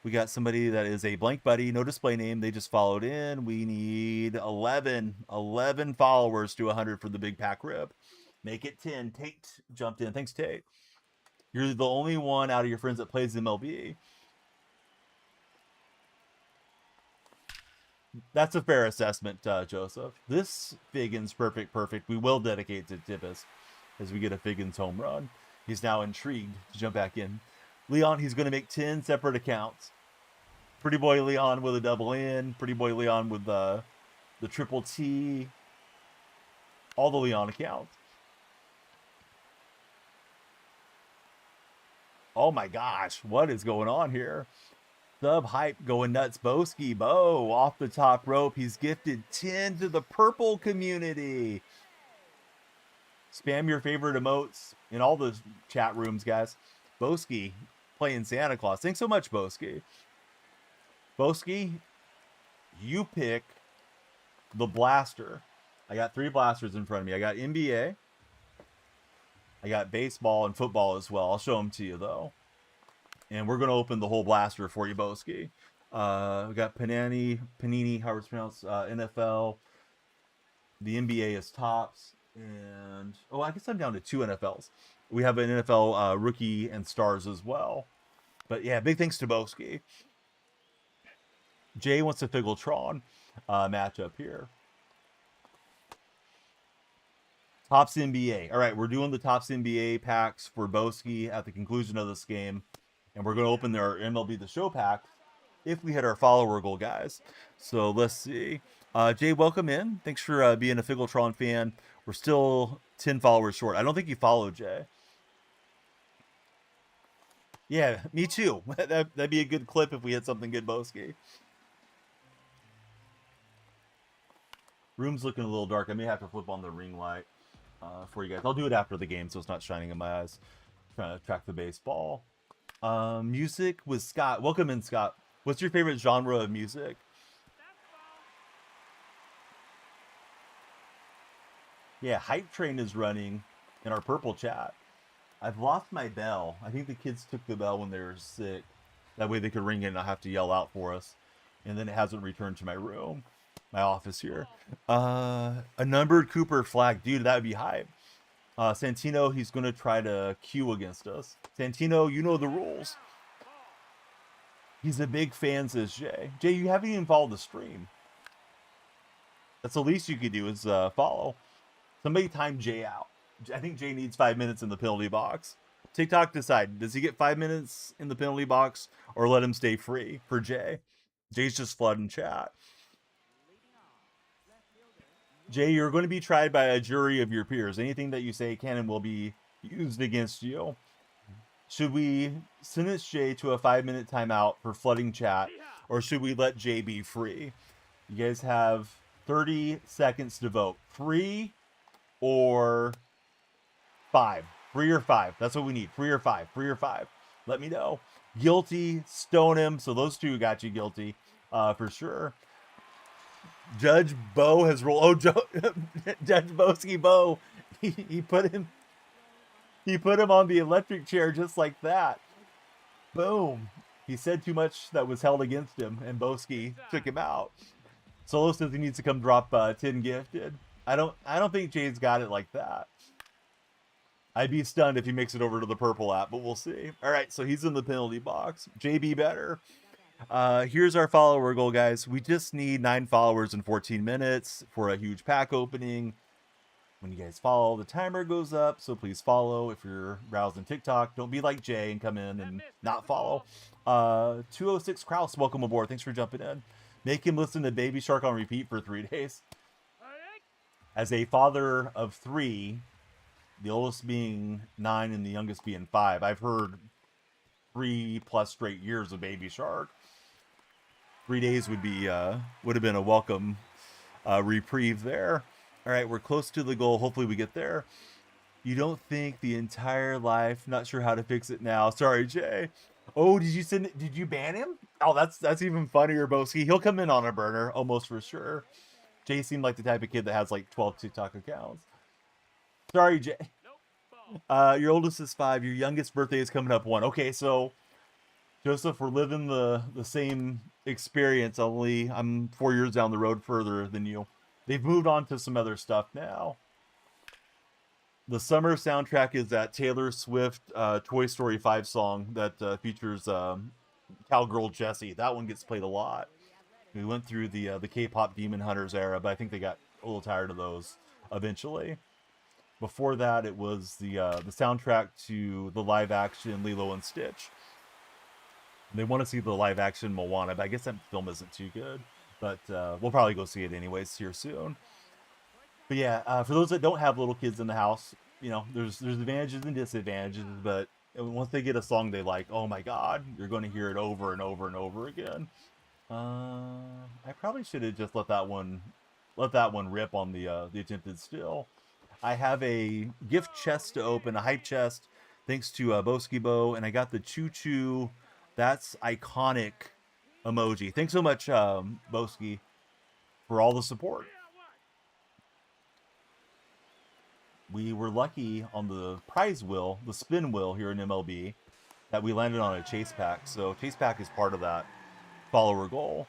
we got somebody that is a blank buddy, no display name. They just followed in. We need 11 followers to 100 for the big pack rip. Make it 10. Tate jumped in. Thanks, Tate. You're the only one out of your friends that plays MLB. That's a fair assessment, Joseph. This Figgins, perfect. We will dedicate to Tippis as we get a Figgins home run. He's now intrigued to jump back in. Leon, he's going to make 10 separate accounts. Pretty boy Leon with a double in. Pretty boy Leon with the triple T. All the Leon accounts. Oh my gosh, what is going on here? Sub hype going nuts. Boski Bo off the top rope. He's gifted 10 to the purple community. Spam your favorite emotes in all the chat rooms, guys. Boski playing Santa Claus. Thanks so much, Boski. Boski, you pick the blaster. I got 3 blasters in front of me. I got NBA. I got baseball and football as well. I'll show them to you, though. And we're going to open the whole blaster for you, Boski. We got Panini, however it's pronounced, NFL. The NBA is tops. And, oh, I guess I'm down to 2 NFLs. We have an NFL rookie and stars as well. But, yeah, big thanks to Boski. Jay wants a Figgletron matchup here. Tops NBA. All right, we're doing the Tops NBA packs for Boski at the conclusion of this game. And we're going to open their MLB The Show pack if we hit our follower goal, guys. So let's see. Jay, welcome in. Thanks for being a Figgletron fan. We're still 10 followers short. I don't think you followed, Jay. Yeah, me too. That'd be a good clip if we hit something good, Boski. Room's looking a little dark. I may have to flip on the ring light for you guys. I'll do it after the game so it's not shining in my eyes. Trying to track the baseball. Music with Scott. Welcome in, Scott. What's your favorite genre of music? Yeah, Hype Train is running in our purple chat. I've lost my bell. I think the kids took the bell when they were sick. That way they could ring it and not have to yell out for us. And then it hasn't returned to my room. My office here. A numbered Cooper flag. Dude, that would be hype. Santino, he's going to try to queue against us. Santino, you know the rules. He's a big fan, says Jay. Jay, you haven't even followed the stream. That's the least you could do is follow. Somebody time Jay out. I think Jay needs 5 minutes in the penalty box. TikTok decide. Does he get 5 minutes in the penalty box or let him stay free for Jay? Jay's just flooding chat. Jay, you're going to be tried by a jury of your peers. Anything that you say can and will be used against you. Should we sentence Jay to a 5-minute timeout for flooding chat, or should we let Jay be free? You guys have 30 seconds to vote. 3 or 5. 3 or 5. That's what we need. 3 or 5. 3 or 5. Let me know. Guilty, stone him. So those two got you guilty for sure. Judge Bo has rolled. Oh, Judge Boski Bo, he put him on the electric chair just like that. Boom. He said too much that was held against him, and Boski took him out. Solo says he needs to come drop 10 gifted. I don't think Jay's got it like that. I'd be stunned if he makes it over to the purple app, but we'll see. All right, so he's in the penalty box. JB better. Here's our follower goal, guys. We just need 9 followers in 14 minutes for a huge pack opening. When you guys follow, the timer goes up, so please follow. If you're browsing TikTok, don't be like Jay and come in and not follow. 206 Kraus, welcome aboard. Thanks for jumping in. Make him listen to Baby Shark on repeat for 3 days. As a father of 3, the oldest being 9 and the youngest being 5, I've heard 3+ straight years of Baby Shark. 3 days would have been a welcome reprieve there. All right, we're close to the goal. Hopefully we get there. You don't think the entire life. Not sure how to fix it now. Sorry, Jay. Oh, did you send it? Did you ban him? Oh, that's even funnier, Boski. He'll come in on a burner, almost for sure. Jay seemed like the type of kid that has like 12 TikTok accounts. Sorry, Jay. Nope. Ball. Your oldest is 5. Your youngest birthday is coming up 1. Okay, so Joseph, we're living the same experience. Only I'm 4 years down the road further than you. They've moved on to some other stuff now. The summer soundtrack is that Taylor Swift Toy Story 5 song that features Cowgirl Jessie. That one gets played a lot. We went through the K-pop Demon Hunters era, but I think they got a little tired of those eventually. Before that, it was the soundtrack to the live-action Lilo and Stitch. They want to see the live-action Moana, but I guess that film isn't too good. But we'll probably go see it anyways here soon. But yeah, for those that don't have little kids in the house, you know, there's advantages and disadvantages. But once they get a song they like, oh my God, you're going to hear it over and over and over again. I probably should have just let that one rip on the attempted steal. I have a gift chest to open, a hype chest, thanks to Boski Bo, and I got the choo choo. That's iconic emoji. Thanks so much, Boski, for all the support. We were lucky on the prize wheel, the spin wheel here in MLB, that we landed on a chase pack. So chase pack is part of that follower goal.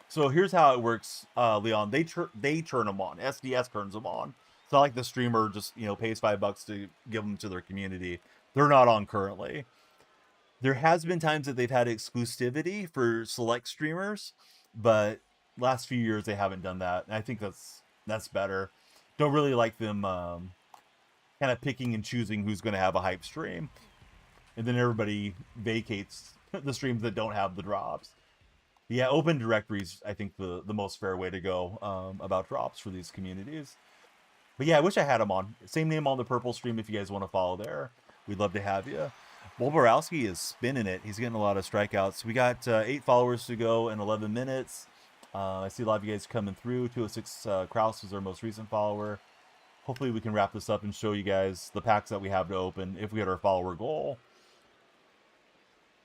So here's how it works, Leon. They turn them on. SDS turns them on. It's not like the streamer just pays $5 to give them to their community. They're not on currently. There has been times that they've had exclusivity for select streamers, but last few years they haven't done that. And I think that's better. Don't really like them kind of picking and choosing who's going to have a hype stream, and then everybody vacates the streams that don't have the drops. Yeah, open directories, I think the most fair way to go about drops for these communities. But yeah, I wish I had him on. Same name on the purple stream if you guys want to follow there. We'd love to have you. Wolborowski is spinning it. He's getting a lot of strikeouts. We got 8 followers to go in 11 minutes. I see a lot of you guys coming through. 206 Kraus is our most recent follower. Hopefully we can wrap this up and show you guys the packs that we have to open if we hit our follower goal.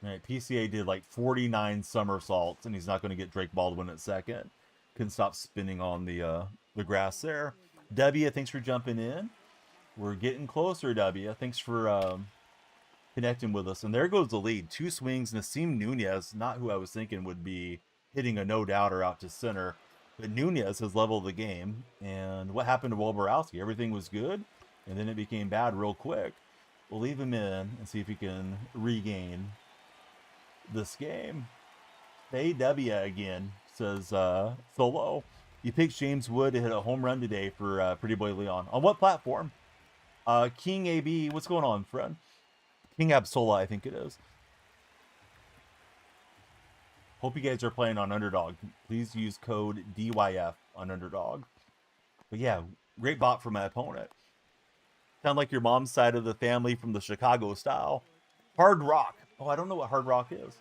All right, PCA did like 49 somersaults, and he's not going to get Drake Baldwin at second. Couldn't stop spinning on the grass there. W, thanks for jumping in. We're getting closer, W. Thanks for connecting with us. And there goes the lead. 2 swings. Nasim Nunez, not who I was thinking would be hitting a no-doubter out to center. But Nunez has leveled the game. And what happened to Wolborowski? Everything was good, and then it became bad real quick. We'll leave him in and see if he can regain this game. AW again, says Solo. You picked James Wood to hit a home run today for Pretty Boy Leon. On what platform? King AB, what's going on, friend? King Absola, I think it is. Hope you guys are playing on Underdog. Please use code DYF on Underdog. But yeah, great bot from my opponent. Sound like your mom's side of the family from the Chicago style. Hard Rock. Oh, I don't know what Hard Rock is.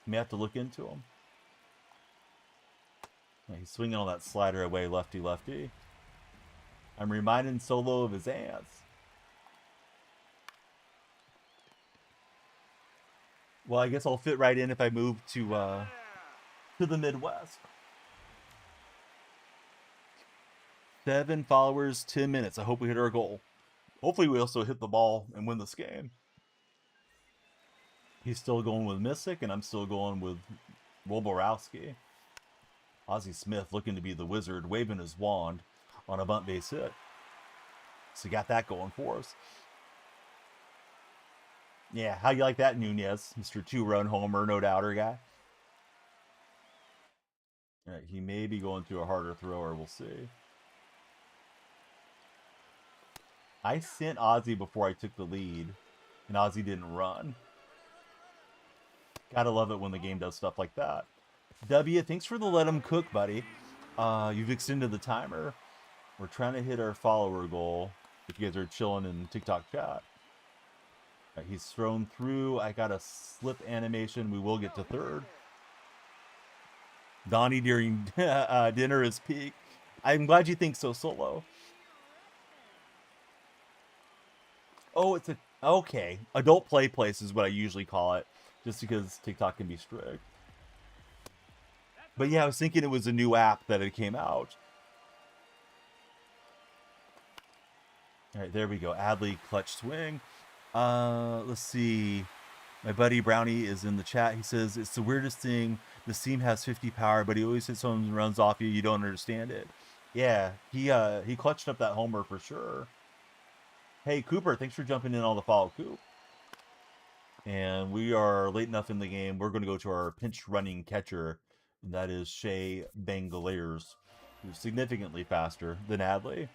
You may have to look into him. Yeah, he's swinging on that slider away, lefty. I'm reminding Solo of his aunts. Well, I guess I'll fit right in if I move to the Midwest. 7 followers, 10 minutes. I hope we hit our goal. Hopefully we also hit the ball and win this game. He's still going with Mystic, and I'm still going with Wolborowski. Ozzie Smith looking to be the wizard, waving his wand on a bunt base hit. So got that going for us. Yeah, how you like that, Nunez? Mr. 2-run homer, no doubter guy. All right, he may be going to a harder thrower. We'll see. I sent Ozzie before I took the lead, and Ozzie didn't run. Gotta love it when the game does stuff like that. W, thanks for the let him cook, buddy. You've extended the timer. We're trying to hit our follower goal. If you guys are chilling in TikTok chat. Right, he's thrown through. I got a slip animation. We will get to third. Donnie during dinner is peak. I'm glad you think so, Solo. Oh, it's a okay. Adult play place is what I usually call it, just because TikTok can be strict. But yeah, I was thinking it was a new app that it came out. All right, there we go. Adley clutch swing. Let's see. My buddy Brownie is in the chat. He says it's the weirdest thing. This team has 50 power, but he always hits someone and runs off you. You don't understand it. Yeah, he clutched up that homer for sure. Hey Cooper, thanks for jumping in on the follow, Coop. And we are late enough in the game. We're going to go to our pinch running catcher, and that is Shea Bangaliers, who's significantly faster than Adley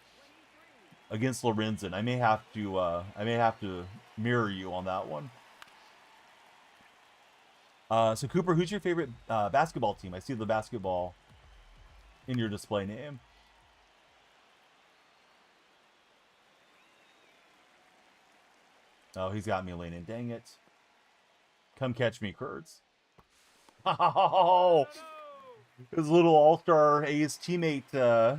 against Lorenzen. I may have to mirror you on that one. So Cooper, who's your favorite basketball team? I see the basketball in your display name. Oh, he's got me leaning. Dang it. Come catch me, Kurtz. Oh, his little all-star A's teammate. I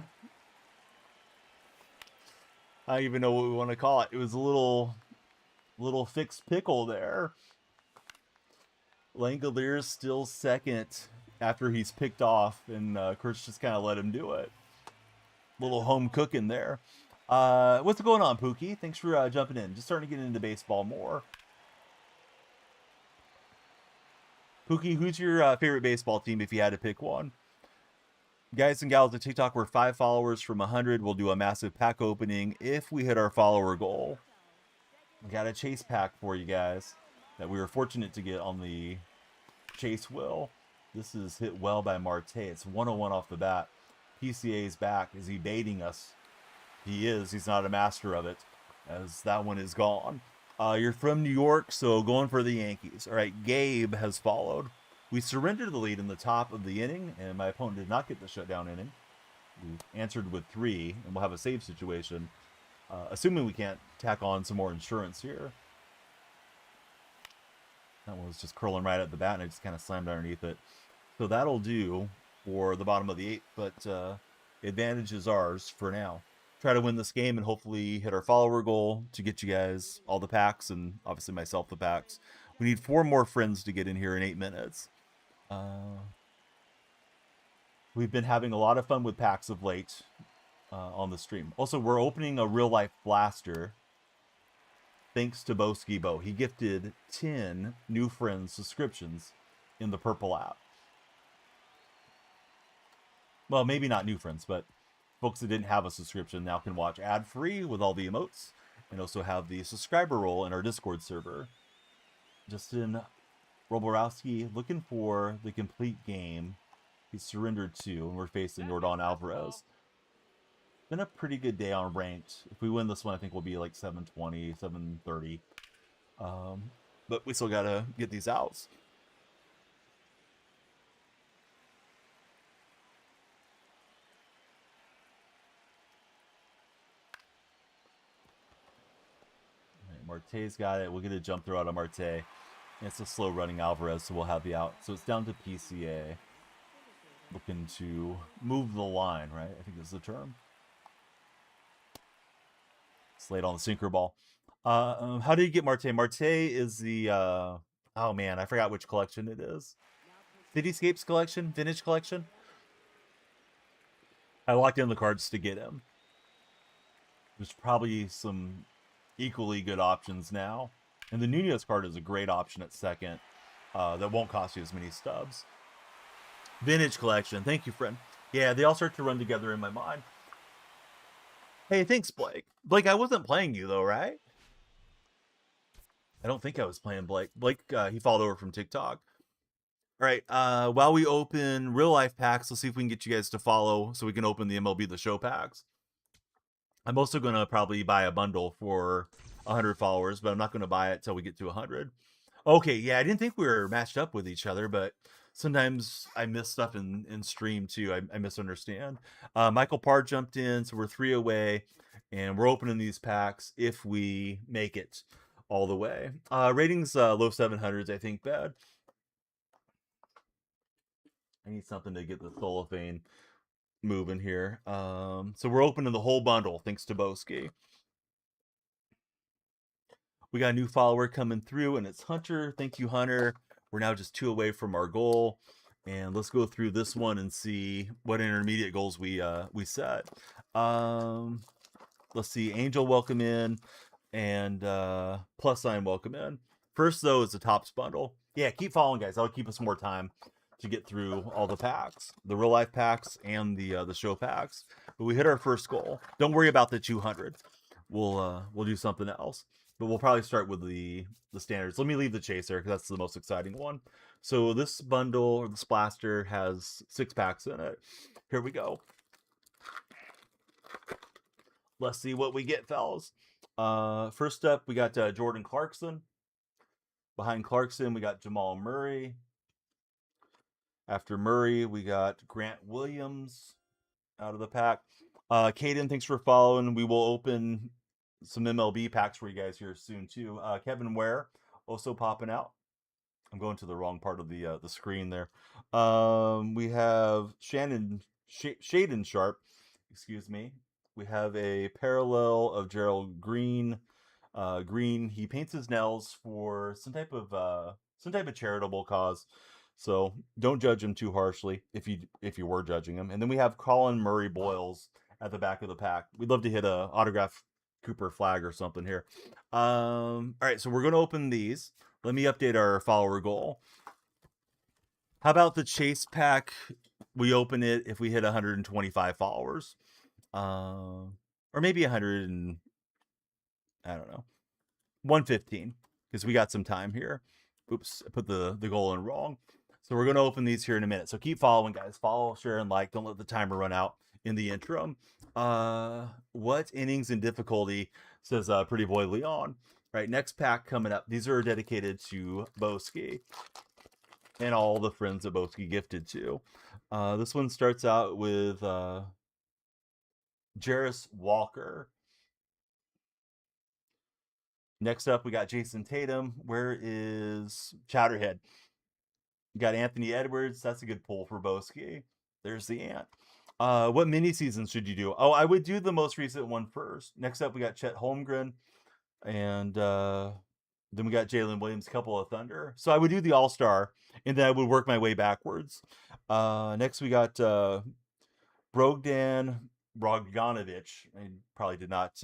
don't even know what we want to call it. It was a little fixed pickle there. Langoliers still second after he's picked off, and Kurtz just kind of let him do it. Little home cooking there. What's going on, Pookie? Thanks for jumping in. Just starting to get into baseball more. Pookie, who's your favorite baseball team if you had to pick one? Guys and gals at TikTok, we're 5 followers from 100. We'll do a massive pack opening if we hit our follower goal. We got a chase pack for you guys that we were fortunate to get on the chase wheel. This is hit well by Marte. It's 101 off the bat. PCA's back. Is he baiting us? He is. He's not a master of it, as that one is gone. You're from New York, so going for the Yankees. All right, Gabe has followed. We surrendered the lead in the top of the inning, and my opponent did not get the shutdown inning. We answered with 3, and we'll have a save situation, assuming we can't tack on some more insurance here. That one was just curling right at the bat, and I just kind of slammed underneath it. So that'll do for the bottom of the 8th, but advantage is ours for now. Try to win this game and hopefully hit our follower goal to get you guys all the packs, and obviously myself the packs. We need 4 more friends to get in here in 8 minutes. We've been having a lot of fun with packs of late on the stream. Also, we're opening a real life blaster thanks to Boski Bo. He gifted 10 new friends subscriptions in the purple app. Well, maybe not new friends, but folks that didn't have a subscription now can watch ad-free with all the emotes, and also have the subscriber role in our Discord server. Justin Roborowski looking for the complete game. He's surrendered 2, and we're facing Yordan Alvarez. Been a pretty good day on ranked. If we win this one, I think we'll be like 720, 730. But we still gotta get these outs. Marte's got it. We'll get a jump throw out of Marte. It's a slow running Alvarez, so we'll have the out. So it's down to PCA. Looking to move the line, right? I think is the term. Slate on the sinker ball. How do you get Marte? Marte is the oh man, I forgot which collection it is. Cityscapes collection, vintage collection. I locked in the cards to get him. There's probably some equally good options now. And the Nunez card is a great option at second. That won't cost you as many stubs. Vintage collection. Thank you, friend. Yeah, they all start to run together in my mind. Hey, thanks, Blake. Blake, I wasn't playing you, though, right? I don't think I was playing Blake. Blake, he followed over from TikTok. All right, while we open real-life packs, let's see if we can get you guys to follow so we can open the MLB The Show packs. I'm also going to probably buy a bundle for 100 followers, but I'm not going to buy it till we get to 100. Okay, yeah, I didn't think we were matched up with each other, but sometimes I miss stuff in stream too. I misunderstand. Michael Parr jumped in, so we're 3 away, and we're opening these packs if we make it all the way. Ratings low 700s, I think, bad. I need something to get the cellophane moving here. So we're opening the whole bundle thanks to Boski. We got a new follower coming through, and it's Hunter. Thank you, Hunter. We're now just 2 away from our goal. And let's go through this one and see what intermediate goals we set. Let's see, Angel welcome in, and plus sign welcome in. First though is the Tops bundle. Yeah, keep following, guys. That'll keep us more time to get through all the packs, the real life packs and the show packs. But we hit our first goal. Don't worry about the 200. We'll do something else. But we'll probably start with the standards. Let me leave the chaser because that's the most exciting one. So this bundle, or this blaster, has 6 packs in it. Here we go. Let's see what we get, fellas. First up, we got Jordan Clarkson. Behind Clarkson, we got Jamal Murray. After Murray, we got Grant Williams out of the pack. Caden, thanks for following. We will open some MLB packs for you guys here soon, too. Kevin Ware also popping out. I'm going to the wrong part of the screen there. We have Shaden Sharp, excuse me. We have a parallel of Gerald Green. Green, he paints his nails for some type of charitable cause. So don't judge him too harshly if you were judging him. And then we have Colin Murray Boyles at the back of the pack. We'd love to hit a autograph Cooper flag or something here. All right, so we're going to open these. Let me update our follower goal. How about the chase pack? We open it if we hit 125 followers. Or maybe 100 and, I don't know, 115, because we got some time here. Oops, I put the goal in wrong. So we're going to open these here in a minute. So keep following, guys. Follow, share, and like. Don't let the timer run out in the interim. What innings and difficulty, says Pretty Boy Leon. Right, next pack coming up. These are dedicated to Boski and all the friends that Boski gifted to. This one starts out with Jarris Walker. Next up, we got Jason Tatum. Where is Chowderhead? We got Anthony Edwards. That's a good pull for Boski. There's the ant. What mini season should you do? Oh, I would do the most recent one first. Next up, we got Chet Holmgren. And then we got Jalen Williams, couple of Thunder. So I would do the All-Star, and then I would work my way backwards. Next, we got Brogdan Bogdanovic. I probably did not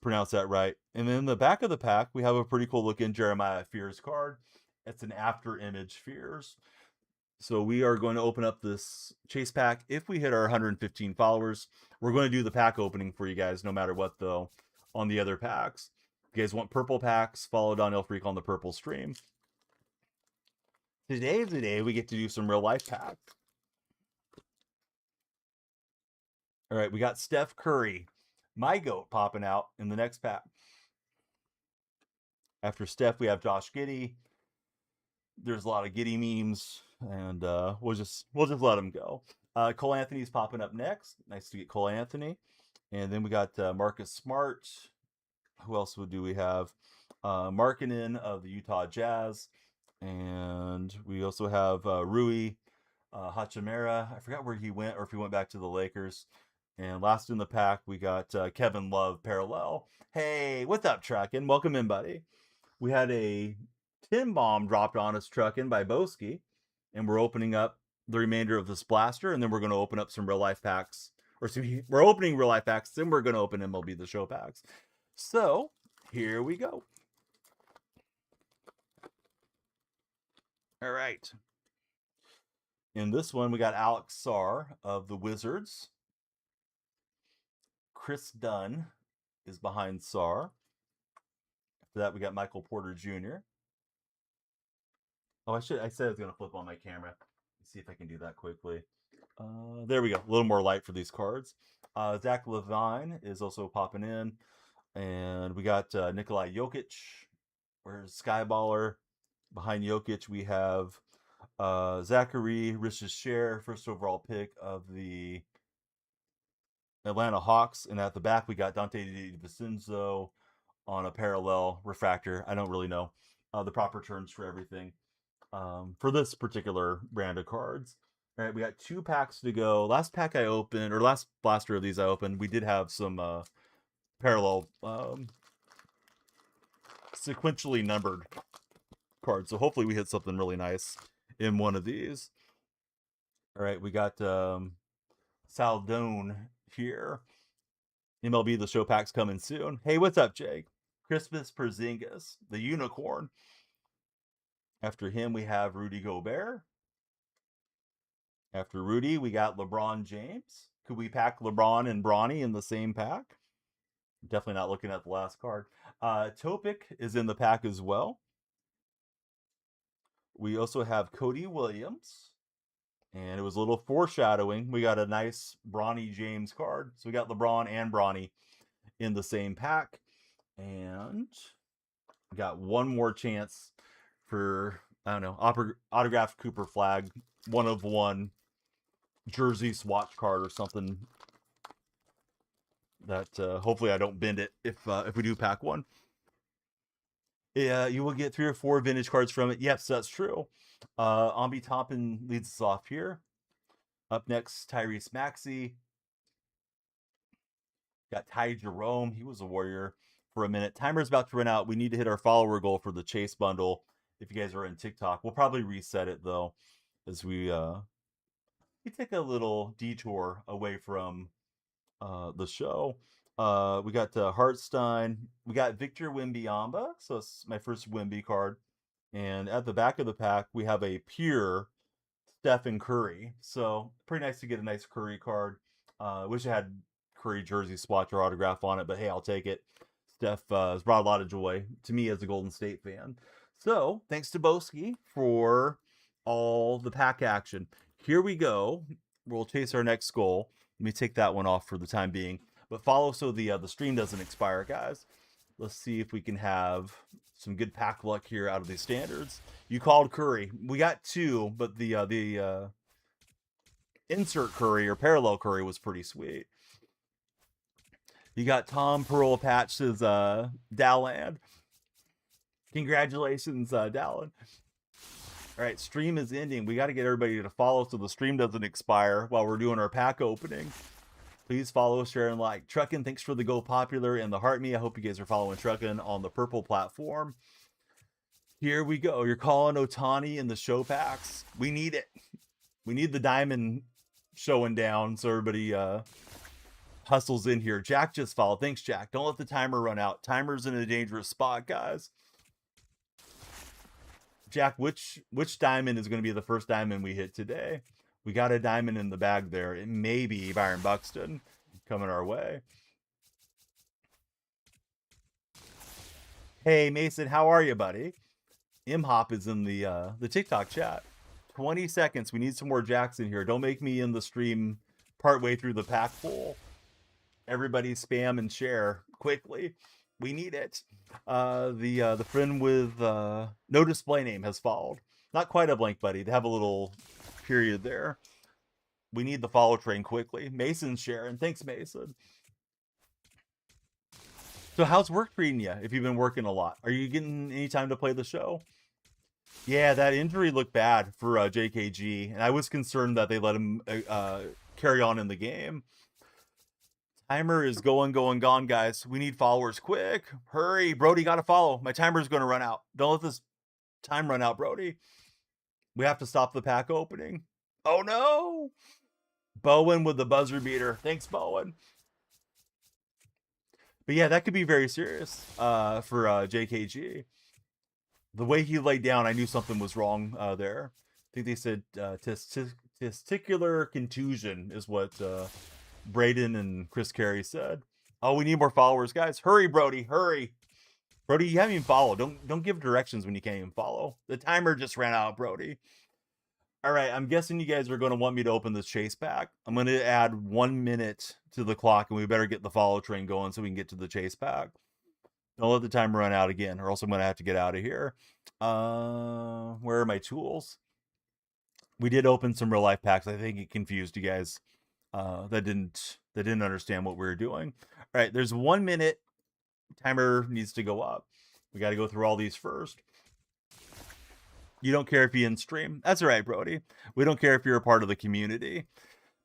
pronounce that right. And then in the back of the pack, we have a pretty cool looking Jeremiah Fears card. It's an after image Fears. So we are going to open up this chase pack. If we hit our 115 followers, we're going to do the pack opening for you guys, no matter what, though, on the other packs. If you guys want purple packs, follow DonyellFreak on the purple stream. Today's the day we get to do some real life packs. All right, we got Steph Curry, my GOAT, popping out in the next pack. After Steph, we have Josh Giddey. There's a lot of Giddey memes, and we'll just let him go. Cole Anthony's popping up next. Nice to get Cole Anthony. And then we got Marcus Smart. Who else do we have? Markkanen of the Utah Jazz. And we also have Rui Hachimura. I forgot where he went, or if he went back to the Lakers. And last in the pack, we got Kevin Love Parallel. Hey, what's up, Truckin'? Welcome in, buddy. We had a tin bomb dropped on us, Truckin', by Boski. And we're opening up the remainder of this blaster. And then we're going to open up some real life packs. Or we're opening real life packs. Then we're going to open MLB The Show packs. So, here we go. All right. In this one, we got Alex Sarr of the Wizards. Chris Dunn is behind Sarr. After that, we got Michael Porter Jr. Oh, I said I was going to flip on my camera. Let's see if I can do that quickly. There we go. A little more light for these cards. Zach Levine is also popping in. And we got Nikolai Jokic. Where's Skyballer? Behind Jokic, we have Zachary Richer, first overall pick of the Atlanta Hawks. And at the back, we got Dante DiVincenzo on a parallel refractor. I don't really know the proper terms for everything. for this particular brand of cards. All right, we got 2 packs to go. Last pack I opened, or last blaster of these I opened, we did have some parallel sequentially numbered cards. So hopefully we hit something really nice in one of these. All right, we got Saldone here. MLB The Show pack's coming soon. Hey, what's up, Jake? Christmas Porzingis, the unicorn. After him, we have Rudy Gobert. After Rudy, we got LeBron James. Could we pack LeBron and Bronny in the same pack? Definitely not looking at the last card. Topic is in the pack as well. We also have Cody Williams. And it was a little foreshadowing. We got a nice Bronny James card. So we got LeBron and Bronny in the same pack. And we got one more chance for, I don't know, autographed Cooper Flag, 1 of 1 jersey swatch card or something that hopefully I don't bend it if we do pack one. Yeah, you will get 3 or 4 vintage cards from it. Yes, that's true. Ambi Toppin leads us off here. Up next, Tyrese Maxey. Got Ty Jerome. He was a Warrior for a minute. Timer's about to run out. We need to hit our follower goal for the Chase bundle. If you guys are in TikTok, we'll probably reset it though, as we take a little detour away from the show. We got Hartstein. We got Victor Wembanyama. So it's my first Wemby card. And at the back of the pack, we have a pure Stephen Curry. So pretty nice to get a nice Curry card. Wish I had Curry jersey swatch or autograph on it, but hey, I'll take it. Steph has brought a lot of joy to me as a Golden State fan. So thanks to Boski for all the pack action. Here we go. We'll chase our next goal. Let me take that one off for the time being. But follow so the stream doesn't expire, guys. Let's see if we can have some good pack luck here out of these standards. You called Curry. We got 2, but the insert Curry or parallel Curry was pretty sweet. You got Tom Pearl Patch's Dalland. Congratulations, Dallin. All right, stream is ending. We got to get everybody to follow so the stream doesn't expire while we're doing our pack opening. Please follow, share, and like. Truckin', thanks for the Go Popular and the Heart Me. I hope you guys are following Truckin' on the purple platform. Here we go. You're calling Otani in the show packs. We need it. We need the diamond showing down so everybody hustles in here. Jack just followed. Thanks, Jack. Don't let the timer run out. Timer's in a dangerous spot, guys. Jack, which diamond is going to be the first diamond we hit today? We got a diamond in the bag there. It may be Byron Buxton coming our way. Hey, Mason, how are you, buddy? M-Hop is in the TikTok chat. 20 seconds. We need some more Jacks in here. Don't make me in the stream partway through the pack full. Everybody spam and share quickly. We need it. The friend with no display name has followed. Not quite a blank buddy. They have a little period there. We need the follow train quickly. Mason's sharing. Thanks, Mason. So how's work treating you if you've been working a lot? Are you getting any time to play the show? Yeah, that injury looked bad for JKG, and I was concerned that they let him carry on in the game. Timer is gone, guys. We need followers quick. Hurry, Brody, got to follow. My timer's going to run out. Don't let this time run out, Brody. We have to stop the pack opening. Oh, no. Bowen with the buzzer beater. Thanks, Bowen. But yeah, that could be very serious for JKG. The way he laid down, I knew something was wrong there. I think they said testicular contusion is what Braden and Chris Carey said. Oh, we need more followers, guys. Hurry, Brody, hurry. Brody, you haven't even followed. Don't give directions when you can't even follow. The timer just ran out, Brody. All right, I'm guessing you guys are going to want me to open this chase pack. I'm going to add 1 minute to the clock, and we better get the follow train going so we can get to the chase pack. Don't let the timer run out again, or else I'm going to have to get out of here. Where are my tools? We did open some real life packs. I think it confused you guys that didn't understand what we were doing. All right, there's 1 minute. Timer needs to go up. We got to go through all these first. You don't care if you in stream. That's all right, Brody. We don't care if you're a part of the community.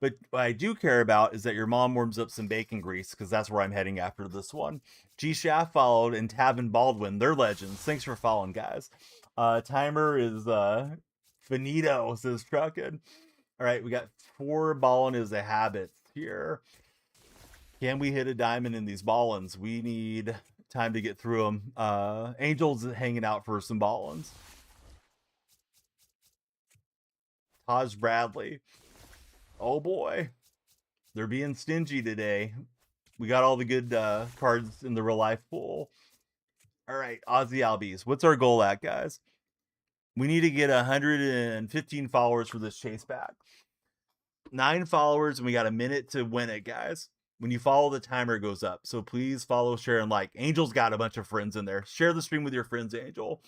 But what I do care about is that your mom warms up some bacon grease, because that's where I'm heading after this one. G Shaft followed, and Tavin Baldwin. They're legends. Thanks for following, guys. Timer is finito, says Truckin. All right, we got 4 ballin' is a habit here. Can we hit a diamond in these ballins? We need time to get through them. Angel's hanging out for some ballins. Taj Bradley. Oh boy, they're being stingy today. We got all the good cards in the real life pool. All right, Aussie Albies. What's our goal at, guys? We need to get 115 followers for this chase back. 9 followers, and we got a minute to win it, guys. When you follow, the timer goes up. So please follow, share, and like. Angel's got a bunch of friends in there. Share the stream with your friends, Angel.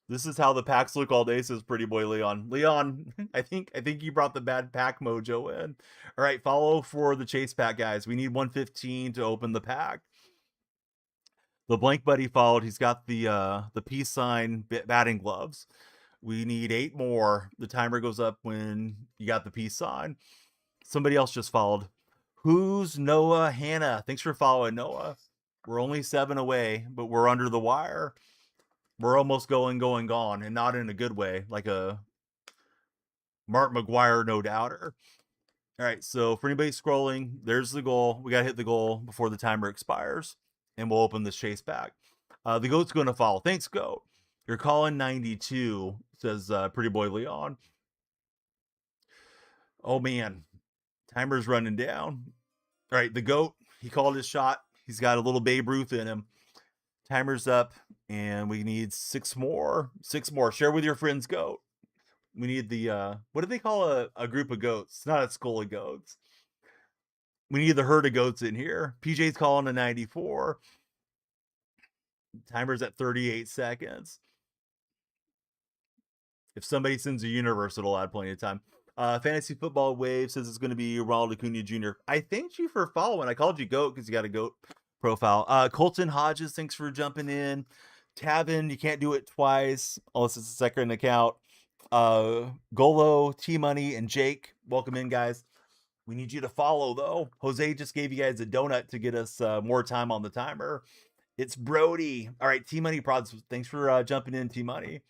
This is how the packs look all day, says Pretty Boy Leon. Leon, I think you brought the bad pack mojo in. All right, follow for the chase pack, guys. We need 115 to open the pack. The blank buddy followed. He's got the peace sign batting gloves. We need 8 more. The timer goes up when you got the peace sign. Somebody else just followed. Who's Noah Hannah? Thanks for following, Noah. We're only 7 away, but we're under the wire. We're almost going, gone, and not in a good way, like a Mark McGuire no doubter. All right, so for anybody scrolling, there's the goal. We got to hit the goal before the timer expires, and we'll open this chase back. The goat's going to follow. Thanks, goat. You're calling 92, says Pretty Boy Leon. Oh, man. Timer's running down. All right, the goat, he called his shot. He's got a little Babe Ruth in him. Timer's up, and we need 6 more. 6 more. Share with your friends, goat. We need the, what do they call a group of goats? It's not a skull of goats. We need the herd of goats in here. PJ's calling a 94. Timer's at 38 seconds. If somebody sends a universe, it'll add plenty of time. Fantasy Football Wave says it's going to be Ronald Acuna Jr. I thanked you for following. I called you GOAT because you got a GOAT profile. Colton Hodges, thanks for jumping in. Tavin, you can't do it twice unless it's a second account. Golo, T-Money, and Jake, welcome in, guys. We need you to follow, though. Jose just gave you guys a donut to get us more time on the timer. It's Brody. All right, T-Money Prods, thanks for jumping in, T-Money.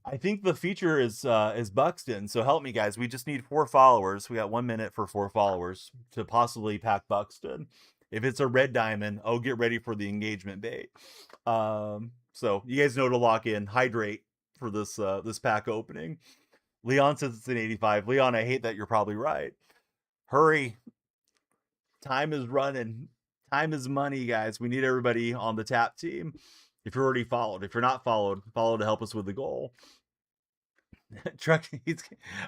I think the feature is Buxton, so help me, guys. We just need 4 followers. We got 1 minute for 4 followers to possibly pack Buxton. If it's a red diamond, oh, get ready for the engagement bait. So you guys know to lock in, hydrate for this this pack opening. Leon says it's an 85. Leon, I hate that you're probably right. Hurry. Time is running. Time is money, guys. We need everybody on the tap team. If you're already followed. If you're not followed, follow to help us with the goal.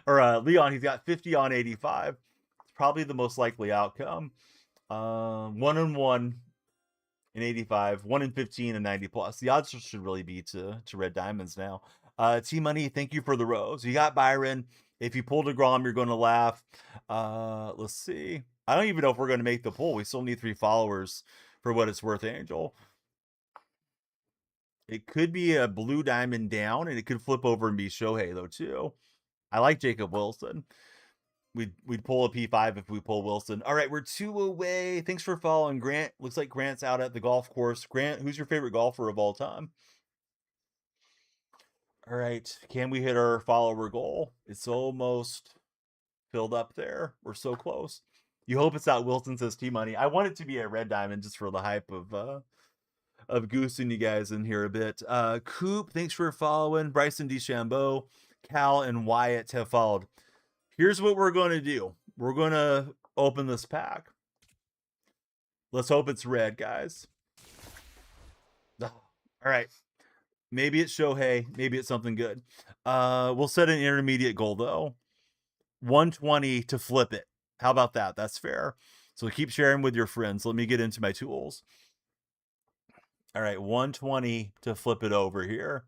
Leon, he's got 50 on 85. It's probably the most likely outcome. 1 and 1 in 85, 1 in 15 and 90 plus. The odds should really be to red diamonds now. T-Money, thank you for the rose. You got Byron. If you pull DeGrom, you're going to laugh. Let's see. I don't even know if we're going to make the pull. We still need 3 followers for what it's worth, Angel. It could be a blue diamond down, and it could flip over and be Shohei, though, too. I like Jacob Wilson. We'd pull a P5 if we pull Wilson. All right, we're 2 away. Thanks for following, Grant. Looks like Grant's out at the golf course. Grant, who's your favorite golfer of all time? All right, can we hit our follower goal? It's almost filled up there. We're so close. You hope it's not Wilson, says T-Money. I want it to be a red diamond just for the hype of goosing you guys in here a bit. Coop, thanks for following. Bryson DeChambeau, Cal, and Wyatt have followed. Here's what we're going to do. We're going to open this pack. Let's hope it's red, guys. All right. Maybe it's Shohei. Maybe it's something good. We'll set an intermediate goal, though. 120 to flip it. How about that? That's fair. So keep sharing with your friends. Let me get into my tools. All right, 120 to flip it over here.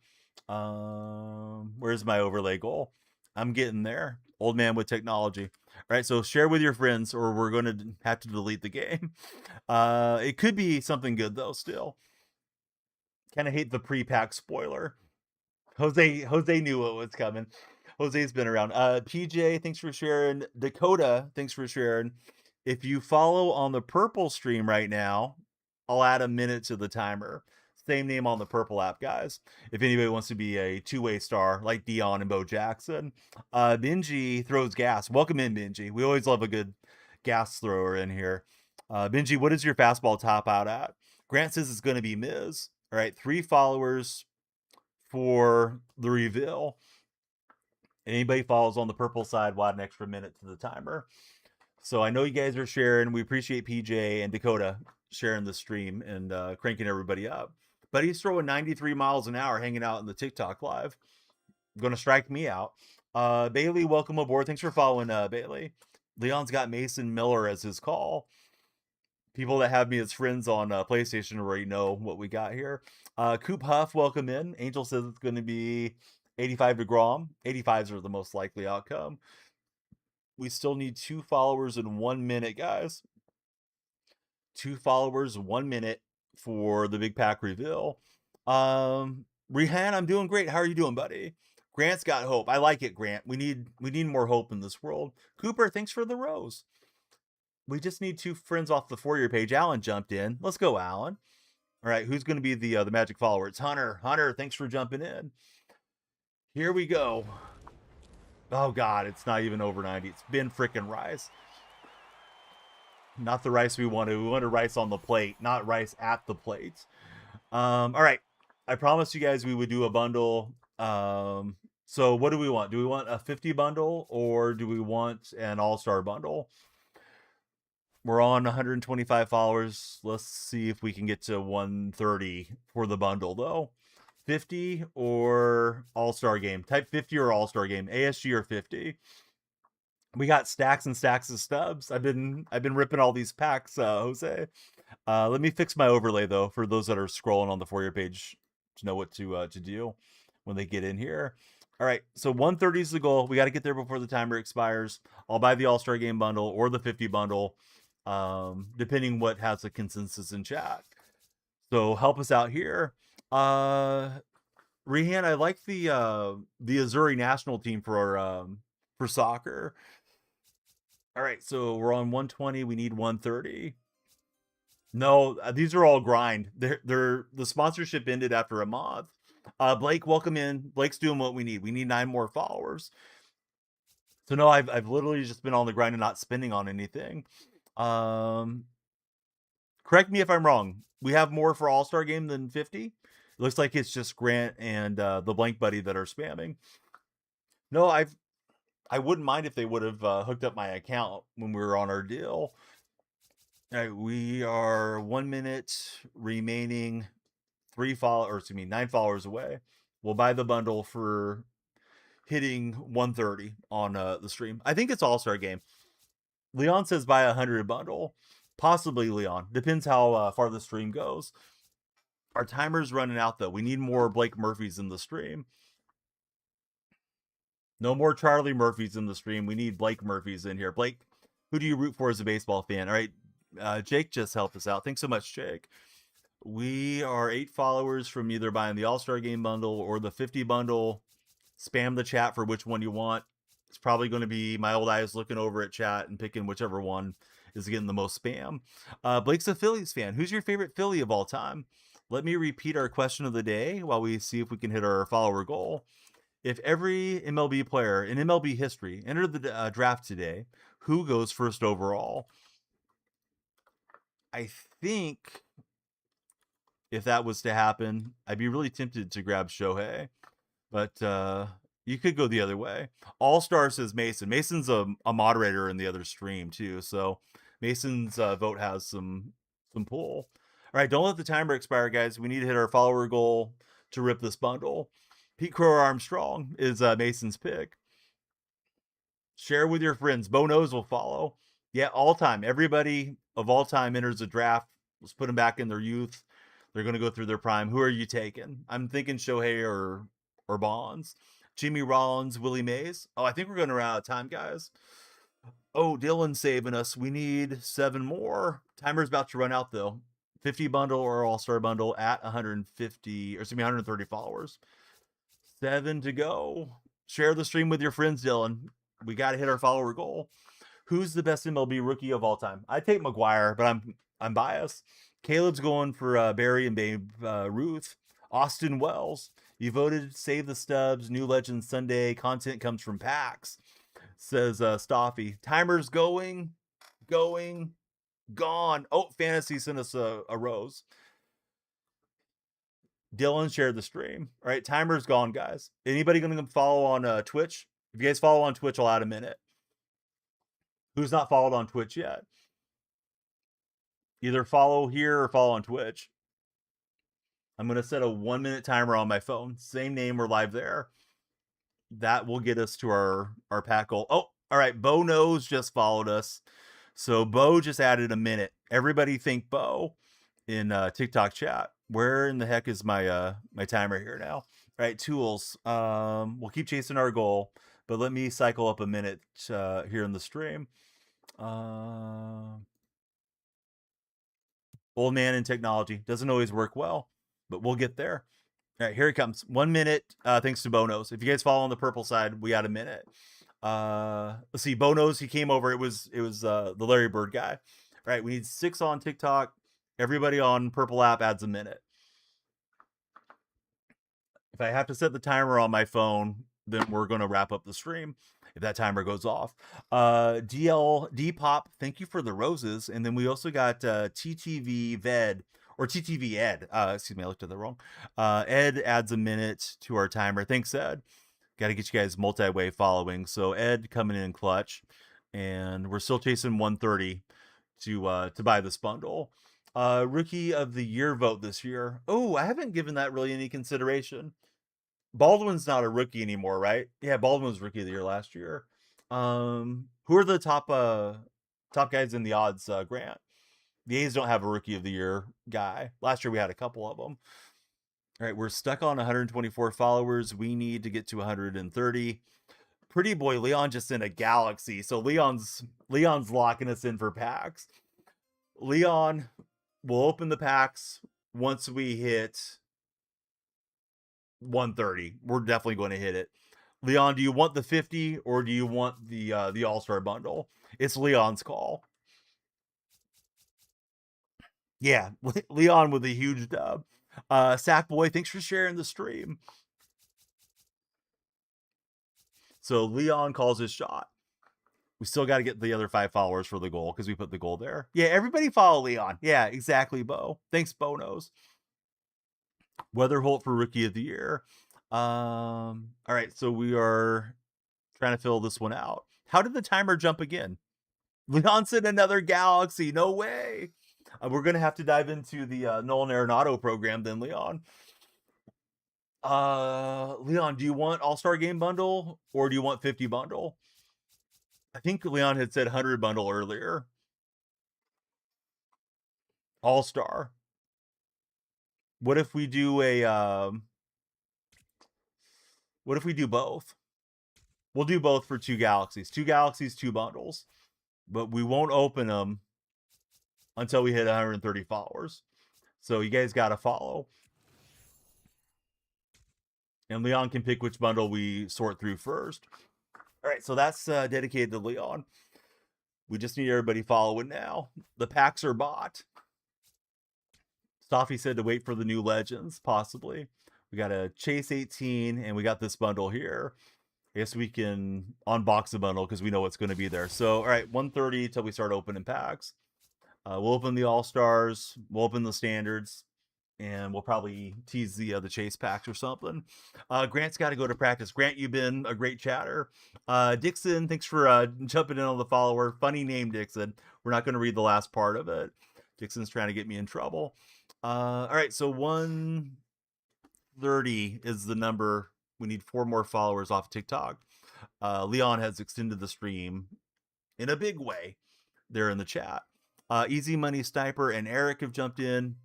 Where's my overlay goal? I'm getting there. Old man with technology. All right, so share with your friends or we're going to have to delete the game. It could be something good, though, still. Kind of hate the pre-pack spoiler. Jose knew what was coming. Jose's been around. PJ, thanks for sharing. Dakota, thanks for sharing. If you follow on the purple stream right now, I'll add a minute to the timer. Same name on the purple app, guys. If anybody wants to be a two-way star like Dion and Bo Jackson. Benji throws gas. Welcome in, Benji. We always love a good gas thrower in here. Benji, what is your fastball top out at? Grant says it's going to be Miz. All right, 3 followers for the reveal. Anybody follows on the purple side, we'll add an extra minute to the timer. So I know you guys are sharing. We appreciate PJ and Dakota sharing the stream and cranking everybody up. But he's throwing 93 miles an hour hanging out in the TikTok live. Going to strike me out. Bailey, welcome aboard. Thanks for following, Bailey. Leon's got Mason Miller as his call. People that have me as friends on PlayStation already know what we got here. Coop Huff, welcome in. Angel says it's going to be 85 to Grom. 85s are the most likely outcome. We still need 2 followers in 1 minute, guys. 2 followers, 1 minute for the big pack reveal. Rehan, I'm doing great. How are you doing, buddy? Grant's got hope. I like it, Grant. We need more hope in this world. Cooper, thanks for the rose. We just need 2 friends off the For You page. Alan jumped in. Let's go, Alan. All right, who's going to be the magic follower? It's Hunter. Hunter, thanks for jumping in. Here we go. Oh, God, it's not even over 90. It's been frickin' rice. Not the rice we wanted. We wanted rice on the plate, not rice at the plate. All right. I promised you guys we would do a bundle. So what do we want? Do we want a 50 bundle or do we want an all-star bundle? We're on 125 followers. Let's see if we can get to 130 for the bundle, though. 50 or all-star game. Type 50 or all-star game. ASG or 50. We got stacks and stacks of stubs. I've been ripping all these packs, Jose. Let me fix my overlay though for those that are scrolling on the For You page to know what to do when they get in here. All right, so 130 is the goal. We got to get there before the timer expires. I'll buy the All-Star Game bundle or the 50 bundle, depending what has a consensus in chat. So help us out here. Rehan, I like the Missouri national team for soccer. All right, so we're on 120. We need 130. No, these are all grind. They're the sponsorship ended after a month. Blake, welcome in. Blake's doing what we need. We need 9 more followers. So no, I've literally just been on the grind and not spending on anything. Correct me if I'm wrong. We have more for All-Star Game than 50. It looks like it's just Grant and the blank buddy that are spamming. No, I wouldn't mind if they would have hooked up my account when we were on our deal. All right, we are 1 minute remaining. 9 followers away. We'll buy the bundle for hitting 130 on the stream. I think it's All-Star Game. Leon says buy 100 bundle. Possibly Leon. Depends how far the stream goes. Our timer's running out though. We need more Blake Murphys in the stream. No more Charlie Murphys in the stream. We need Blake Murphys in here. Blake, who do you root for as a baseball fan? All right, Jake just helped us out. Thanks so much, Jake. We are 8 followers from either buying the All-Star Game bundle or the 50 bundle. Spam the chat for which one you want. It's probably going to be my old eyes looking over at chat and picking whichever one is getting the most spam. Blake's a Phillies fan. Who's your favorite Philly of all time? Let me repeat our question of the day while we see if we can hit our follower goal. If every MLB player in MLB history entered the draft today, who goes first overall? I think if that was to happen, I'd be really tempted to grab Shohei, but you could go the other way. All-Star says Mason. Mason's a moderator in the other stream too, so Mason's vote has some pull. All right, don't let the timer expire, guys. We need to hit our follower goal to rip this bundle. Pete Crow Armstrong is Mason's pick. Share with your friends. Bo knows will follow. Yeah, all time. Everybody of all time enters a draft. Let's put them back in their youth. They're going to go through their prime. Who are you taking? I'm thinking Shohei or Bonds. Jimmy Rollins, Willie Mays. Oh, I think we're going to run out of time, guys. Oh, Dylan's saving us. We need 7 more. Timer's about to run out, though. 50 bundle or All-Star bundle at 130 followers. 7 to go. Share the stream with your friends, Dylan. We got to hit our follower goal. Who's the best MLB rookie of all time? I take McGuire, but I'm biased. Caleb's going for Barry and Babe Ruth. Austin Wells. You voted Save the Stubs, New Legends Sunday. Content comes from PAX. Says Stoffy. Timer's going, gone. Oh, Fantasy sent us a rose. Dylan shared the stream. All right, timer's gone, guys. Anybody going to follow on Twitch? If you guys follow on Twitch, I'll add a minute. Who's not followed on Twitch yet? Either follow here or follow on Twitch. I'm going to set a 1-minute timer on my phone. Same name, we're live there. That will get us to our pack goal. Oh, all right. Bo Knows just followed us. So Bo just added a minute. Everybody thank Bo in TikTok chat. Where in the heck is my my timer here now? All right, tools. We'll keep chasing our goal, but let me cycle up a minute here in the stream. Old man in technology doesn't always work well, but we'll get there. All right, here it comes. 1 minute. Thanks to Bonos. If you guys follow on the purple side, we got a minute. Let's see. Bonos, he came over. It was the Larry Bird guy. All right, we need 6 on TikTok. Everybody on purple app adds a minute. If I have to set the timer on my phone, then we're going to wrap up the stream if that timer goes off. DL Pop, thank you for the roses. And then we also got TTV Ved or TTV Ed. Excuse me, I looked at that wrong. Ed adds a minute to our timer. Thanks, Ed. Got to get you guys multi-way following. So Ed coming in clutch, and we're still chasing 130 to buy this bundle. Rookie of the year vote this year. Oh, I haven't given that really any consideration. Baldwin's not a rookie anymore, right? Yeah, Baldwin was rookie of the year last year. Who are the top guys in the odds, Grant? The A's don't have a rookie of the year guy. Last year we had a couple of them. All right, we're stuck on 124 followers. We need to get to 130. Pretty boy Leon just in a galaxy. So Leon's locking us in for packs. Leon will open the packs once we hit 130. We're definitely going to hit it. Leon, do you want the 50 or do you want the All-Star bundle? It's Leon's call. Yeah, Leon with a huge dub. Sackboy, thanks for sharing the stream. So Leon calls his shot. We still got to get the other 5 followers for the goal because we put the goal there. Yeah, everybody follow Leon. Yeah, exactly, Bo. Thanks, Bo Knows. Weatherholt for Rookie of the Year. All right, so we are trying to fill this one out. How did the timer jump again? Leon's in another galaxy. No way. We're going to have to dive into the Nolan Arenado program then, Leon. Leon, do you want All-Star Game bundle or do you want 50 bundle? I think Leon had said 100 bundle earlier. All-Star. What if we do what if we do both? We'll do both for 2 galaxies. 2 galaxies, 2 bundles. But we won't open them until we hit 130 followers. So you guys got to follow. And Leon can pick which bundle we sort through first. All right, so that's dedicated to Leon. We just need everybody following now. The packs are bought. Stoffy said to wait for the new legends, possibly. We got a Chase 18, and we got this bundle here. I guess we can unbox the bundle because we know what's going to be there. So, all right, 130 till we start opening packs. We'll open the All-Stars. We'll open the Standards. And we'll probably tease the Chase packs or something. Grant's got to go to practice. Grant, you've been a great chatter. Dixon, thanks for jumping in on the follower. Funny name, Dixon. We're not going to read the last part of it. Dixon's trying to get me in trouble. All right, so 130 is the number. We need 4 more followers off TikTok. Leon has extended the stream in a big way there in the chat. Easy Money Sniper and Eric have jumped in.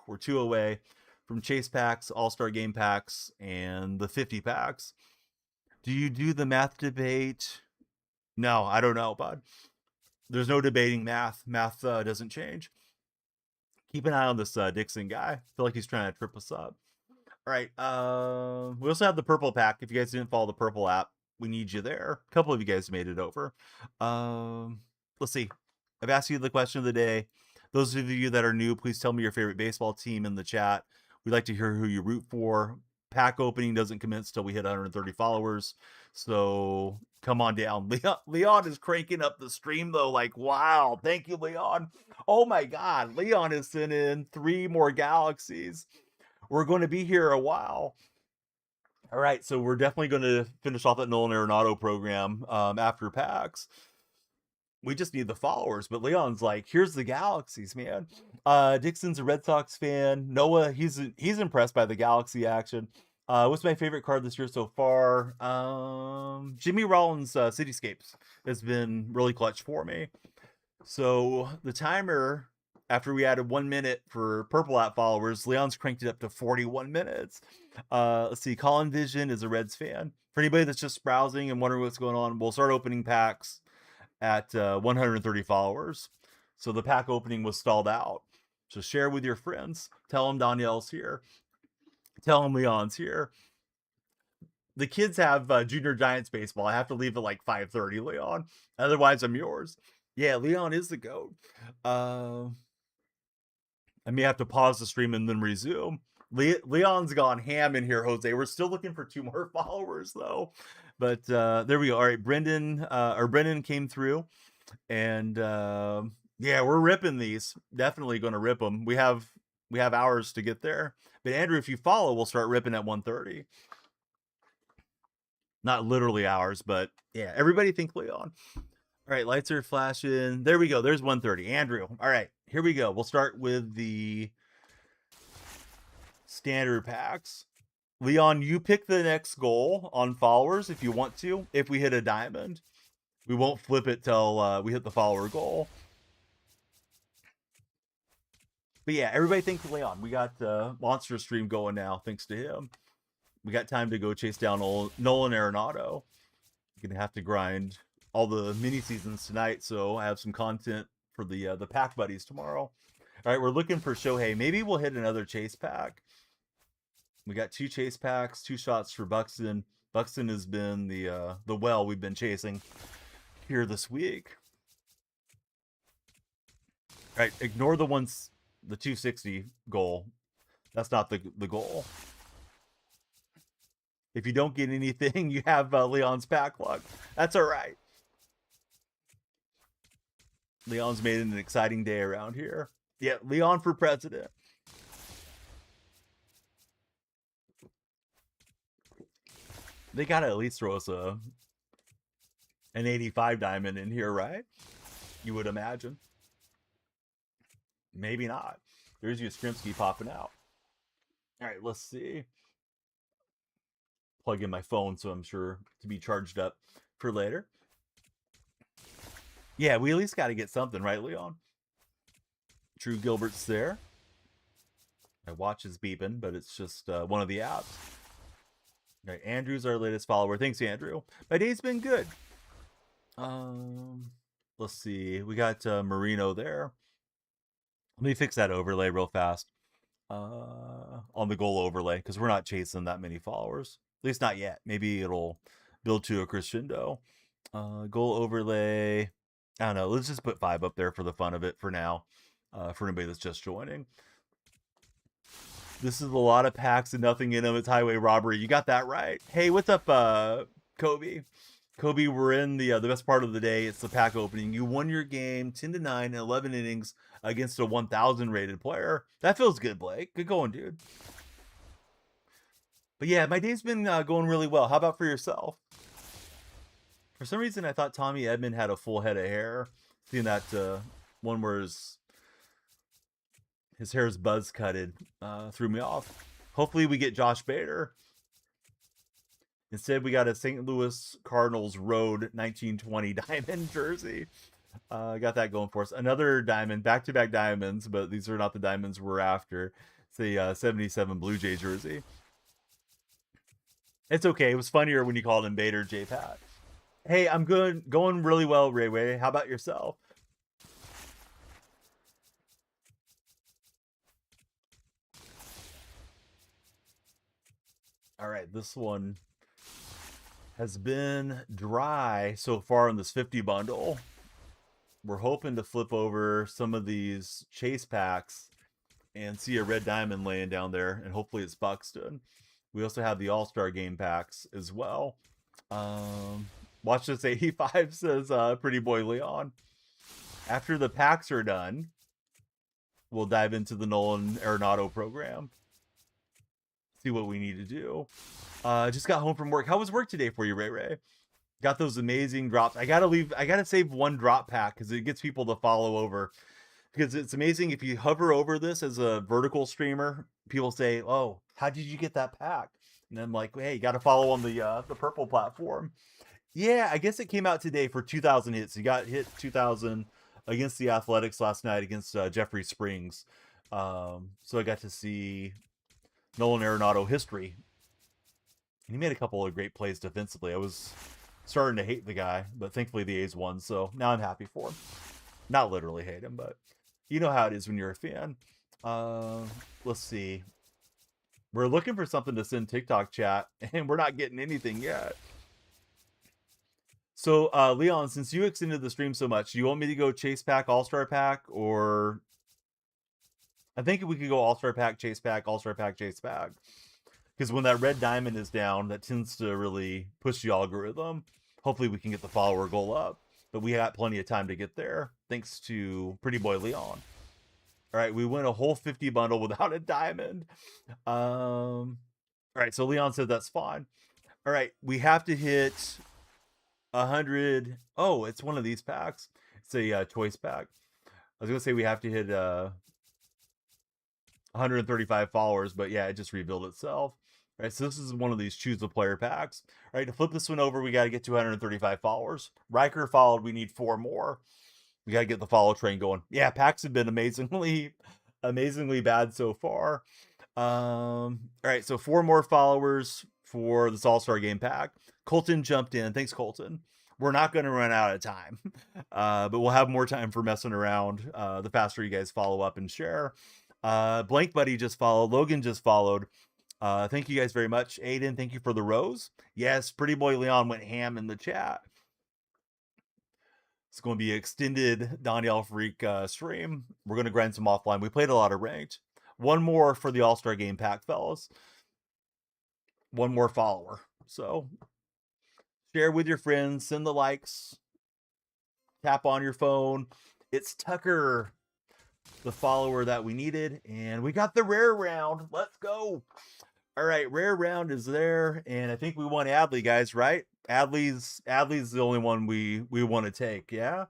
We're 2 away from Chase packs, All-Star Game packs, and the 50 packs. Do you do the math debate? No, I don't know, bud. There's no debating math. Math doesn't change. Keep an eye on this Dixon guy. I feel like he's trying to trip us up. All right. We also have the purple pack. If you guys didn't follow the purple app, we need you there. A couple of you guys made it over. Let's see. I've asked you the question of the day. Those of you that are new, please tell me your favorite baseball team in the chat. We'd like to hear who you root for. Pack opening doesn't commence till we hit 130 followers. So come on down. Leon is cranking up the stream though. Like, wow. Thank you, Leon. Oh my God. Leon has sent in 3 more galaxies. We're going to be here a while. All right, so we're definitely going to finish off that Nolan Arenado program after PAX. We just need the followers, but Leon's like, here's the galaxies, man. Dixon's a Red Sox fan. Noah, he's impressed by the galaxy action. What's my favorite card this year so far? Jimmy Rollins' Cityscapes has been really clutch for me. So the timer, after we added 1 minute for Purple app followers, Leon's cranked it up to 41 minutes. Let's see. Colin Vision is a Reds fan. For anybody that's just browsing and wondering what's going on, we'll start opening packs at 130 followers. So the pack opening was stalled out. So share with your friends. Tell them Donyell's here. Tell them Leon's here. The kids have Junior Giants baseball. I have to leave at like 5:30, Leon. Otherwise, I'm yours. Yeah, Leon is the GOAT. I may have to pause the stream and then resume. Leon's gone ham in here, Jose. We're still looking for 2 more followers, though. But there we go. All right, Brendan came through. And yeah, we're ripping these. Definitely going to rip them. We have hours to get there. But Andrew, if you follow, we'll start ripping at 1:30. Not literally hours, but yeah, everybody think Leon. All right, lights are flashing. There we go. There's 1:30. Andrew. All right, here we go. We'll start with the standard packs. Leon, you pick the next goal on followers if you want to. If we hit a diamond, we won't flip it till we hit the follower goal. But yeah, everybody thanks Leon. We got monster stream going now, thanks to him. We got time to go chase down Nolan Arenado. You're gonna have to grind all the mini seasons tonight, so I have some content for the pack buddies tomorrow. All right, we're looking for Shohei. Maybe we'll hit another chase pack. We got 2 chase packs, 2 shots for Buxton. Buxton has been the well we've been chasing here this week. All right, ignore the 260 goal. That's not the goal. If you don't get anything, you have Leon's pack luck. That's all right. Leon's made it an exciting day around here. Yeah, Leon for president. They gotta at least throw us an 85 diamond in here, right? You would imagine. Maybe not. There's Yastrzemski popping out. All right, let's see. Plug in my phone, so I'm sure to be charged up for later. Yeah, we at least got to get something, right, Leon? Drew Gilbert's there. My watch is beeping, but it's just one of the apps. All right, Andrew's our latest follower. Thanks, Andrew. My day's been good. Let's see. We got Marino there. Let me fix that overlay real fast. On the goal overlay, because we're not chasing that many followers. At least not yet. Maybe it'll build to a crescendo. Goal overlay. I don't know. Let's just put 5 up there for the fun of it for now. For anybody that's just joining. This is a lot of packs and nothing in them. It's highway robbery. You got that right. Hey, what's up, Kobe? Kobe, we're in the best part of the day. It's the pack opening. You won your game 10-9 in 11 innings against a 1,000 rated player. That feels good, Blake. Good going, dude. But yeah, my day's been going really well. How about for yourself? For some reason, I thought Tommy Edman had a full head of hair. Seeing that one where his hair is buzz cutted threw me off. Hopefully we get Josh Bader. Instead, we got a St. Louis Cardinals Road 1920 diamond jersey. Got that going for us. Another diamond, back-to-back diamonds, but these are not the diamonds we're after. It's a 77 Blue Jay jersey. It's okay. It was funnier when you called him Bader J. Pat. Hey, I'm good. Going really well, Ray Ray. How about yourself? All right, this one has been dry so far in this 50 bundle. We're hoping to flip over some of these chase packs and see a red diamond laying down there, and hopefully it's Buxton. We also have the All-Star game packs as well. Watch this 85 says Pretty Boy Leon. After the packs are done, we'll dive into the Nolan Arenado program. See what we need to do. Just got home from work. How was work today for you, Ray Ray? Got those amazing drops. I gotta save one drop pack because it gets people to follow over. Because it's amazing if you hover over this as a vertical streamer, people say, "Oh, how did you get that pack?" And I'm like, "Hey, you got to follow on the purple platform." Yeah, I guess it came out today for 2,000 hits. He got hit 2,000 against the Athletics last night against Jeffrey Springs. So I got to see Nolan Arenado history, and he made a couple of great plays defensively. I was starting to hate the guy, but thankfully the A's won, so now I'm happy for him. Not literally hate him, but you know how it is when you're a fan. Let's see. We're looking for something to send TikTok chat, and we're not getting anything yet. So, Leon, since you extended the stream so much, do you want me to go chase pack, all-star pack, or I think we could go all-star pack, chase pack, all-star pack, chase pack. Because when that red diamond is down, that tends to really push the algorithm. Hopefully we can get the follower goal up. But we got plenty of time to get there, thanks to Pretty Boy Leon. All right, we went a whole 50 bundle without a diamond. All right, so Leon said that's fine. All right, we have to hit 100. Oh, it's one of these packs. It's a choice pack. I was gonna say we have to hit 135 followers, but yeah, it just rebuilt itself. All right, so this is one of these choose a player packs. All right, to flip this one over, we got to get 235 followers. Riker followed. We need 4 more. We got to get the follow train going. Yeah, packs have been amazingly bad so far. All right, so 4 more followers for this All-Star game pack. Colton jumped in. Thanks, Colton. We're not going to run out of time, but we'll have more time for messing around the faster you guys follow up and share. Blank Buddy just followed. Logan just followed. Thank you guys very much. Aiden, thank you for the rose. Yes, Pretty Boy Leon went ham in the chat. It's going to be an extended DonyellFreak stream. We're going to grind some offline. We played a lot of ranked. One more for the All-Star game pack, fellas. One more follower. So share with your friends. Send the likes. Tap on your phone. It's Tucker, the follower that we needed. And we got the rare round. Let's go. All right, rare round is there, and I think we want Adley, guys, right? Adley's the only one we want to take, yeah?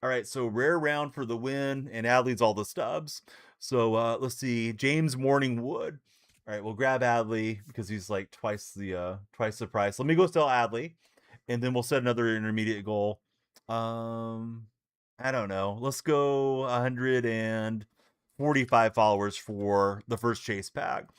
All right, so rare round for the win, and Adley's all the stubs. So let's see, James Morningwood. All right, we'll grab Adley because he's like twice the price. Let me go sell Adley, and then we'll set another intermediate goal. I don't know. Let's go 145 followers for the first chase pack.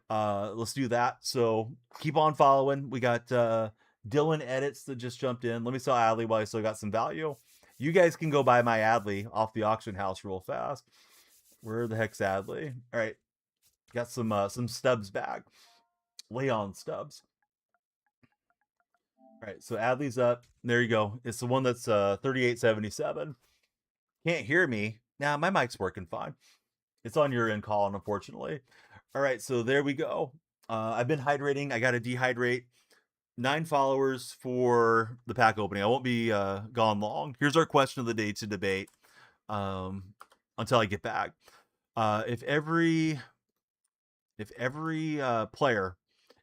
Let's do that. So keep on following. We got Dylan Edits that just jumped in. Let me sell Adley while I still got some value. You guys can go buy my Adley off the auction house real fast. Where the heck's Adley? All right, got some stubs back. Leon stubs. All right, so Adley's up. There you go. It's the one that's 3877. Can't hear me. Nah, my mic's working fine. It's on your end, Colin, unfortunately. All right, so there we go. I've been hydrating. I got to dehydrate. 9 followers for the pack opening. I won't be gone long. Here's our question of the day to debate until I get back. If every player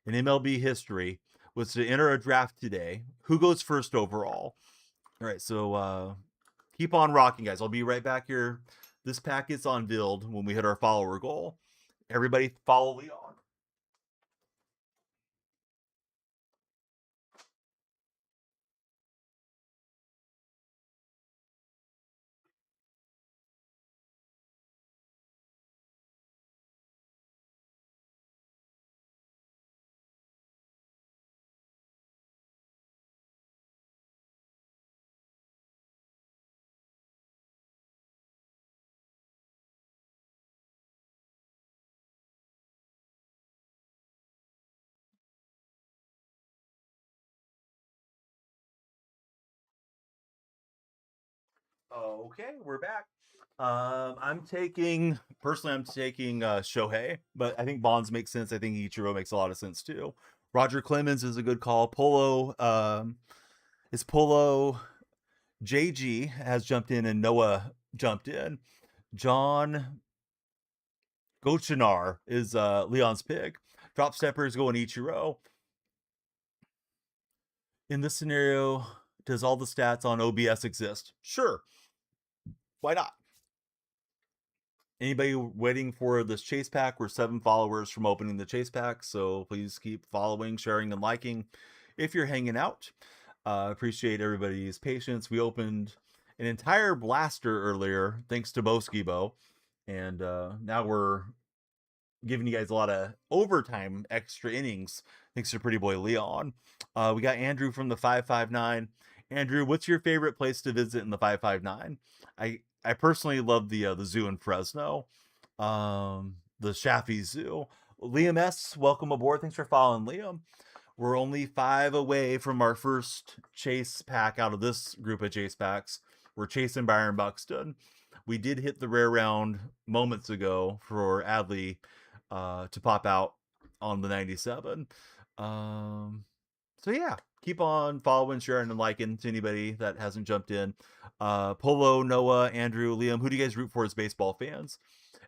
in MLB history was to enter a draft today, who goes first overall? All right, so keep on rocking, guys. I'll be right back here. This pack gets unveiled when we hit our follower goal. Everybody follow Leon. Okay, we're back. I'm taking Shohei, but I think Bonds makes sense. I think Ichiro makes a lot of sense too. Roger Clemens is a good call. Polo JG has jumped in and Noah jumped in. John Gochinar is Leon's pick. Drop steppers going Ichiro. In this scenario, does all the stats on OBS exist? Sure. Why not? Anybody waiting for this chase pack? We're 7 followers from opening the chase pack, so please keep following, sharing, and liking if you're hanging out. Appreciate everybody's patience. We opened an entire blaster earlier, thanks to Boskibo, and now we're giving you guys a lot of overtime extra innings thanks to Pretty Boy Leon. We got Andrew from the 559. Andrew, what's your favorite place to visit in the 559? I personally love the zoo in Fresno, the Shaffy Zoo. Liam S, welcome aboard. Thanks for following, Liam. We're only 5 away from our first chase pack out of this group of chase packs. We're chasing Byron Buxton. We did hit the rare round moments ago for Adley to pop out on the 97. So yeah, keep on following, sharing, and liking to anybody that hasn't jumped in. Polo, Noah, Andrew, Liam, who do you guys root for as baseball fans?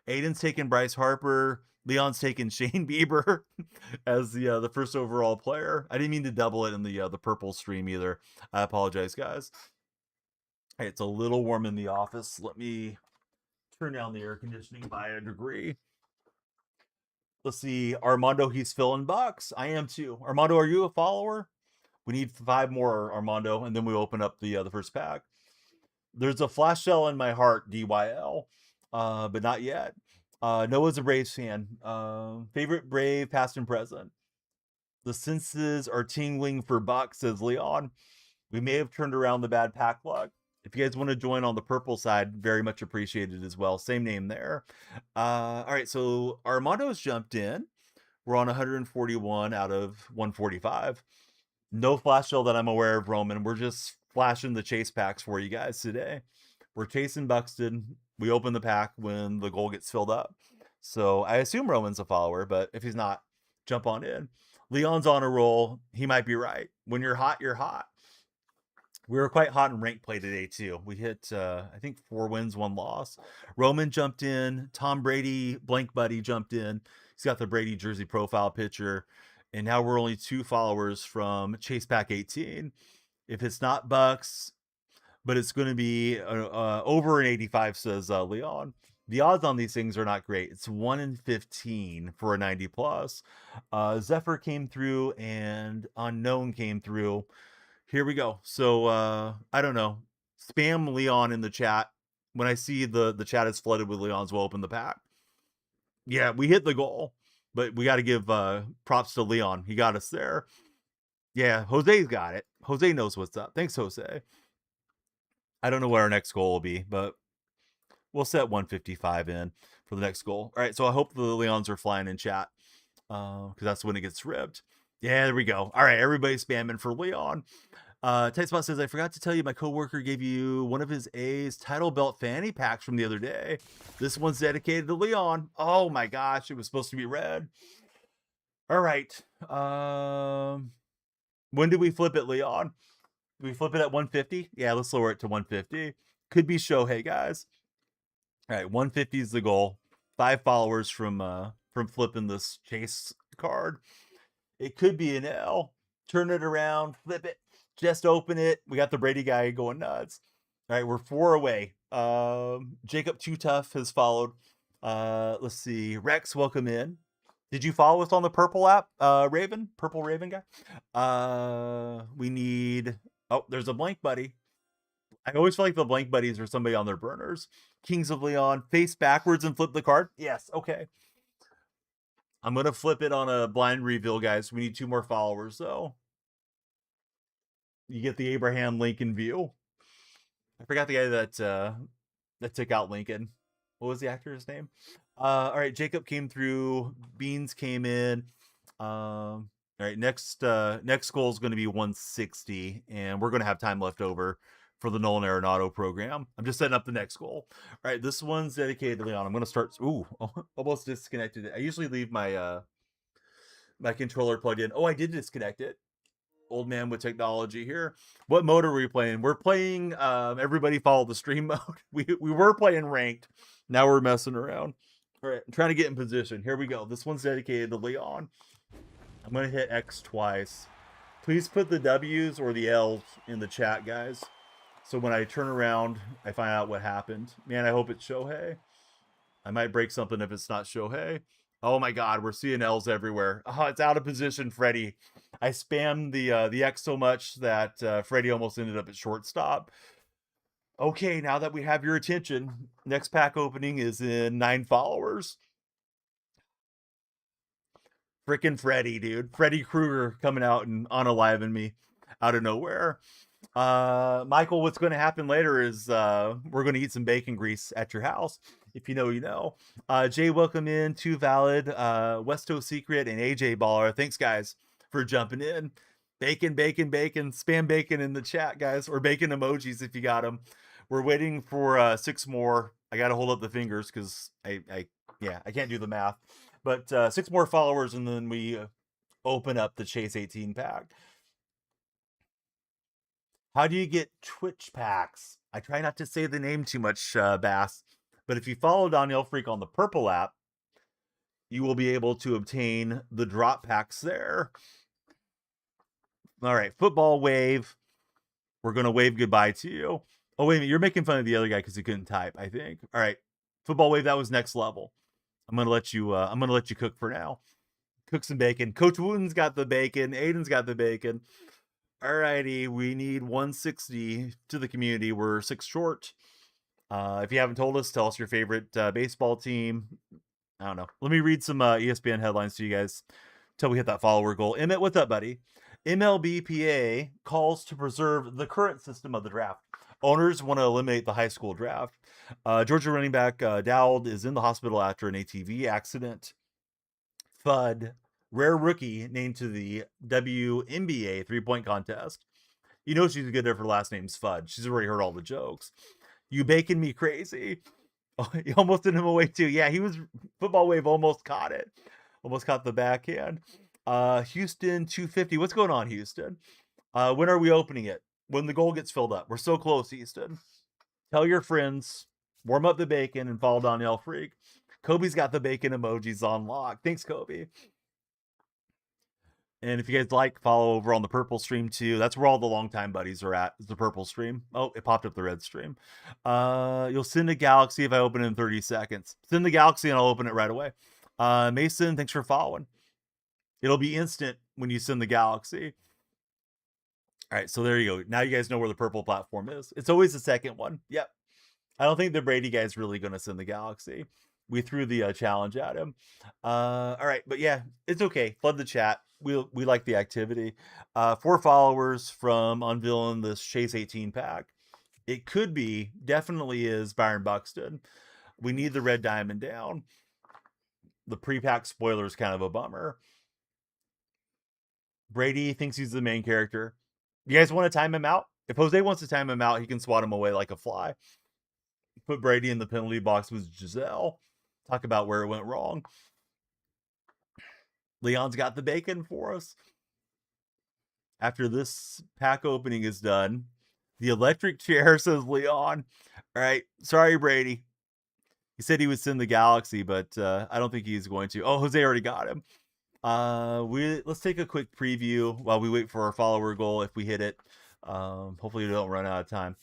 Aiden's taking Bryce Harper. Leon's taking Shane Bieber as the first overall player. I didn't mean to double it in the purple stream either. I apologize, guys. Hey, it's a little warm in the office. Let me turn down the air conditioning by a degree. Let's see. Armando, he's filling bucks. I am too. Armando, are you a follower? We need 5 more, Armando, and then we open up the first pack. There's a flash cell in my heart, DYL, but not yet. Noah's a Braves fan. Favorite Brave, past and present. The senses are tingling for Buck, says Leon. We may have turned around the bad pack luck. If you guys want to join on the purple side, very much appreciated as well. Same name there. All right, so Armando's jumped in. We're on 141 out of 145. No flash sale that I'm aware of, Roman. We're just flashing the chase packs for you guys today. We're chasing Buxton. We open the pack when the goal gets filled up. So I assume Roman's a follower, but if he's not, jump on in. Leon's on a roll. He might be right. When you're hot, you're hot. We were quite hot in rank play today, too. We hit, I think, 4 wins, 1 loss. Roman jumped in. Tom Brady, Blank Buddy, jumped in. He's got the Brady jersey profile picture. And now we're only 2 followers from Chase Pack 18. If it's not Bucks, but it's going to be over an 85, says Leon. The odds on these things are not great. It's 1 in 15 for a 90 plus. Zephyr came through and Unknown came through. Here we go. So I don't know. Spam Leon in the chat. When I see the chat is flooded with Leons, we'll open the pack. Yeah, we hit the goal, but we got to give props to Leon. He got us there. Yeah, Jose's got it. Jose knows what's up. Thanks, Jose. I don't know what our next goal will be, but we'll set 155 in for the next goal. All right, so I hope the Leons are flying in chat because that's when it gets ripped. Yeah, there we go. All right, everybody's spamming for Leon. Tight Spot says, I forgot to tell you, my coworker gave you one of his A's title belt fanny packs from the other day. This one's dedicated to Leon. Oh my gosh, it was supposed to be red. All right. When do we flip it, Leon? Do we flip it at 150? Yeah, let's lower it to 150. Could be Shohei, guys. All right, 150 is the goal. 5 followers from flipping this chase card. It could be an L. Turn it around, flip it, just open it. We got the Brady guy going nuts. All right, we're 4 away. Jacob Too Tough has followed. Let's see. Rex, welcome in. Did you follow us on the purple app, Raven? Purple Raven guy? We need... Oh, there's a blank buddy. I always feel like the blank buddies are somebody on their burners. Kings of Leon, face backwards and flip the card. Yes, okay. I'm going to flip it on a blind reveal, guys. We need 2 more followers, though. You get the Abraham Lincoln view. I forgot the guy that took out Lincoln. What was the actor's name? All right, Jacob came through. Beans came in. All right, next goal is going to be 160, and we're going to have time left over for the Nolan Arenado program. I'm just setting up the next goal. All right, this one's dedicated to Leon. I'm going to start. Ooh, almost disconnected it. I usually leave my my controller plugged in. Oh, I did disconnect it. Old man with technology here. What mode are we playing? We're playing everybody follow the stream mode. We were playing ranked. Now we're messing around. All right, I'm trying to get in position. Here we go. This one's dedicated to Leon. I'm going to hit X twice. Please put the W's or the L's in the chat, guys. So when I turn around, I find out what happened. Man, I hope it's Shohei. I might break something if it's not Shohei. Oh my God, we're seeing L's everywhere. Oh, it's out of position, Freddie. I spammed the X so much that Freddie almost ended up at shortstop. Okay, now that we have your attention, next pack opening is in 9 followers. Frickin' Freddie, dude. Freddy Krueger coming out and unaliving me out of nowhere. Michael, what's going to happen later is we're going to eat some bacon grease at your house. If you know, you know. Jay, welcome in. Too Valid, Westo Secret, and AJ Baller. Thanks, guys, for jumping in. Bacon, bacon, bacon. Spam bacon in the chat, guys, or bacon emojis if you got them. We're waiting for 6 more. I got to hold up the fingers because I can't do the math. But 6 more followers, and then we open up the Chase 18 pack. How do you get Twitch packs? I try not to say the name too much, Bass. But if you follow DonyellFreak on the purple app, you will be able to obtain the drop packs there. All right, football wave. We're going to wave goodbye to you. Oh, wait a minute. You're making fun of the other guy because he couldn't type, I think. All right, football wave, that was next level. I'm gonna let you cook for now. Cook some bacon. Coach Wooten's got the bacon. Aiden's got the bacon. Alrighty, we need 160 to the community. We're 6 short. If you haven't told us, tell us your favorite baseball team. I don't know. Let me read some ESPN headlines to you guys till we hit that follower goal. Emmett, what's up, buddy? MLBPA calls to preserve the current system of the draft. Owners want to eliminate the high school draft. Georgia running back Dowd is in the hospital after an ATV accident. FUD, rare rookie named to the WNBA 3-point contest. You know she's good if her last name's FUD. She's already heard all the jokes. You baking me crazy. Oh, he almost did him away too. Yeah, he was football wave almost caught it. Almost caught the backhand. Houston 250. What's going on, Houston? When are we opening it? When the goal gets filled up. We're so close, Houston. Tell your friends, warm up the bacon, and follow DonyellFreak. Kobe's got the bacon emojis on lock. Thanks, Kobe. And if you guys like, follow over on the purple stream too. That's where all the longtime buddies are at, is the purple stream. Oh, it popped up the red stream. You'll send a Galaxy if I open it in 30 seconds. Send the Galaxy and I'll open it right away. Mason, thanks for following. It'll be instant when you send the Galaxy. All right, so there you go. Now you guys know where the purple platform is. It's always the second one. Yep. I don't think the Brady guy's really going to send the Galaxy. We threw the challenge at him. All right, but yeah, it's okay. Flood the chat. We like the activity. 4 followers from unveiling this Chase 18 pack. It could be, definitely is Byron Buxton. We need the red diamond down. The pre-pack spoiler is kind of a bummer. Brady thinks he's the main character. You guys want to time him out? If Jose wants to time him out, he can swat him away like a fly. Put Brady in the penalty box with Giselle. Talk about where it went wrong. Leon's got the bacon for us. After this pack opening is done, the electric chair, says Leon. All right. Sorry, Brady. He said he would send the Galaxy, but I don't think he's going to. Oh, Jose already got him. Let's take a quick preview while we wait for our follower goal if we hit it. Hopefully we don't run out of time.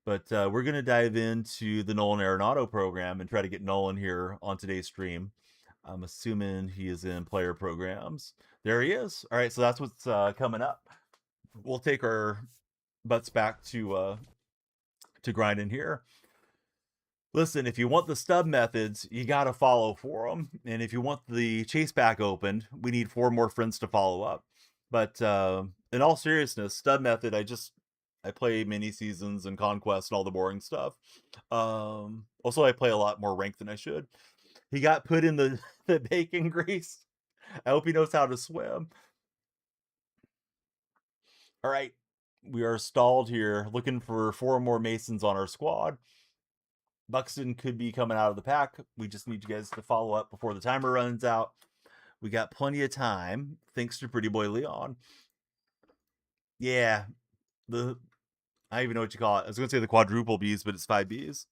But we're going to dive into the Nolan Arenado program and try to get Nolan here on today's stream. I'm assuming he is in player programs. There he is. All right, so that's what's coming up. We'll take our butts back to grinding here. Listen, if you want the stub methods, you got to follow for them. And if you want the chase pack opened, we need 4 more friends to follow up. But in all seriousness, stub method, I play mini seasons and conquest and all the boring stuff. Also, I play a lot more rank than I should. He got put in the bacon grease. I hope he knows how to swim. All right. We are stalled here, looking for 4 more Masons on our squad. Buxton could be coming out of the pack. We just need you guys to follow up before the timer runs out. We got plenty of time, thanks to Pretty Boy Leon. Yeah, I don't even know what you call it. I was going to say the quadruple Bs, but it's 5 Bs.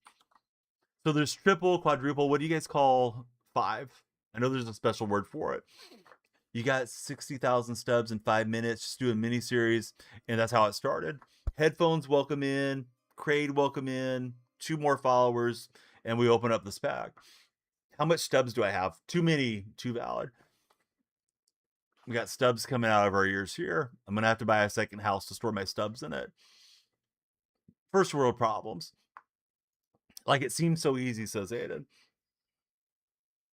So there's triple, quadruple. What do you guys call 5? I know there's a special word for it. You got 60,000 stubs in 5 minutes. Just do a mini series, and that's how it started. Headphones welcome in. Crade welcome in. 2 more followers, and we open up this pack. How much stubs do I have? Too many, too valid. We got stubs coming out of our ears here. I'm going to have to buy a second house to store my stubs in it. First world problems. Like it seems so easy, says Aiden.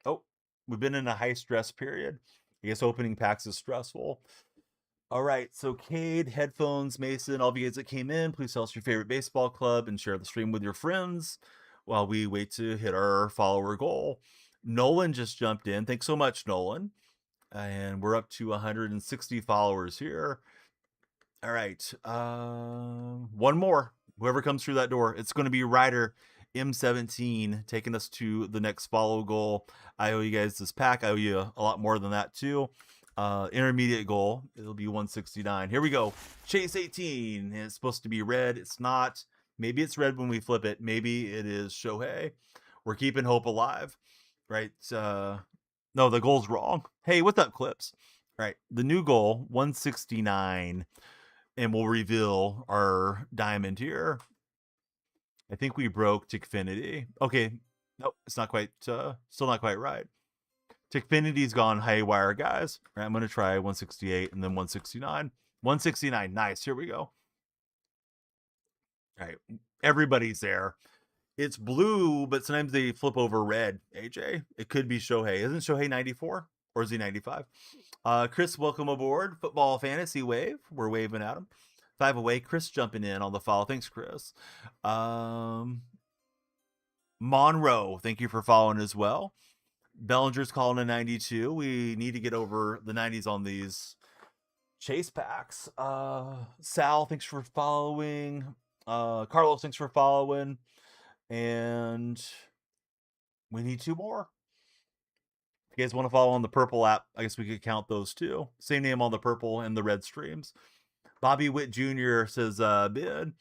Oh, we've been in a high stress period. I guess opening packs is stressful. All right, so Cade, headphones, Mason, all of you guys that came in, please tell us your favorite baseball club and share the stream with your friends while we wait to hit our follower goal. Nolan just jumped in. Thanks so much, Nolan. And we're up to 160 followers here. All right, one more. Whoever comes through that door, it's going to be Ryder M17 taking us to the next follow goal. I owe you guys this pack. I owe you a lot more than that too. Intermediate goal, it'll be 169. Here we go. Chase 18. And it's supposed to be red. It's not. Maybe it's red when we flip it. Maybe it is Shohei. We're keeping hope alive, right? No, the goal's wrong. Hey, what's up, Clips? All right, the new goal, 169, and we'll reveal our diamond here. I think we broke Tickfinity. Okay, nope, it's not quite, still not quite right. Tickfinity's gone haywire, guys. All right, I'm going to try 168 and then 169. 169, nice, here we go. All right, everybody's there. It's blue, but sometimes they flip over red, AJ. It could be Shohei. Isn't Shohei 94? Or is he 95? Chris, welcome aboard. Football Fantasy Wave. We're waving at him. 5 away. Chris jumping in on the follow. Thanks, Chris. Monroe, thank you for following as well. Bellinger's calling a 92. We need to get over the 90s on these chase packs. Sal, thanks for following. Carlos, thanks for following. And we need 2 more. If you guys want to follow on the purple app, I guess we could count those too. Same name on the purple and the red streams. Bobby Witt Jr. says, bid.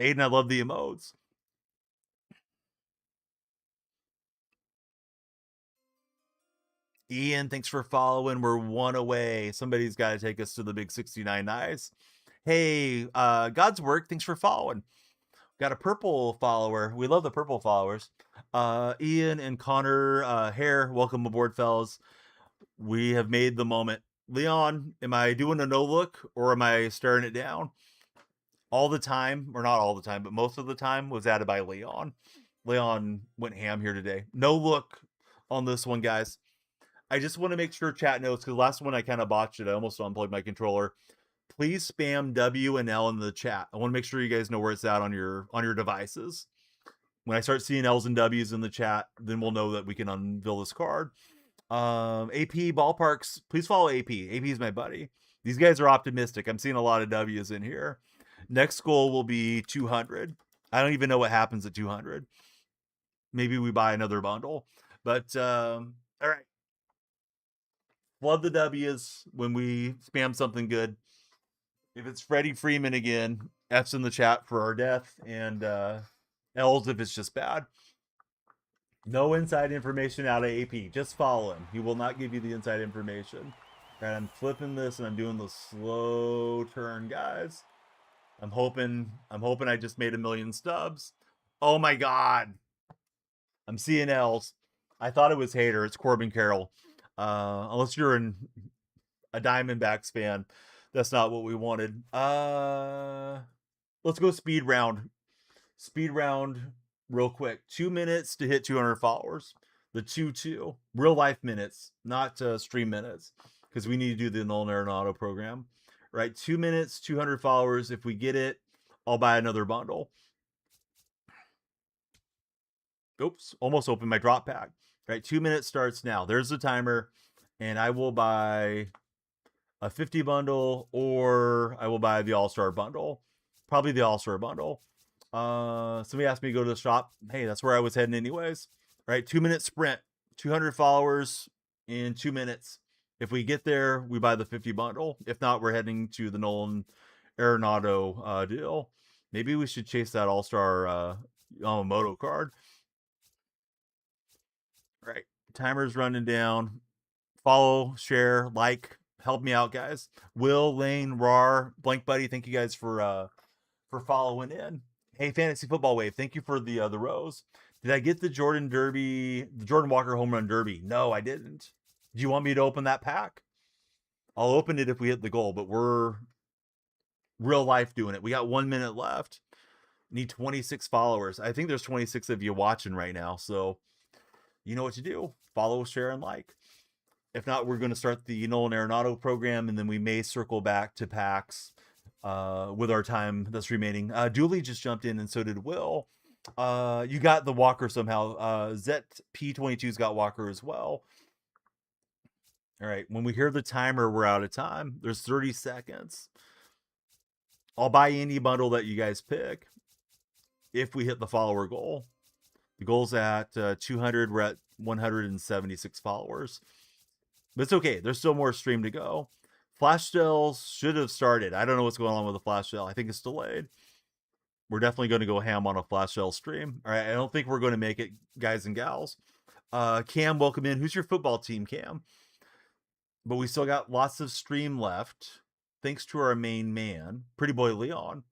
Aiden, I love the emotes. Ian, thanks for following. We're 1 away. Somebody's got to take us to the big 69 nice. Hey, God's work. Thanks for following. Got a purple follower. We love the purple followers. Ian and Connor Hare, welcome aboard, fellas. We have made the moment. Leon, am I doing a no look or am I staring it down? All the time, or not all the time, but most of the time was added by Leon. Leon went ham here today. No look on this one, guys. I just want to make sure chat knows, because the last one I kind of botched it. I almost unplugged my controller. Please spam W and L in the chat. I want to make sure you guys know where it's at on your devices. When I start seeing L's and W's in the chat, then we'll know that we can unveil this card. AP Ballparks, please follow AP. AP is my buddy. These guys are optimistic. I'm seeing a lot of W's in here. Next goal will be 200. I don't even know what happens at 200. Maybe we buy another bundle. But, all right. Love the W's when we spam something good. If it's Freddie Freeman again, F's in the chat for our death, and L's if it's just bad. No inside information out of AP. Just follow him. He will not give you the inside information. All right, I'm flipping this and I'm doing the slow turn, guys. I'm hoping I just made 1 million stubs. Oh my God. I'm seeing L's. I thought it was Hater. It's Corbin Carroll. Unless you're a Diamondbacks fan, that's not what we wanted. Let's go speed round. Speed round real quick. 2 minutes to hit 200 followers. The 2-2. Real life minutes, not stream minutes, because we need to do the Nolan Arenado program. Right? 2 minutes, 200 followers. If we get it, I'll buy another bundle. Oops, almost opened my drop pack. Right, 2 minutes starts now. There's the timer, and I will buy a 50 bundle, or I will buy the All-Star bundle. Probably the All-Star bundle. Somebody asked me to go to the shop. Hey, that's where I was heading anyways. Right, 2-minute sprint, 200 followers in 2 minutes. If we get there, we buy the 50 bundle. If not, we're heading to the Nolan Arenado deal. Maybe we should chase that All-Star Yamamoto card. Right, timer's running down. Follow, share, like, help me out, guys. Will, Lane, Rar, Blank Buddy, thank you guys for following in. Hey, Fantasy Football Wave, thank you for the rose. Did I get the Jordan Walker home run derby? No, I didn't. Do you want me to open that pack? I'll open it if we hit the goal, but we're real life doing it. We got 1 minute left. Need 26 followers. I think there's 26 of you watching right now, so you know what to do. Follow, share, and like. If not, we're going to start the Nolan Arenado program, and then we may circle back to packs with our time that's remaining. Dooley just jumped in, and so did Will. You got the Walker somehow. Zet P22's got Walker as well. All right, when we hear the timer, we're out of time. There's 30 seconds. I'll buy any bundle that you guys pick if we hit the follower goal. The goal's at 200. We're at 176 followers. But it's okay. There's still more stream to go. Flash sales should have started. I don't know what's going on with the flash sale. I think it's delayed. We're definitely going to go ham on a flash sale stream. All right. I don't think we're going to make it, guys and gals. Cam, welcome in. Who's your football team, Cam? But we still got lots of stream left. Thanks to our main man, Pretty Boy Leon.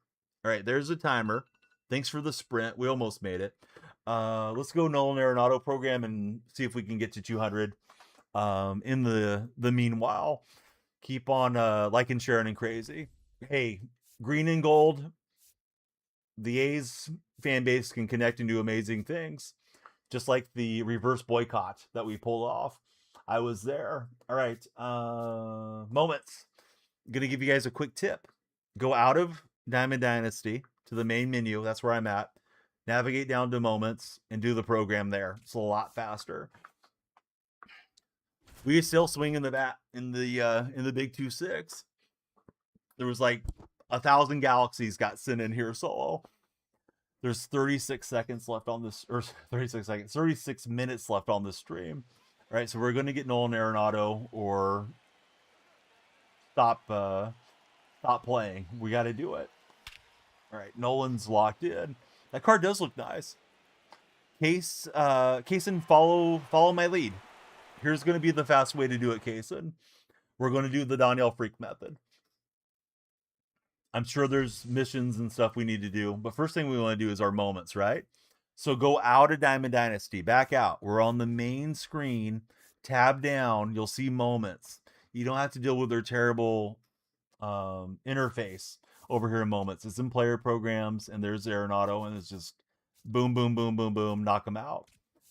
All right. There's a timer. Thanks for the sprint. We almost made it. Let's go Nolan Arenado program and see if we can get to 200. In the meanwhile, keep on liking, sharing, and crazy. Hey, green and gold, the A's fan base can connect and do amazing things, just like the reverse boycott that we pulled off. I was there. All right, moments. I'm gonna give you guys a quick tip. Go out of Diamond Dynasty to the main menu. That's where I'm at. Navigate down to moments and do the program there. It's a lot faster. We still swinging the bat in the big 2-6. There was like 1,000 galaxies got sent in here solo. There's 36 seconds left on this, or 36 minutes left on this stream. All right, so we're going to get Nolan Arenado or stop playing. We got to do it. All right, Nolan's locked in. That card does look nice. Kaysen, follow my lead. Here's going to be the fast way to do it, Kaysen. We're going to do the DonyellFreak method. I'm sure there's missions and stuff we need to do, but first thing we want to do is our moments, right? So go out of Diamond Dynasty, back out. We're on the main screen. Tab down, you'll see moments. You don't have to deal with their terrible interface over here in moments. It's in player programs, and there's Arenado, and it's just boom, boom, boom, boom, boom, knock them out.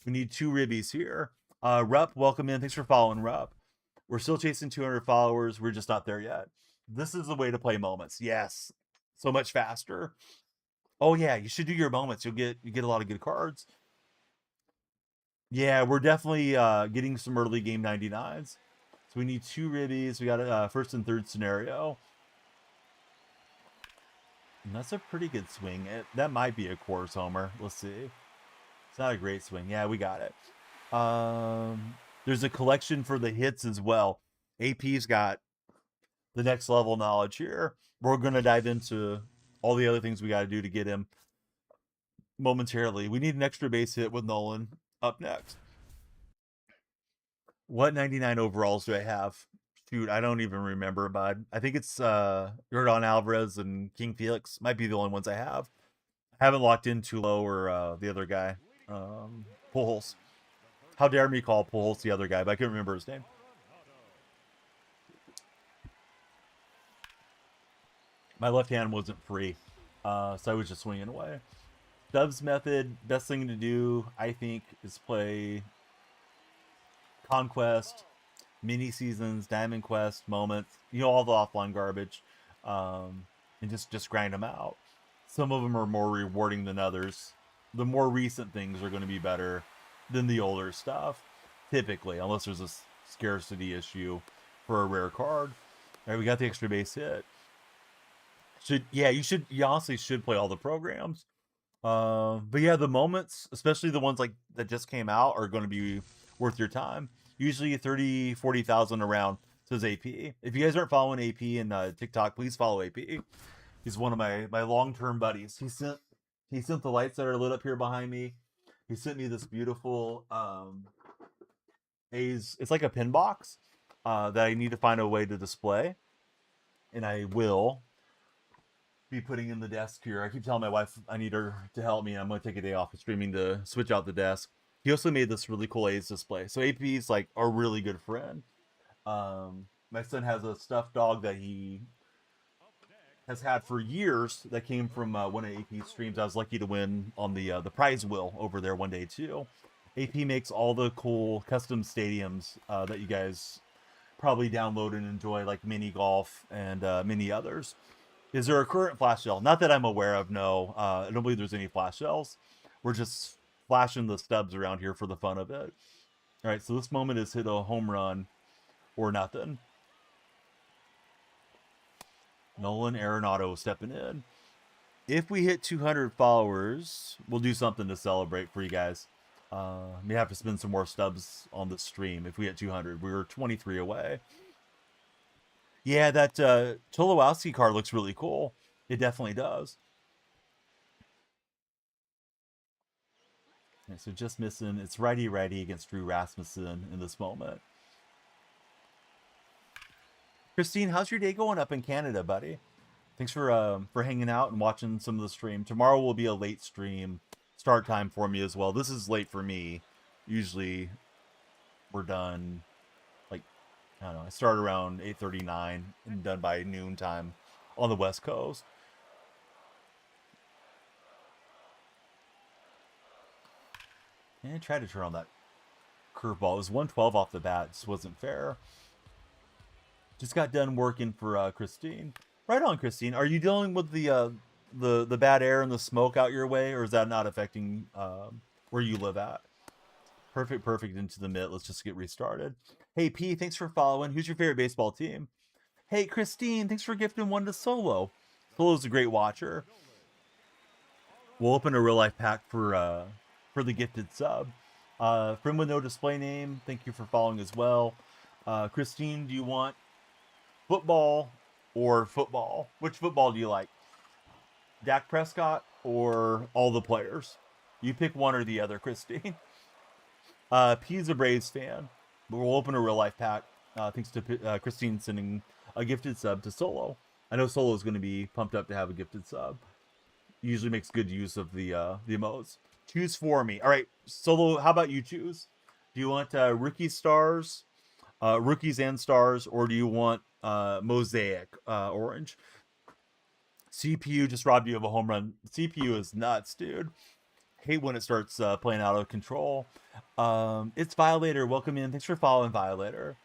We need 2 ribbies here. Rup, welcome in. Thanks for following, Rup. We're still chasing 200 followers. We're just not there yet. This is the way to play moments. Yes. So much faster. Oh, yeah. You should do your moments. You get a lot of good cards. Yeah, we're definitely getting some early game 99s. So we need 2 ribbies. We got a first and third scenario. And that's a pretty good swing. That might be a course homer. Let's see. It's not a great swing. Yeah, we got it. There's a collection for the hits as well. AP's got the next level knowledge here. We're going to dive into all the other things we got to do to get him momentarily. We need an extra base hit with Nolan up next. What 99 overalls do I have? Shoot, I don't even remember, bud. I think it's Yordan Alvarez and King Felix. Might be the only ones I have. I haven't locked in Tulo or the other guy. Pujols. How dare me call Pujols the other guy, but I couldn't remember his name. My left hand wasn't free, so I was just swinging away. Dubs method, best thing to do, I think, is play Conquest, mini seasons, Diamond Quest, moments, all the offline garbage, and just grind them out. Some of them are more rewarding than others. The more recent things are going to be better than the older stuff, typically, unless there's a scarcity issue for a rare card. All right, we got the extra base hit. You honestly should play all the programs. But yeah, the moments, especially the ones like that just came out, are going to be worth your time. Usually 30, 40,000 around, says AP. If you guys aren't following AP and TikTok, please follow AP. He's one of my long-term buddies. He sent the lights that are lit up here behind me. He sent me this beautiful it's like a pin box that I need to find a way to display, and I will be putting in the desk here. I keep telling my wife I need her to help me, and I'm going to take a day off of streaming to switch out the desk. He also made this really cool A's display. So AP is like a really good friend. My son has a stuffed dog that he has had for years that came from one of AP's streams. I was lucky to win on the prize wheel over there one day too. AP makes all the cool custom stadiums that you guys probably download and enjoy, like mini golf and many others. Is there a current flash sale? Not that I'm aware of, no. I don't believe there's any flash sales. We're just flashing the stubs around here for the fun of it. All right, so this moment is hit a home run or nothing. Nolan Arenado stepping in. If we hit 200 followers, we'll do something to celebrate for you guys. May have to spend some more stubs on the stream if we hit 200. We were 23 away. Yeah, that Tulowitzki card looks really cool. It definitely does. Okay, so just missing. It's righty-righty against Drew Rasmussen in this moment. Christine, how's your day going up in Canada, buddy? Thanks for hanging out and watching some of the stream. Tomorrow will be a late stream start time for me as well. This is late for me. Usually we're done, like, I don't know, I start around 8:39 and done by noon time on the West Coast. And I tried to turn on that curveball. It was 112 off the bat. Just wasn't fair. Just got done working for Christine. Right on, Christine. Are you dealing with the bad air and the smoke out your way, or is that not affecting where you live at? Perfect into the mitt. Let's just get restarted. Hey P, thanks for following. Who's your favorite baseball team? Hey Christine, thanks for gifting one to Solo. Solo's a great watcher. We'll open a real life pack for the gifted sub. Friend with no display name, thank you for following as well. Christine, do you want football or football? Which football do you like? Dak Prescott or all the players? You pick one or the other, Christine. P's a Braves fan. But we'll open a real life pack. Thanks to Christine sending a gifted sub to Solo. I know Solo is going to be pumped up to have a gifted sub. Usually makes good use of the emotes. Choose for me. All right, Solo, how about you choose? Do you want rookie stars, rookies and stars, or do you want mosaic orange? CPU just robbed you of a home run. CPU is nuts, dude. Hate when it starts playing out of control. It's Violator. Welcome in. Thanks for following, Violator.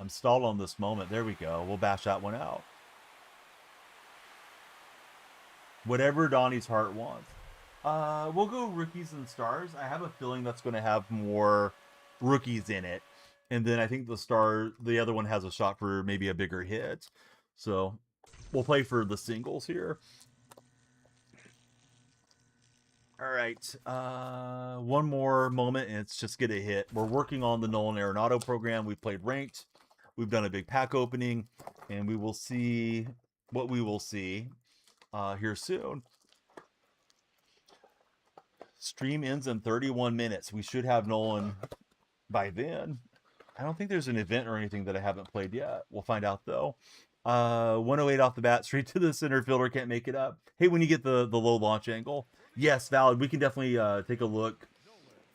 I'm stalled on this moment. There we go. We'll bash that one out. Whatever Donnie's heart wants. We'll go rookies and stars. I have a feeling that's going to have more rookies in it. And then I think the other one has a shot for maybe a bigger hit. So we'll play for the singles here. All right. One more moment, and it's just get a hit. We're working on the Nolan Arenado program. We played ranked. We've done a big pack opening, and we will see what we will see here soon. Stream ends in 31 minutes. We should have Nolan by then. I don't think there's an event or anything that I haven't played yet. We'll find out, though. 108 off the bat, straight to the center fielder. Can't make it up. Hey, when you get the low launch angle. Yes, valid. We can definitely take a look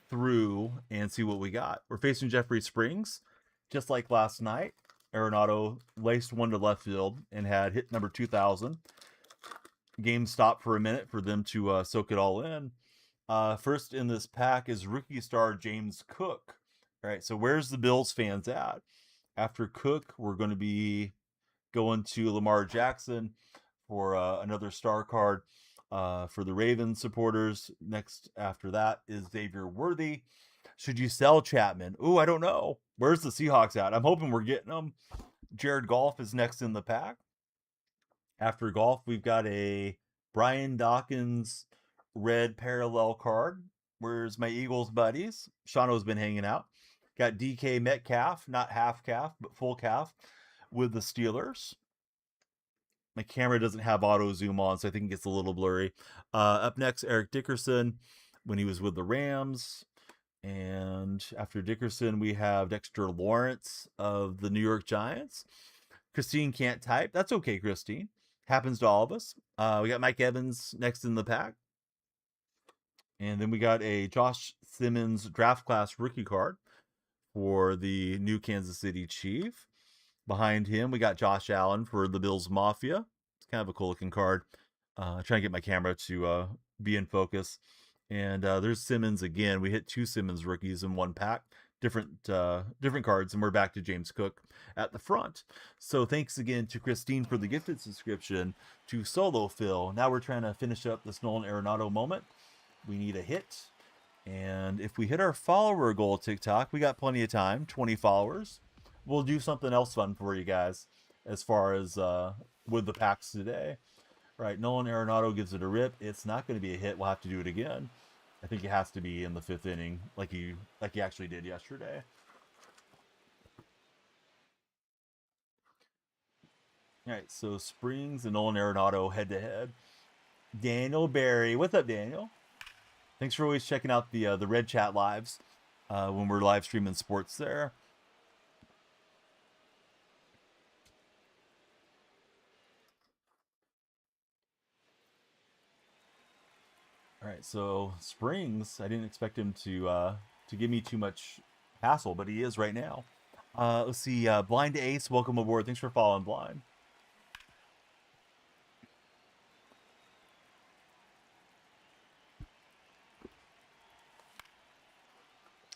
through and see what we got. We're facing Jeffrey Springs, just like last night. Arenado laced one to left field and had hit number 2,000. Game stopped for a minute for them to soak it all in. First in this pack is rookie star James Cook. All right, so where's the Bills fans at? After Cook, we're going to be going to Lamar Jackson for another star card for the Ravens supporters. Next after that is Xavier Worthy. Should you sell Chapman? Ooh, I don't know. Where's the Seahawks at? I'm hoping we're getting them. Jared Goff is next in the pack. After Goff, we've got a Brian Dawkins red parallel card. Where's my Eagles buddies? Shauno's been hanging out. Got DK Metcalf, not half calf, but full calf with the Steelers. My camera doesn't have auto zoom on, so I think it gets a little blurry. Up next, Eric Dickerson when he was with the Rams. And after Dickerson, we have Dexter Lawrence of the New York Giants. Christine can't type. That's okay, Christine. Happens to all of us. We got Mike Evans next in the pack. And then we got a Josh Simmons draft class rookie card for the new Kansas City Chief. Behind him, we got Josh Allen for the Bills Mafia. It's kind of a cool looking card. Trying to get my camera to be in focus. And there's Simmons again. We hit 2 Simmons rookies in one pack. Different cards, and we're back to James Cook at the front. So thanks again to Christine for the gifted subscription to Solo Phil. Now we're trying to finish up this Nolan Arenado moment. We need a hit. And if we hit our follower goal TikTok, we got plenty of time, 20 followers. We'll do something else fun for you guys as far as with the packs today. Right, Nolan Arenado gives it a rip. It's not going to be a hit. We'll have to do it again. I think it has to be in the 5th inning, like he actually did yesterday. All right, so Springs and Nolan Arenado head to head. Daniel Barry, what's up, Daniel? Thanks for always checking out the Red Chat lives when we're live streaming sports there. All right, so Springs, I didn't expect him to give me too much hassle, but he is right now. Let's see, Blind Ace, welcome aboard. Thanks for following Blind.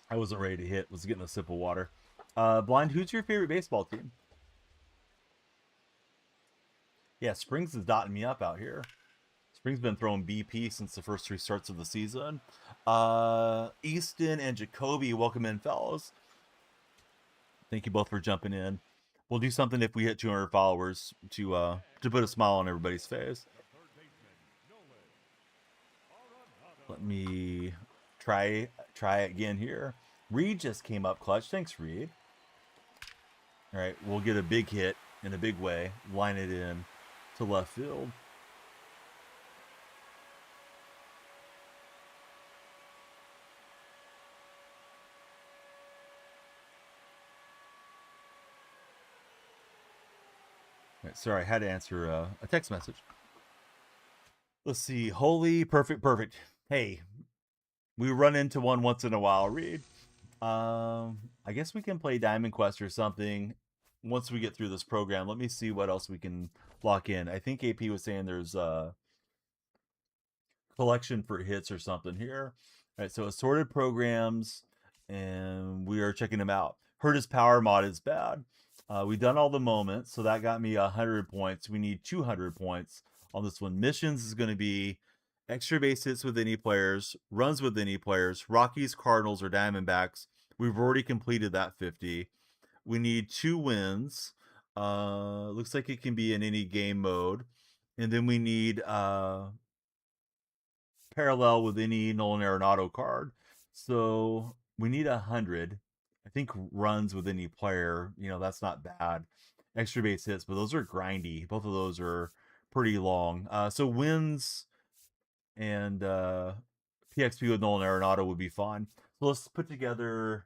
I wasn't ready to hit. Was getting a sip of water. Blind, who's your favorite baseball team? Yeah, Springs is dotting me up out here. Spring's been throwing BP since the first 3 starts of the season. Easton and Jacoby, welcome in, fellas. Thank you both for jumping in. We'll do something if we hit 200 followers to put a smile on everybody's face. Let me try again here. Reed just came up clutch. Thanks, Reed. All right, we'll get a big hit in a big way. Line it in to left field. All right, sorry, I had to answer a text message. Let's see. Holy, perfect. Hey, we run into one once in a while, Reed. I guess we can play Diamond Quest or something once we get through this program. Let me see what else we can lock in. I think AP was saying there's a collection for hits or something here. All right, so assorted programs, and we are checking them out. Heard his power mod is bad. We've done all the moments, so that got me 100 points. We need 200 points on this one. Missions is going to be extra base hits with any players, runs with any players, Rockies, Cardinals, or Diamondbacks. We've already completed that 50. We need 2 wins. Looks like it can be in any game mode. And then we need parallel with any Nolan Arenado card. So we need 100. I think runs with any player, that's not bad. Extra base hits, but those are grindy. Both of those are pretty long. So wins and PXP with Nolan Arenado would be fun. So let's put together.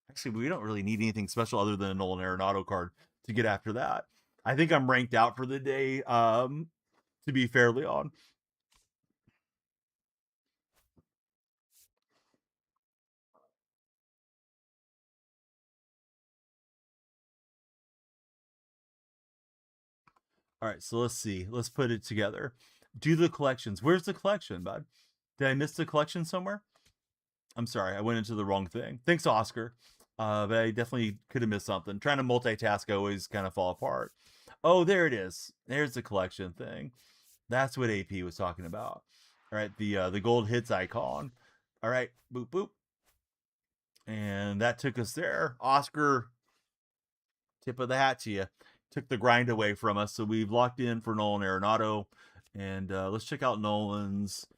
Actually, we don't really need anything special other than a Nolan Arenado card to get after that. I think I'm ranked out for the day, to be fairly on. All right, so let's see. Let's put it together. Do the collections. Where's the collection, bud? Did I miss the collection somewhere? I'm sorry, I went into the wrong thing. Thanks, Oscar. But I definitely could have missed something. Trying to multitask, I always kind of fall apart. Oh, there it is. There's the collection thing. That's what AP was talking about. All right, the gold hits icon. All right, boop boop. And that took us there. Oscar, tip of the hat to you. Took the grind away from us. So we've locked in for Nolan Arenado. And let's check out Nolan's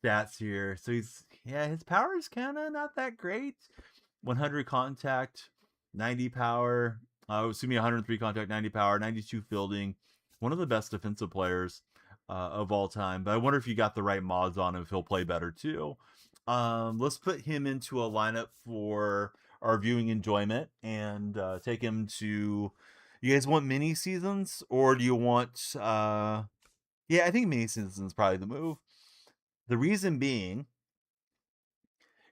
stats here. So his power is kind of not that great. 100 contact, 90 power. Excuse me, 103 contact, 90 power, 92 fielding. One of the best defensive players of all time. But I wonder if you got the right mods on him, if he'll play better too. Let's put him into a lineup for our viewing enjoyment and take him to. You guys want mini seasons, or do you want? Yeah, I think mini seasons is probably the move. The reason being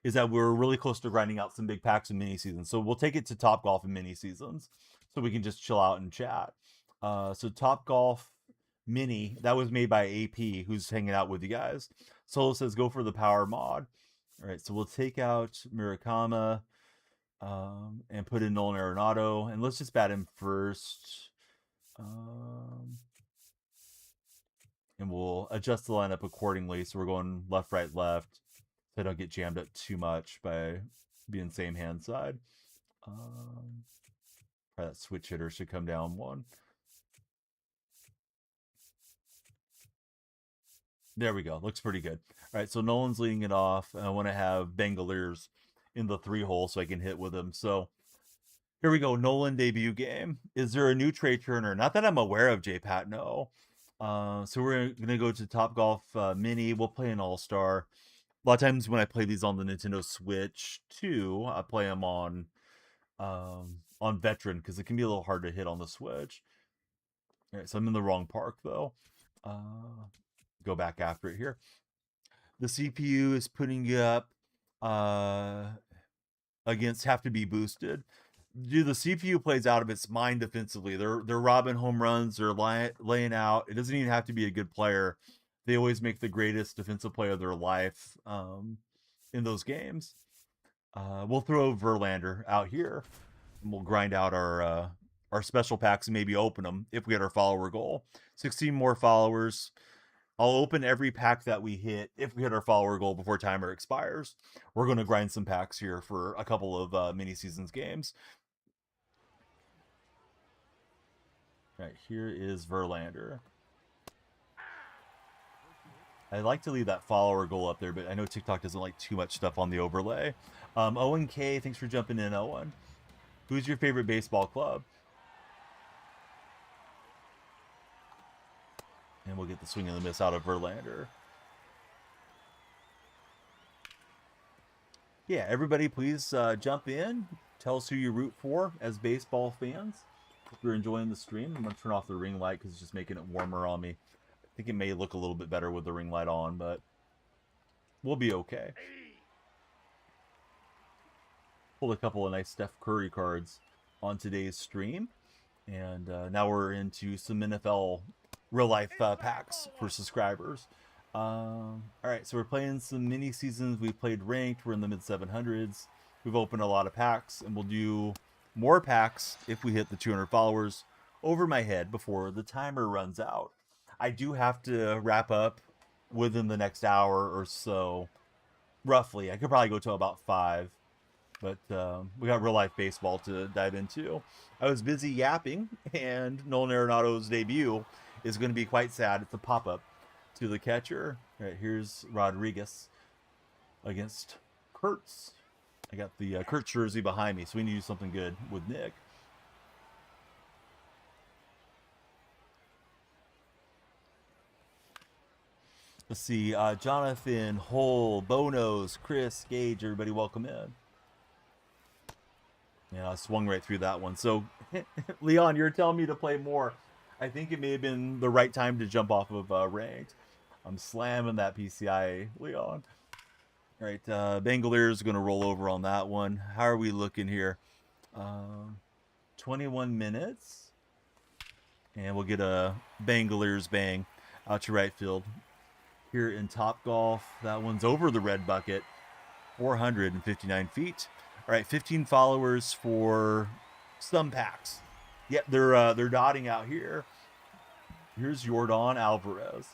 is that we're really close to grinding out some big packs in mini seasons, so we'll take it to Top Golf in mini seasons, so we can just chill out and chat. So Top Golf Mini, that was made by AP, who's hanging out with you guys. Solo says go for the power mod. All right, so we'll take out Murakama and put in Nolan Arenado, and let's just bat him first. And we'll adjust the lineup accordingly. So we're going left, right, left, so I don't get jammed up too much by being same hand side. That switch hitter should come down one. There we go. Looks pretty good. All right, so Nolan's leading it off. I want to have Bengaliers in the 3-hole so I can hit with him. So here we go. Nolan debut game. Is there a new Trey Turner? Not that I'm aware of, J-Pat, no. So we're going to go to Top Golf Mini. We'll play an All-Star. A lot of times when I play these on the Nintendo Switch too, I play them on Veteran because it can be a little hard to hit on the Switch. All right, so I'm in the wrong park though. Go back after it here. The CPU is putting you up against have to be boosted. Dude, the CPU plays out of its mind defensively. They're robbing home runs. They're laying out. It doesn't even have to be a good player. They always make the greatest defensive play of their life in those games. We'll throw Verlander out here, and we'll grind out our special packs and maybe open them if we get our follower goal. 16 more followers. I'll open every pack that we hit if we hit our follower goal before timer expires. We're going to grind some packs here for a couple of mini seasons games. All right, here is Verlander. I like to leave that follower goal up there, but I know TikTok doesn't like too much stuff on the overlay. Owen K, thanks for jumping in, Owen. Who's your favorite baseball club? And we'll get the swing and the miss out of Verlander. Yeah, everybody please jump in. Tell us who you root for as baseball fans. If you're enjoying the stream, I'm going to turn off the ring light because it's just making it warmer on me. I think it may look a little bit better with the ring light on, but we'll be okay. Pulled a couple of nice Steph Curry cards on today's stream. And now we're into some NFL real-life packs for subscribers. All right, so we're playing some mini seasons. We've played ranked. We're in the mid-700s. We've opened a lot of packs, and we'll do more packs if we hit the 200 followers over my head before the timer runs out. I do have to wrap up within the next hour or so, roughly. I could probably go till about 5, but we got real-life baseball to dive into. I was busy yapping, and Nolan Arenado's debut is going to be quite sad. It's a pop-up to the catcher. All right, here's Rodriguez against Kurtz. I got the Kurtz jersey behind me, so we need to do something good with Nick. Let's see, Jonathan, Hole, Bonos, Chris, Gage, everybody welcome in. Yeah, I swung right through that one. So, Leon, you're telling me to play more. I think it may have been the right time to jump off of ranked. I'm slamming that PCI, Leon. All right, Bengaliers going to roll over on that one. How are we looking here? 21 minutes. And we'll get a Bengaliers bang out to right field. Here in Top Golf, that one's over the red bucket. 459 feet. All right, 15 followers for some packs. Yep, they're dotting out here. Here's Yordan Alvarez.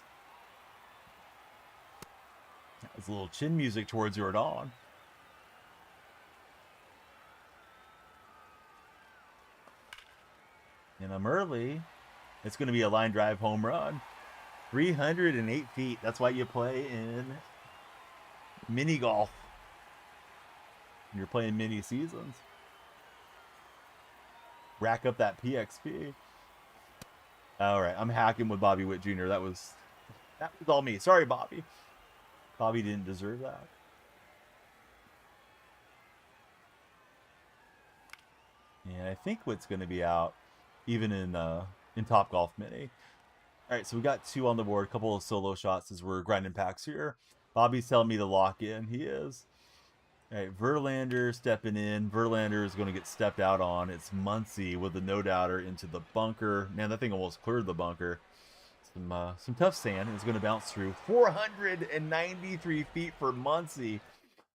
That was a little chin music towards Yordan. And I'm early. It's going to be a line drive home run. 308 feet. That's why you play in mini golf. You're playing mini seasons. Rack up that PXP. All right, I'm hacking with Bobby Witt Jr. That was all me. Sorry, Bobby. Bobby didn't deserve that. And I think Witt's going to be out, even in Top Golf Mini. All right, so we got 2 on the board. A couple of solo shots as we're grinding packs here. Bobby's telling me to lock in. He is. All right, Verlander stepping in. Verlander is going to get stepped out on. It's Muncy with the no-doubter into the bunker. Man, that thing almost cleared the bunker. Some tough sand. It's going to bounce through. 493 feet for Muncy.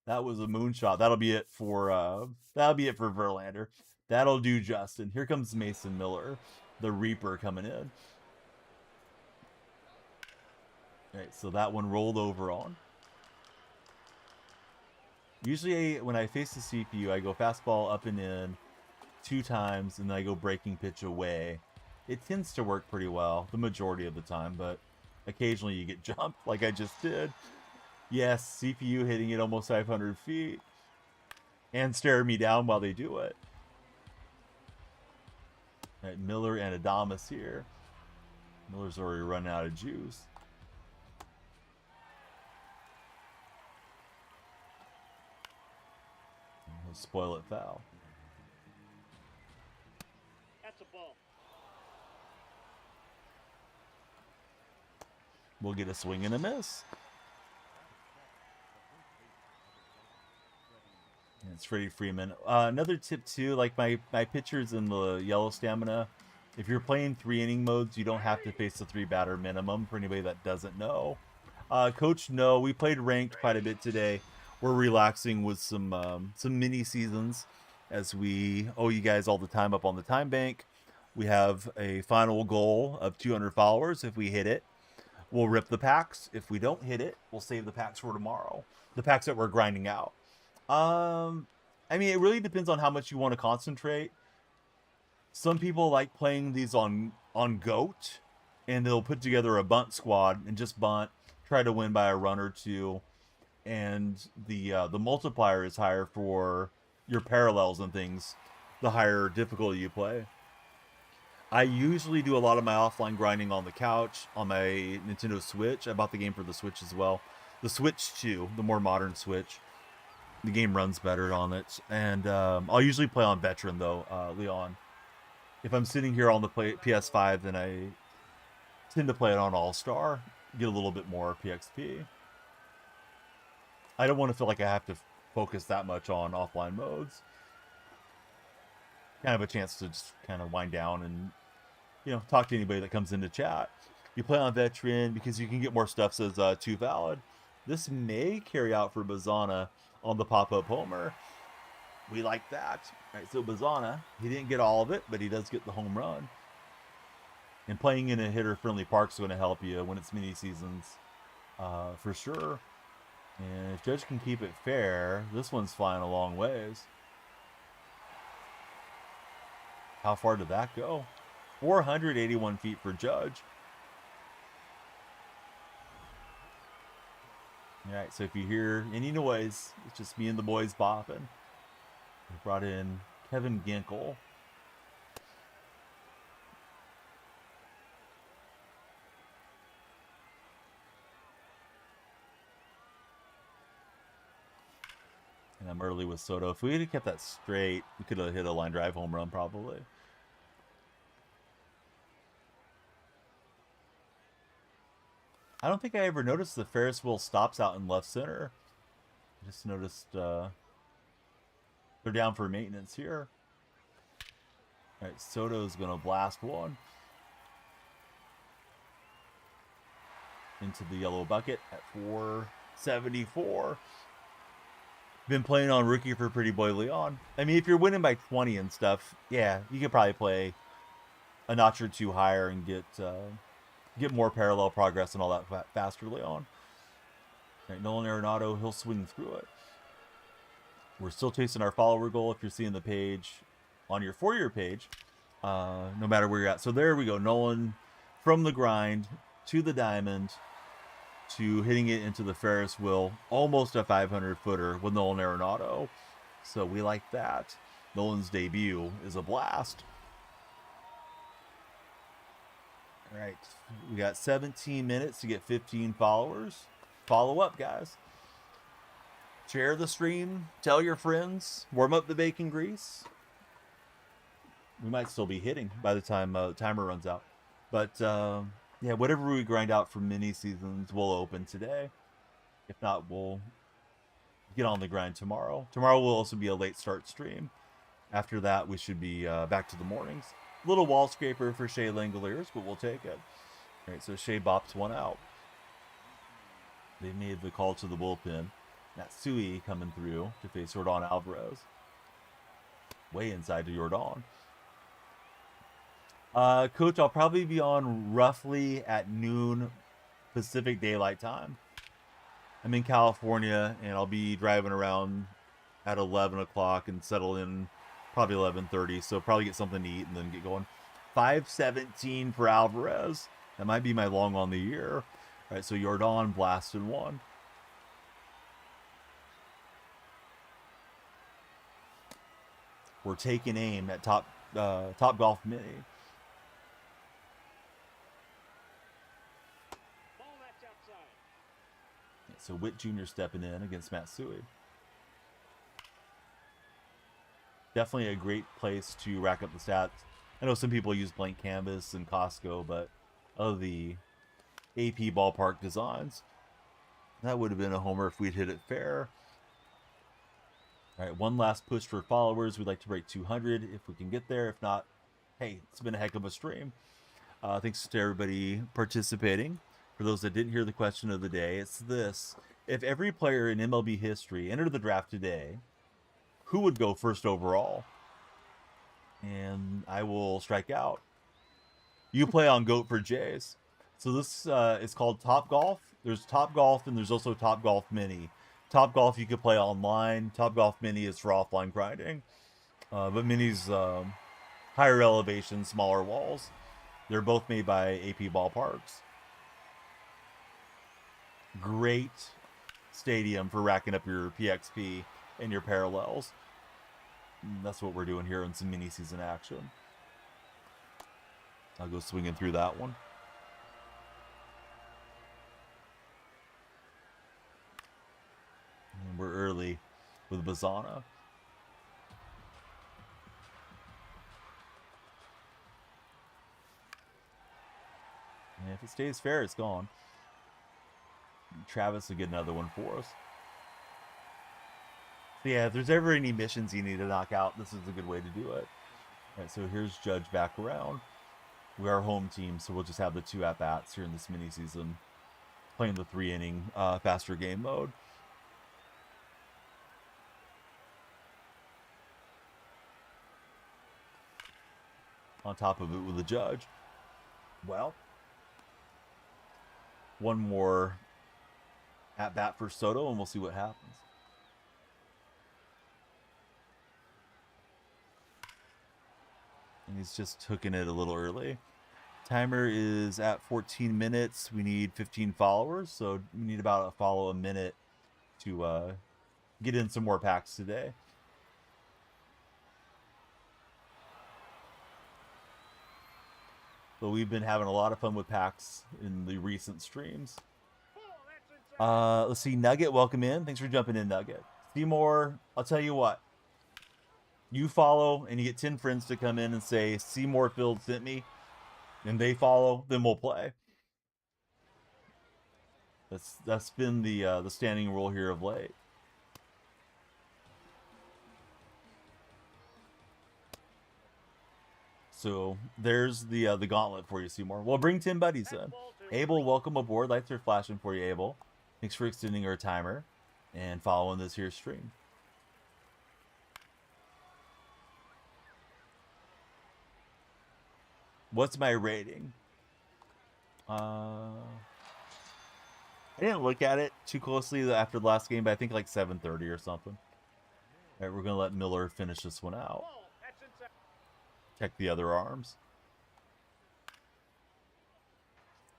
That was a moonshot. That'll be it for Verlander. That'll do, Justin. Here comes Mason Miller, the Reaper, coming in. All right, so that one rolled over on. Usually when I face the CPU, I go fastball up and in 2 times, and then I go breaking pitch away. It tends to work pretty well the majority of the time, but occasionally you get jumped like I just did. Yes, CPU hitting it almost 500 feet and staring me down while they do it. All right, Miller and Adames here. Miller's already running out of juice. He'll spoil it foul. That's a ball. We'll get a swing and a miss. And it's Freddie Freeman. Another tip too, like my pitchers in the yellow stamina, if you're playing 3-inning modes, you don't have to face the 3-batter minimum, for anybody that doesn't know. Coach, no, we played ranked quite a bit today. We're relaxing with some mini seasons as we owe you guys all the time up on the time bank. We have a final goal of 200 followers. If we hit it, we'll rip the packs. If we don't hit it, we'll save the packs for tomorrow. The packs that we're grinding out. I mean, it really depends on how much you want to concentrate. Some people like playing these on GOAT, and they'll put together a bunt squad and just bunt, try to win by a run or 2, and the multiplier is higher for your parallels and things, the higher difficulty you play. I usually do a lot of my offline grinding on the couch on my Nintendo Switch. I bought the game for the Switch as well. The Switch 2, the more modern Switch. The game runs better on it. And I'll usually play on Veteran, though, Leon. If I'm sitting here on the PS5, then I tend to play it on All-Star. Get a little bit more PXP. I don't want to feel like I have to focus that much on offline modes. Kind of a chance to just kind of wind down and, you know, talk to anybody that comes into chat. You play on Veteran because you can get more stuff, says 2 Valid. This may carry out for Bazana on the pop-up homer. We like that. All right, so Bazana, he didn't get all of it, but he does get the home run. And playing in a hitter-friendly park is going to help you when it's mini seasons, for sure. And if Judge can keep it fair, this one's flying a long ways. How far did that go? 481 feet for Judge. All right, so if you hear any noise, it's just me and the boys bopping. We brought in Kevin Ginkel. And I'm early with Soto. If we had kept that straight, we could have hit a line drive home run probably. I don't think I ever noticed the Ferris wheel stops out in left center. I just noticed they're down for maintenance here. All right, Soto's going to blast one into the yellow bucket at 474. Been playing on rookie for Pretty Boy Leon. I mean, if you're winning by 20 and stuff, yeah, you could probably play a notch or 2 higher and get more parallel progress and all that faster, Leon. All right, Nolan Arenado, he'll swing through it. We're still chasing our follower goal. If you're seeing the page on your For You page, no matter where you're at. So there we go. Nolan from the grind to the diamond to hitting it into the Ferris wheel, almost a 500 footer with Nolan Arenado. So we like that. Nolan's debut is a blast. All right, we got 17 minutes to get 15 followers. Follow up, guys. Share the stream, tell your friends, warm up the bacon grease. We might still be hitting by the time the timer runs out. But yeah, whatever we grind out for mini seasons, we'll open today. If not, we'll get on the grind tomorrow. Tomorrow will also be a late start stream. After that, we should be back to the mornings. Little wall scraper for Shea Langoliers, but we'll take it. All right, so Shea bops one out. They made the call to the bullpen. Natsui coming through to face Jordan Alvarez. Way inside to Jordan. Coach, I'll probably be on roughly at noon Pacific Daylight Time. I'm in California, and I'll be driving around at 11 o'clock and settle in probably 11:30. So probably get something to eat and then get going. 5:17 for Alvarez. That might be my long on the year. All right, so Jordan blasted one. We're taking aim at Top Golf Mini. Ball that's outside. So Witt Jr. stepping in against Matsui. Definitely a great place to rack up the stats. I know some people use blank canvas and Costco, but of the AP ballpark designs, that would have been a homer if we'd hit it fair. All right, one last push for followers. We'd like to break 200 if we can get there. If not, hey, it's been a heck of a stream. Thanks to everybody participating. For those that didn't hear the question of the day, it's this. If every player in MLB history entered the draft today, who would go first overall? And I will strike out. You play on Goat for Jays. So this is called Top Golf. There's Top Golf and there's also Top Golf Mini. Top Golf you could play online. Top Golf Mini is for offline grinding. But Mini's higher elevation, smaller walls. They're both made by AP Ballparks. Great stadium for racking up your PXP and your parallels. And that's what we're doing here in some mini season action. I'll go swinging through that one. And we're early with Bazana. And if it stays fair, it's gone. Travis will get another one for us. So yeah, if there's ever any missions you need to knock out, this is a good way to do it. All right, so here's Judge back around. We are home team, so we'll just have the 2 at-bats here in this mini season, playing the 3-inning faster game mode. On top of it with the Judge. Well, one more at-bat for Soto, and we'll see what happens. And he's just hooking it a little early. Timer is at 14 minutes. We need 15 followers, so we need about a minute to get in some more packs today. But we've been having a lot of fun with packs in the recent streams. Let's see, Nugget, welcome in. Thanks for jumping in, Nugget. Seymour, I'll tell you what. You follow, and you get 10 friends to come in and say, Seymour Field sent me, and they follow, then we'll play. That's been the standing rule here of late. So there's the gauntlet for you, Seymour. Well, bring 10 buddies in. Abel, welcome aboard. Lights are flashing for you, Abel. Thanks for extending our timer and following this here stream. What's my rating? I didn't look at it too closely after the last game, but I think like 730 or something. All right, we're going to let Miller finish this one out. Check the other arms.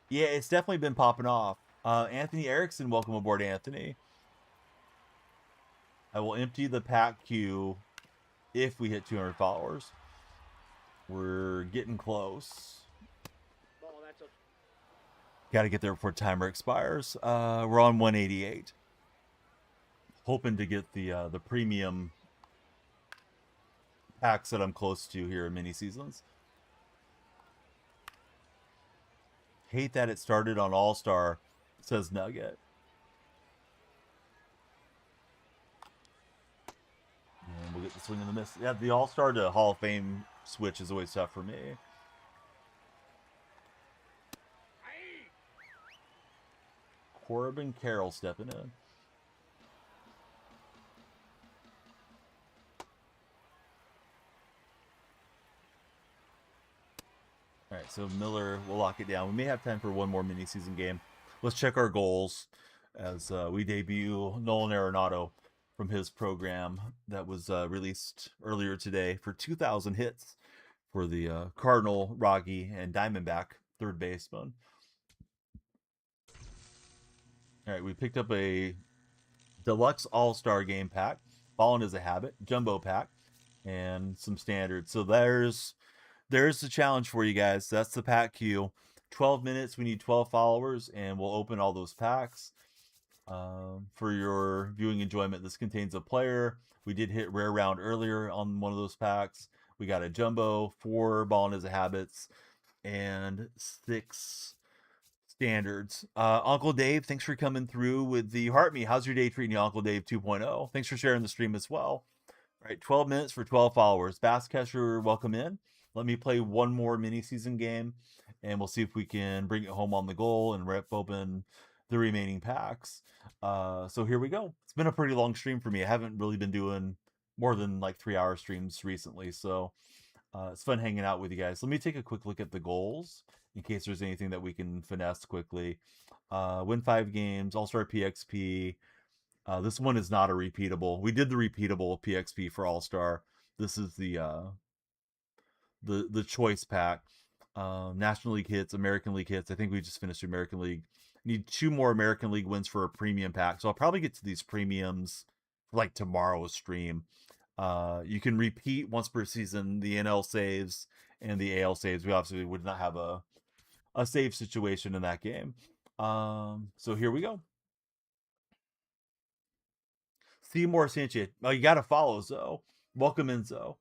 Yeah, it's definitely been popping off. Anthony Erickson, welcome aboard, Anthony. I will empty the pack queue if we hit 200 followers. We're getting close. Ball, that's a Got to get there before timer expires. We're on 188. Hoping to get the premium packs that I'm close to here in mini seasons. Hate that it started on All-Star, says Nugget. And we'll get the swing and the miss. Yeah, the All-Star to Hall of Fame switch is always tough for me. Corbin Carroll stepping in. All right, so Miller will lock it down. We may have time for one more mini season game. Let's check our goals as we debut Nolan Arenado from his program that was released earlier today for 2,000 hits for the Cardinal, Rocky, and Diamondback third baseman. All right, we picked up a deluxe all-star game pack, Fallen is a Habit, jumbo pack, and some standards. So there's the challenge for you guys. That's the pack queue. 12 minutes, we need 12 followers, and we'll open all those packs. For your viewing enjoyment, this contains a player. We did hit rare round earlier on one of those packs. We got a jumbo, 4 Ballin' as a Habits, and 6 standards. Uncle Dave, thanks for coming through with the Heart Me. How's your day treating you, Uncle Dave 2.0? Thanks for sharing the stream as well. All right, 12 minutes for 12 followers. Bass Catcher, welcome in. Let me play one more mini season game, and we'll see if we can bring it home on the goal and rip open the remaining packs. So here we go. It's been a pretty long stream for me. I haven't really been doing more than like 3-hour streams recently, so it's fun hanging out with you guys. Let me take a quick look at the goals in case there's anything that we can finesse quickly. Win 5 games, All-Star PXP. This one is not a repeatable. We did the repeatable PXP for All-Star. This is the choice pack. National League hits, American League hits. I think we just finished American League. Need 2 more American League wins for a premium pack. So I'll probably get to these premiums for like tomorrow's stream. You can repeat once per season the NL saves and the AL saves. We obviously would not have a save situation in that game. So here we go. Seymour Sanchez. Oh, you got to follow Zoe. Welcome in, Zoe.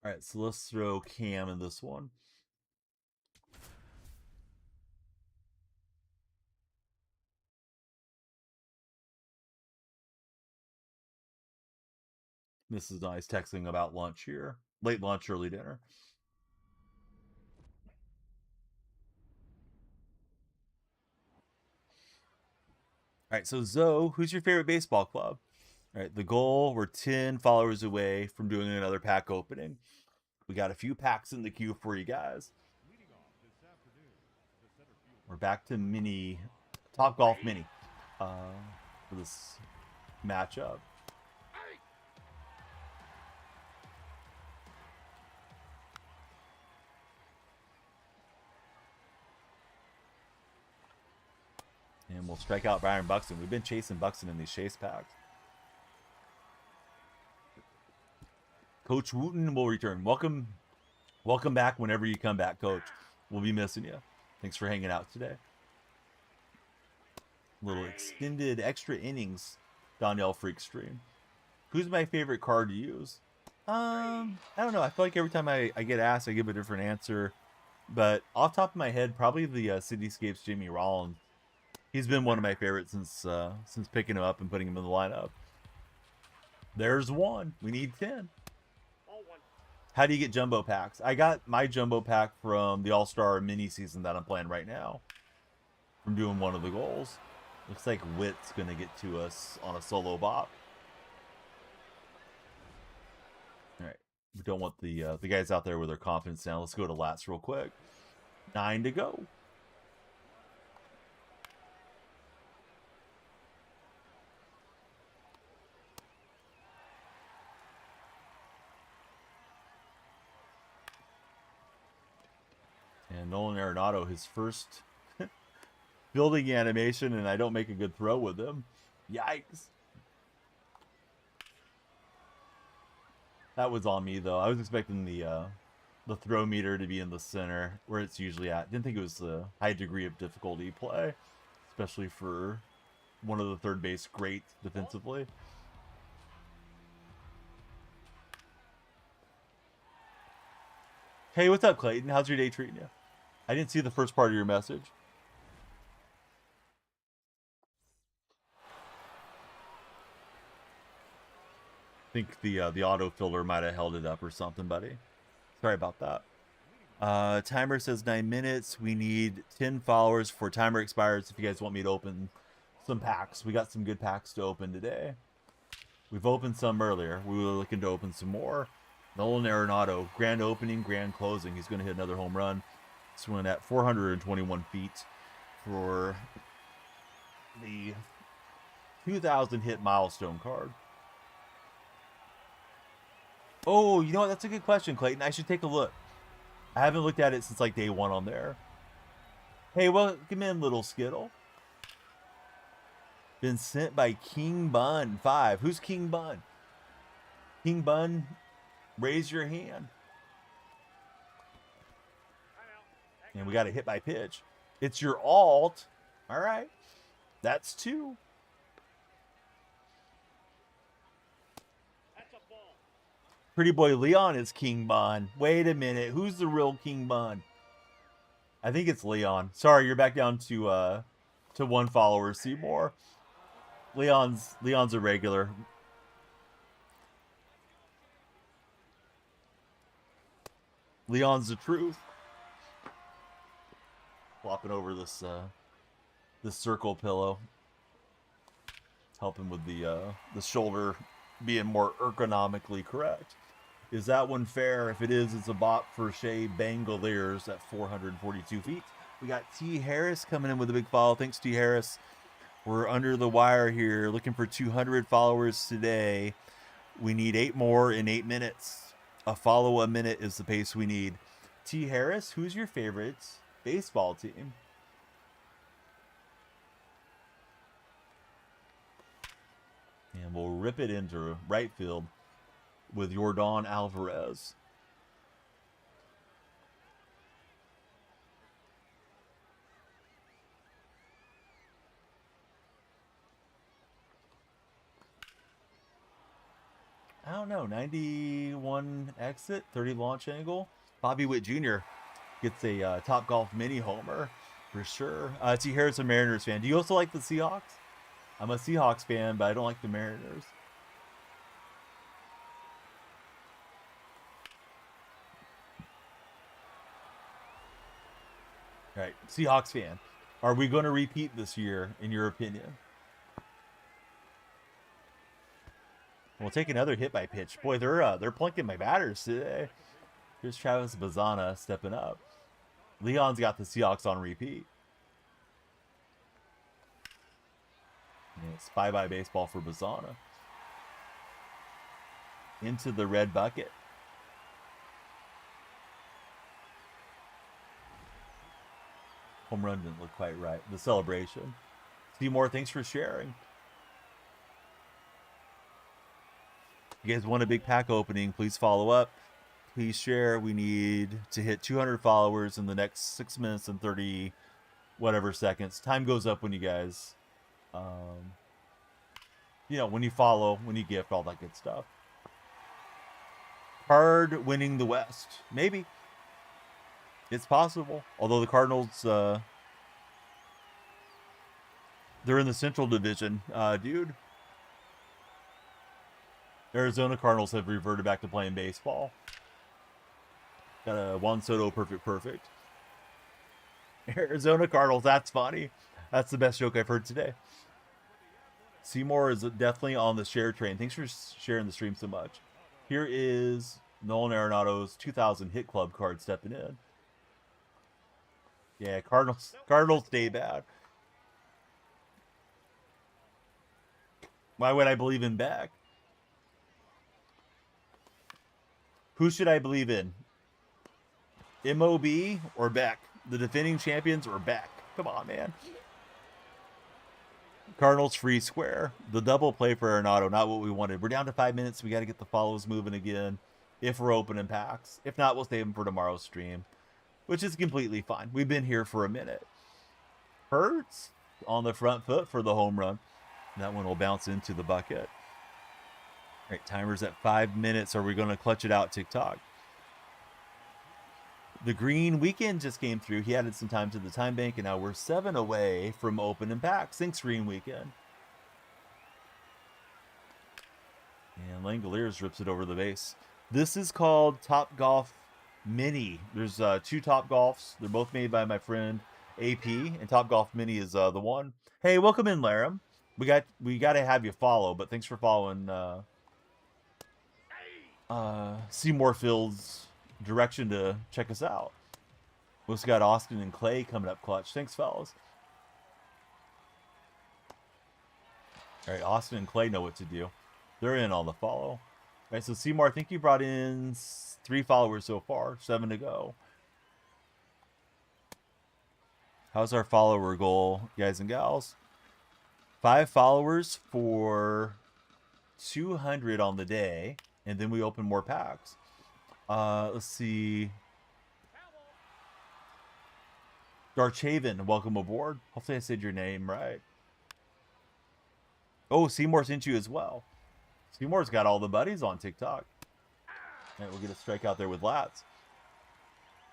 All right, so let's throw Cam in this one. This is nice texting about lunch here. Late lunch, early dinner. All right, so Zoe, who's your favorite baseball club? All right, the goal, we're 10 followers away from doing another pack opening. We got a few packs in the queue for you guys. We're back to mini, Top Golf Mini for this matchup. And we'll strike out Byron Buxton. We've been chasing Buxton in these chase packs. Coach Wooten will return. Welcome back whenever you come back, Coach. We'll be missing you. Thanks for hanging out today. Little extended extra innings DonyellFreak stream. Who's my favorite card to use? I don't know. I feel like every time I get asked, I give a different answer. But off top of my head, probably the Cityscapes Jimmy Rollins. He's been one of my favorites since picking him up and putting him in the lineup. There's one. We need 10. How do you get jumbo packs? I got my jumbo pack from the All-Star mini season that I'm playing right now. From doing one of the goals. Looks like Witt's going to get to us on a solo bop. All right. We don't want the guys out there with their confidence down. Let's go to Lats real quick. 9 to go. And Nolan Arenado, his first building animation, and I don't make a good throw with him. Yikes. That was on me, though. I was expecting the throw meter to be in the center, where it's usually at. Didn't think it was a high degree of difficulty play, especially for one of the third base greats defensively. Hey, what's up, Clayton? How's your day treating you? I didn't see the first part of your message. I think the autofiller might have held it up or something, buddy. Sorry about that. Timer says 9 minutes. We need 10 followers before timer expires if you guys want me to open some packs. We got some good packs to open today. We've opened some earlier. We were looking to open some more. Nolan Arenado, grand opening, grand closing. He's going to hit another home run. This one at 421 feet for the 2,000 hit milestone card. Oh, you know what? That's a good question, Clayton. I should take a look. I haven't looked at it since like day one on there. Hey, welcome in, little Skittle. Been sent by King Bun 5. Who's King Bun? King Bun, raise your hand. And we got a hit by pitch. It's your alt. All right. That's 2. Pretty boy Leon is King Bun. Wait a minute. Who's the real King Bun? I think it's Leon. Sorry, you're back down to 1 follower. Seymour. Leon's a regular. Leon's the truth. Flopping over this circle pillow. Helping with the shoulder being more ergonomically correct. Is that one fair? If it is, it's a bot for Shea Bangaliers at 442 feet. We got T. Harris coming in with a big follow. Thanks, T. Harris. We're under the wire here, looking for 200 followers today. We need 8 more in 8 minutes. A follow a minute is the pace we need. T. Harris, who's your favorite baseball team? And we'll rip it into right field with Yordan Alvarez. I don't know, 91 exit, 30 launch angle. Bobby Witt Jr. gets a Top Golf mini homer for sure. T. Harris, a Mariners fan. Do you also like the Seahawks? I'm a Seahawks fan, but I don't like the Mariners. All right, Seahawks fan. Are we going to repeat this year, in your opinion? We'll take another hit by pitch. Boy, they're plunking my batters today. Here's Travis Bazana stepping up. Leon's got the Seahawks on repeat. And it's bye-bye baseball for Bazana. Into the red bucket. Home run didn't look quite right. The celebration. Seymour, thanks for sharing. If you guys want a big pack opening, please follow up. Please share. We need to hit 200 followers in the next 6 minutes and 30 whatever seconds. Time goes up when you guys, when you follow, when you gift, all that good stuff. Card winning the West. Maybe. It's possible. Although the Cardinals, they're in the Central Division, dude. Arizona Cardinals have reverted back to playing baseball. Got a Juan Soto perfect. Arizona Cardinals, that's funny. That's the best joke I've heard today. Seymour is definitely on the share train. Thanks for sharing the stream so much. Here is Nolan Arenado's 2000 hit club card stepping in. Yeah, Cardinals stay bad. Why would I believe in Beck? Who should I believe in? MOB or Beck? The defending champions are back. Come on, man. Cardinals free square. The double play for Arenado, not what we wanted. We're down to 5 minutes. We got to get the follows moving again if we're opening packs. If not, we'll save them for tomorrow's stream, which is completely fine. We've been here for a minute. Hurts on the front foot for the home run. That one will bounce into the bucket. All right, timer's at 5 minutes. Are we going to clutch it out, TikTok? The Green Weekend just came through. He added some time to the time bank, and now we're 7 away from opening packs. Thanks, Green Weekend. And Langoliers rips it over the base. This is called Top Golf Mini. There's 2 Top Golfs. They're both made by my friend AP, and Top Golf Mini is the one. Hey, welcome in, Laram. We got to have you follow, but thanks for following Seymour Field's direction to check us out. We also got Austin and Clay coming up clutch. Thanks, fellas. All right, Austin and Clay know what to do. They're in on the follow. All right, so Seymour, I think you brought in 3 followers so far, 7 to go. How's our follower goal, guys and gals? 5 followers for 200 on the day, and then we open more packs. Let's see. Darchaven, welcome aboard. Hopefully I said your name right. Oh, Seymour sent you as well. Seymour's got all the buddies on TikTok. All right, we'll get a strikeout there with Lats.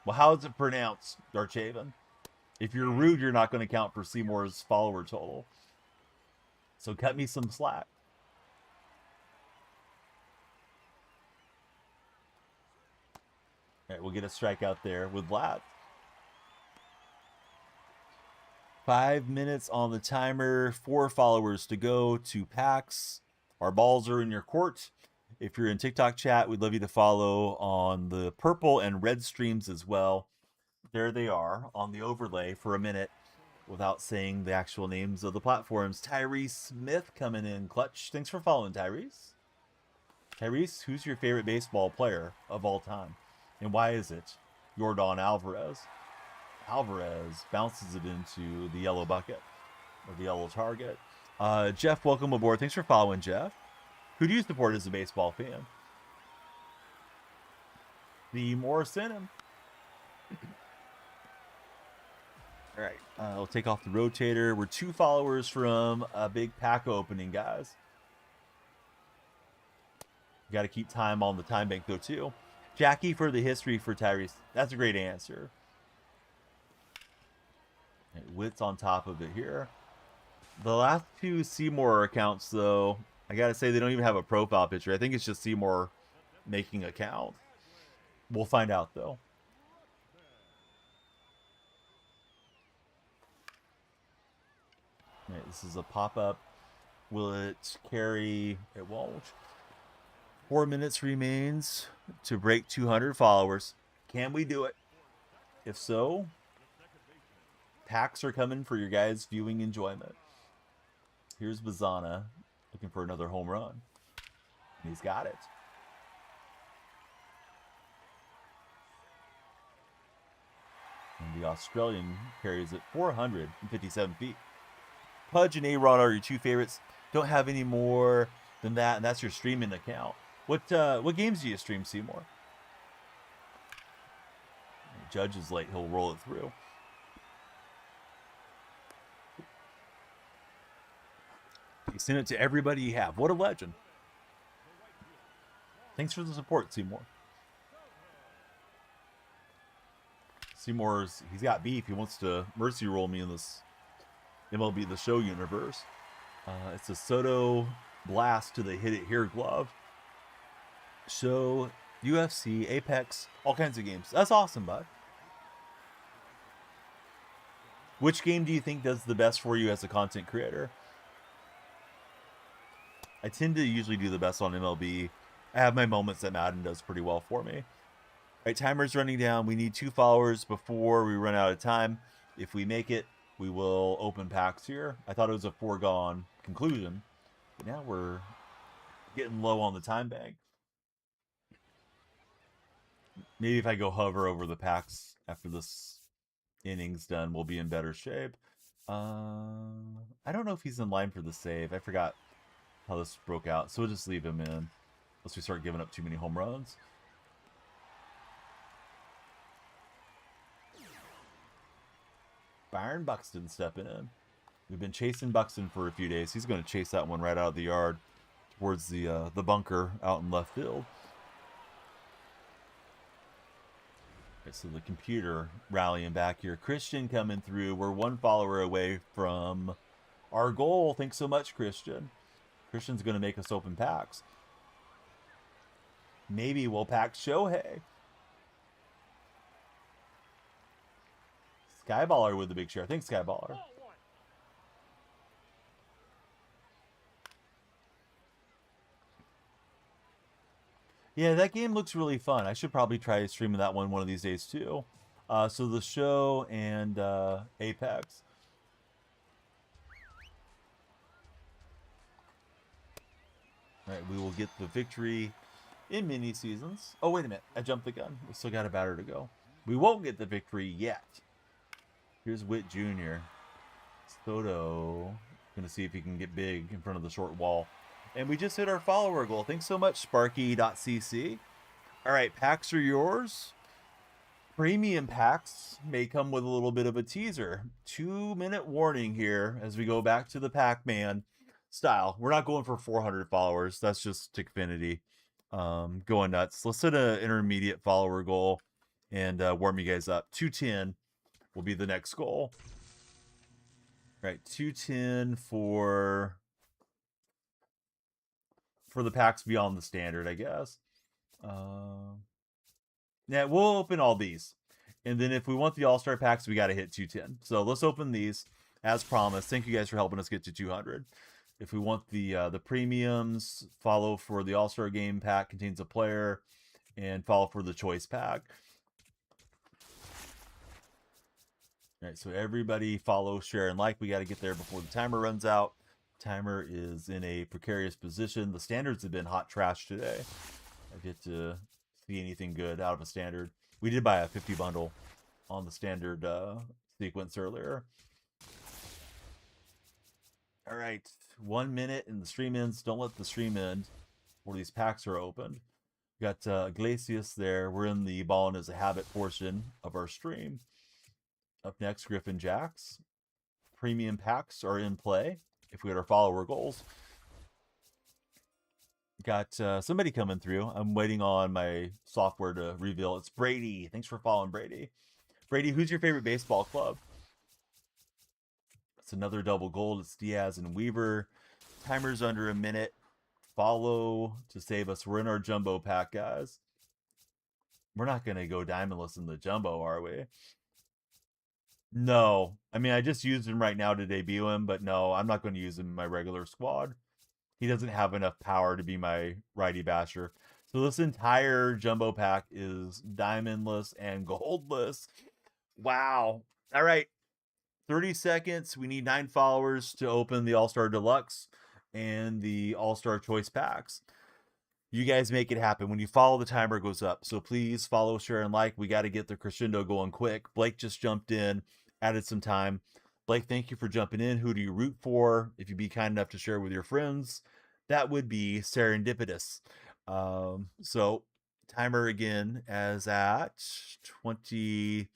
Well, how is it pronounced, Darchaven? If you're rude, you're not going to count for Seymour's follower total. So cut me some slack. All right, we'll get a strikeout there with Lats. 5 minutes on the timer, 4 followers to go, 2 packs. Our balls are in your court. If you're in TikTok chat, we'd love you to follow on the purple and red streams as well. There they are on the overlay for a minute without saying the actual names of the platforms. Tyrese Smith coming in clutch. Thanks for following, Tyrese. Tyrese, who's your favorite baseball player of all time? And why is it Yordan Alvarez? Alvarez bounces it into the yellow bucket or the yellow target. Jeff, welcome aboard. Thanks for following, Jeff. Who do you support as a baseball fan? The Morrison. All right, I'll take off the rotator. We're 2 followers from a big pack opening, guys. Got to keep time on the time bank, though, too. Jackie for the history for Tyrese. That's a great answer. Wits on top of it here. The last 2 Seymour accounts, though, I got to say they don't even have a profile picture. I think it's just Seymour making an account. We'll find out, though. All right, this is a pop-up. Will it carry? It won't. 4 minutes remains to break 200 followers. Can we do it? If so, packs are coming for your guys' viewing enjoyment. Here's Bazana looking for another home run. And he's got it. And the Australian carries it 457 feet. Pudge and A-Rod are your 2 favorites. Don't have any more than that, and that's your streaming account. What games do you stream, Seymour? Judge is late. He'll roll it through. You send it to everybody you have. What a legend. Thanks for the support, Seymour. He's got beef. He wants to mercy roll me in this MLB The Show universe. It's a Soto blast to the hit it here glove. Show, UFC, Apex, all kinds of games. That's awesome, bud. Which game do you think does the best for you as a content creator? I tend to usually do the best on MLB. I have my moments that Madden does pretty well for me. All right, timer's running down. We need 2 followers before we run out of time. If we make it, we will open packs here. I thought it was a foregone conclusion, but now we're getting low on the time bank. Maybe if I go hover over the packs after this innings done, we'll be in better shape. I don't know if he's in line for the save. I forgot how this broke out, so we'll just leave him in unless we start giving up too many home runs. Byron Buxton stepping in. We've been chasing Buxton for a few days. He's going to chase that one right out of the yard towards the bunker out in left field. Okay, so the computer rallying back here. Christian coming through. We're one follower away from our goal. Thanks so much, Christian. Christian's going to make us open packs. Maybe we'll pack Shohei. Skyballer with the big share. Thanks, Skyballer. Ball one. Yeah, that game looks really fun. I should probably try streaming that one of these days too. So the show and Apex. All right, we will get the victory in mini seasons. Oh, wait a minute. I jumped the gun. We still got a batter to go. We won't get the victory yet. Here's Witt Jr. Soto. Going to see if he can get big in front of the short wall. And we just hit our follower goal. Thanks so much, Sparky.cc. All right, packs are yours. Premium packs may come with a little bit of a teaser. 2-minute warning here as we go back to the Pac-Man style. We're not going for 400 followers. That's just Tickfinity going nuts. Let's set an intermediate follower goal and warm you guys up. 210 will be the next goal. All right, 210 for the packs beyond the standard, I guess. Yeah, we'll open all these. And then if we want the All-Star packs, we got to hit 210. So let's open these as promised. Thank you guys for helping us get to 200. If we want the premiums, follow for the All-Star game pack contains a player, and follow for the choice pack. All right, so everybody follow, share, and like. We got to get there before the timer runs out. Timer is in a precarious position. The standards have been hot trash today. I get to see anything good out of a standard. We did buy a 50 bundle on the standard sequence earlier. All right, 1 minute and the stream ends. Don't let the stream end before these packs are opened. Got Iglesias there. We're in the ball as a habit portion of our stream. Up next, Griffin Jacks. Premium packs are in play if we had our follower goals. Got somebody coming through. I'm waiting on my software to reveal. It's Brady. Thanks for following, Brady. Brady, who's your favorite baseball club? It's another double gold. It's Diaz and Weaver. Timer's under a minute. Follow to save us. We're in our jumbo pack, guys. We're not going to go diamondless in the jumbo, are we? No. I mean, I just used him right now to debut him, but no, I'm not going to use him in my regular squad. He doesn't have enough power to be my righty basher. So this entire jumbo pack is diamondless and goldless. Wow. All right. 30 seconds. We need 9 followers to open the All-Star Deluxe and the All-Star Choice packs. You guys make it happen. When you follow, the timer goes up. So please follow, share, and like. We got to get the crescendo going quick. Blake just jumped in, added some time. Blake, thank you for jumping in. Who do you root for? If you'd be kind enough to share with your friends, that would be serendipitous. So timer again as at 20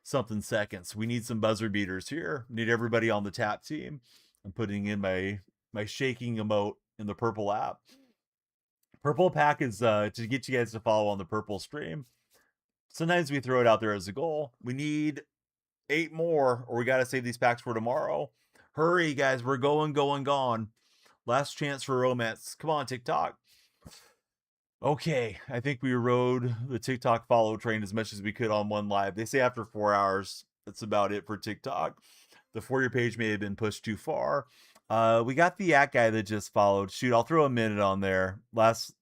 something seconds. We need some buzzer beaters here. Need everybody on the tap team. I'm putting in my shaking emote in the purple app. Purple pack is to get you guys to follow on the purple stream. Sometimes we throw it out there as a goal. We need 8 more, or we got to save these packs for tomorrow. Hurry, guys. We're gone. Last chance for romance. Come on, TikTok. Okay, I think we rode the TikTok follow train as much as we could on one live. They say after 4 hours, that's about it for TikTok. The For Your page may have been pushed too far. We got the yak guy that just followed. Shoot, I'll throw a minute on there. Last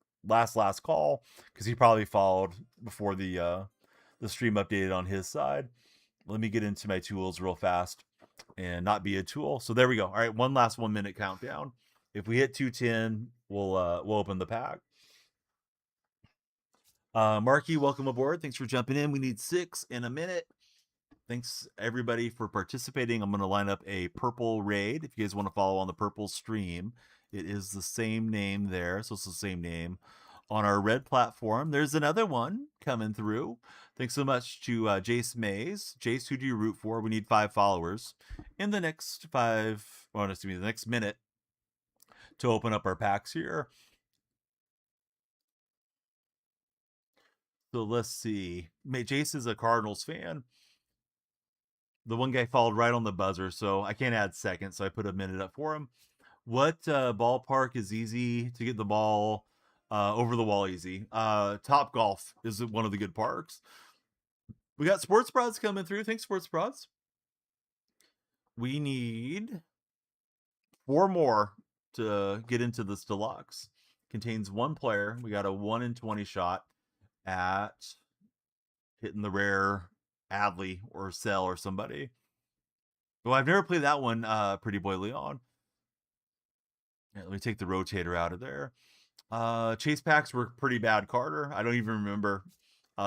call, because he probably followed before the stream updated on his side. Let me get into my tools real fast and not be a tool. So there we go. All right, one last 1 minute countdown. If we hit 210, we'll open the pack. Marky, welcome aboard. Thanks for jumping in. We need 6 in a minute. Thanks everybody for participating. I'm going to line up a purple raid. If you guys want to follow on the purple stream, it is the same name there. So it's the same name on our red platform. There's another one coming through. Thanks so much to Jace Mays. Jace, who do you root for? We need 5 followers in the next the next minute to open up our packs here. So let's see. Jace is a Cardinals fan. The one guy followed right on the buzzer, so I can't add second, so I put a minute up for him. What ballpark is easy to get the ball over the wall easy? Top Golf is one of the good parks. We got Sports Prods coming through. Thanks, Sports Prods. We need 4 more to get into this deluxe. Contains 1 player. We got a 1 in 20 shot at hitting the rare Adley or Sell or somebody. Well, I've never played that one, Pretty Boy Leon. Yeah, let me take the rotator out of there. Chase packs were pretty bad, Carter. I don't even remember.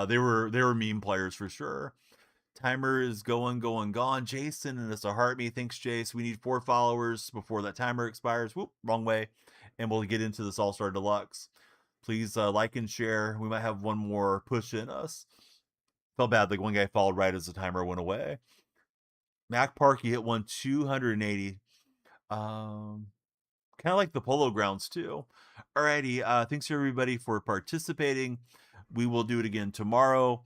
They were meme players for sure. Timer is going, gone. Jason, and it's a heartbeat. Thanks, Jace. We need 4 followers before that timer expires. Whoop, wrong way. And we'll get into this All-Star Deluxe. Please like and share. We might have one more push in us. Felt bad. Like one guy followed right as the timer went away. Mac Park, you hit one 280. Kind of like the Polo Grounds too. Alrighty. Thanks everybody for participating. We will do it again tomorrow.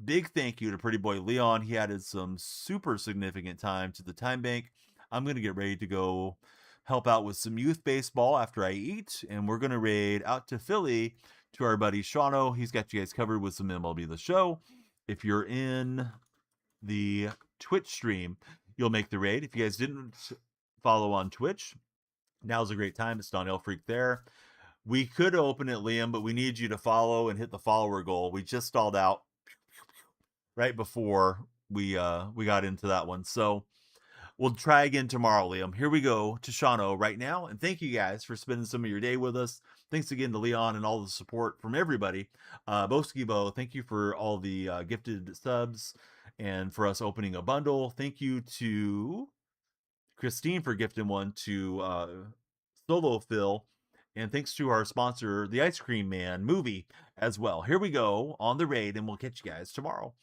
Big thank you to Pretty Boy Leon. He added some super significant time to the time bank. I'm going to get ready to go help out with some youth baseball after I eat. And we're going to raid out to Philly to our buddy Shawno. He's got you guys covered with some MLB The Show. If you're in the Twitch stream, you'll make the raid. If you guys didn't follow on Twitch, now's a great time. It's DonyellFreak there. We could open it, Liam, but we need you to follow and hit the follower goal. We just stalled out right before we got into that one. So we'll try again tomorrow, Liam. Here we go to Shawno right now. And thank you guys for spending some of your day with us. Thanks again to Leon and all the support from everybody. Boskibo, thank you for all the gifted subs and for us opening a bundle. Thank you to Christine for gifting one to Solo Phil. And thanks to our sponsor, the Ice Cream Man movie as well. Here we go on the raid, and we'll catch you guys tomorrow.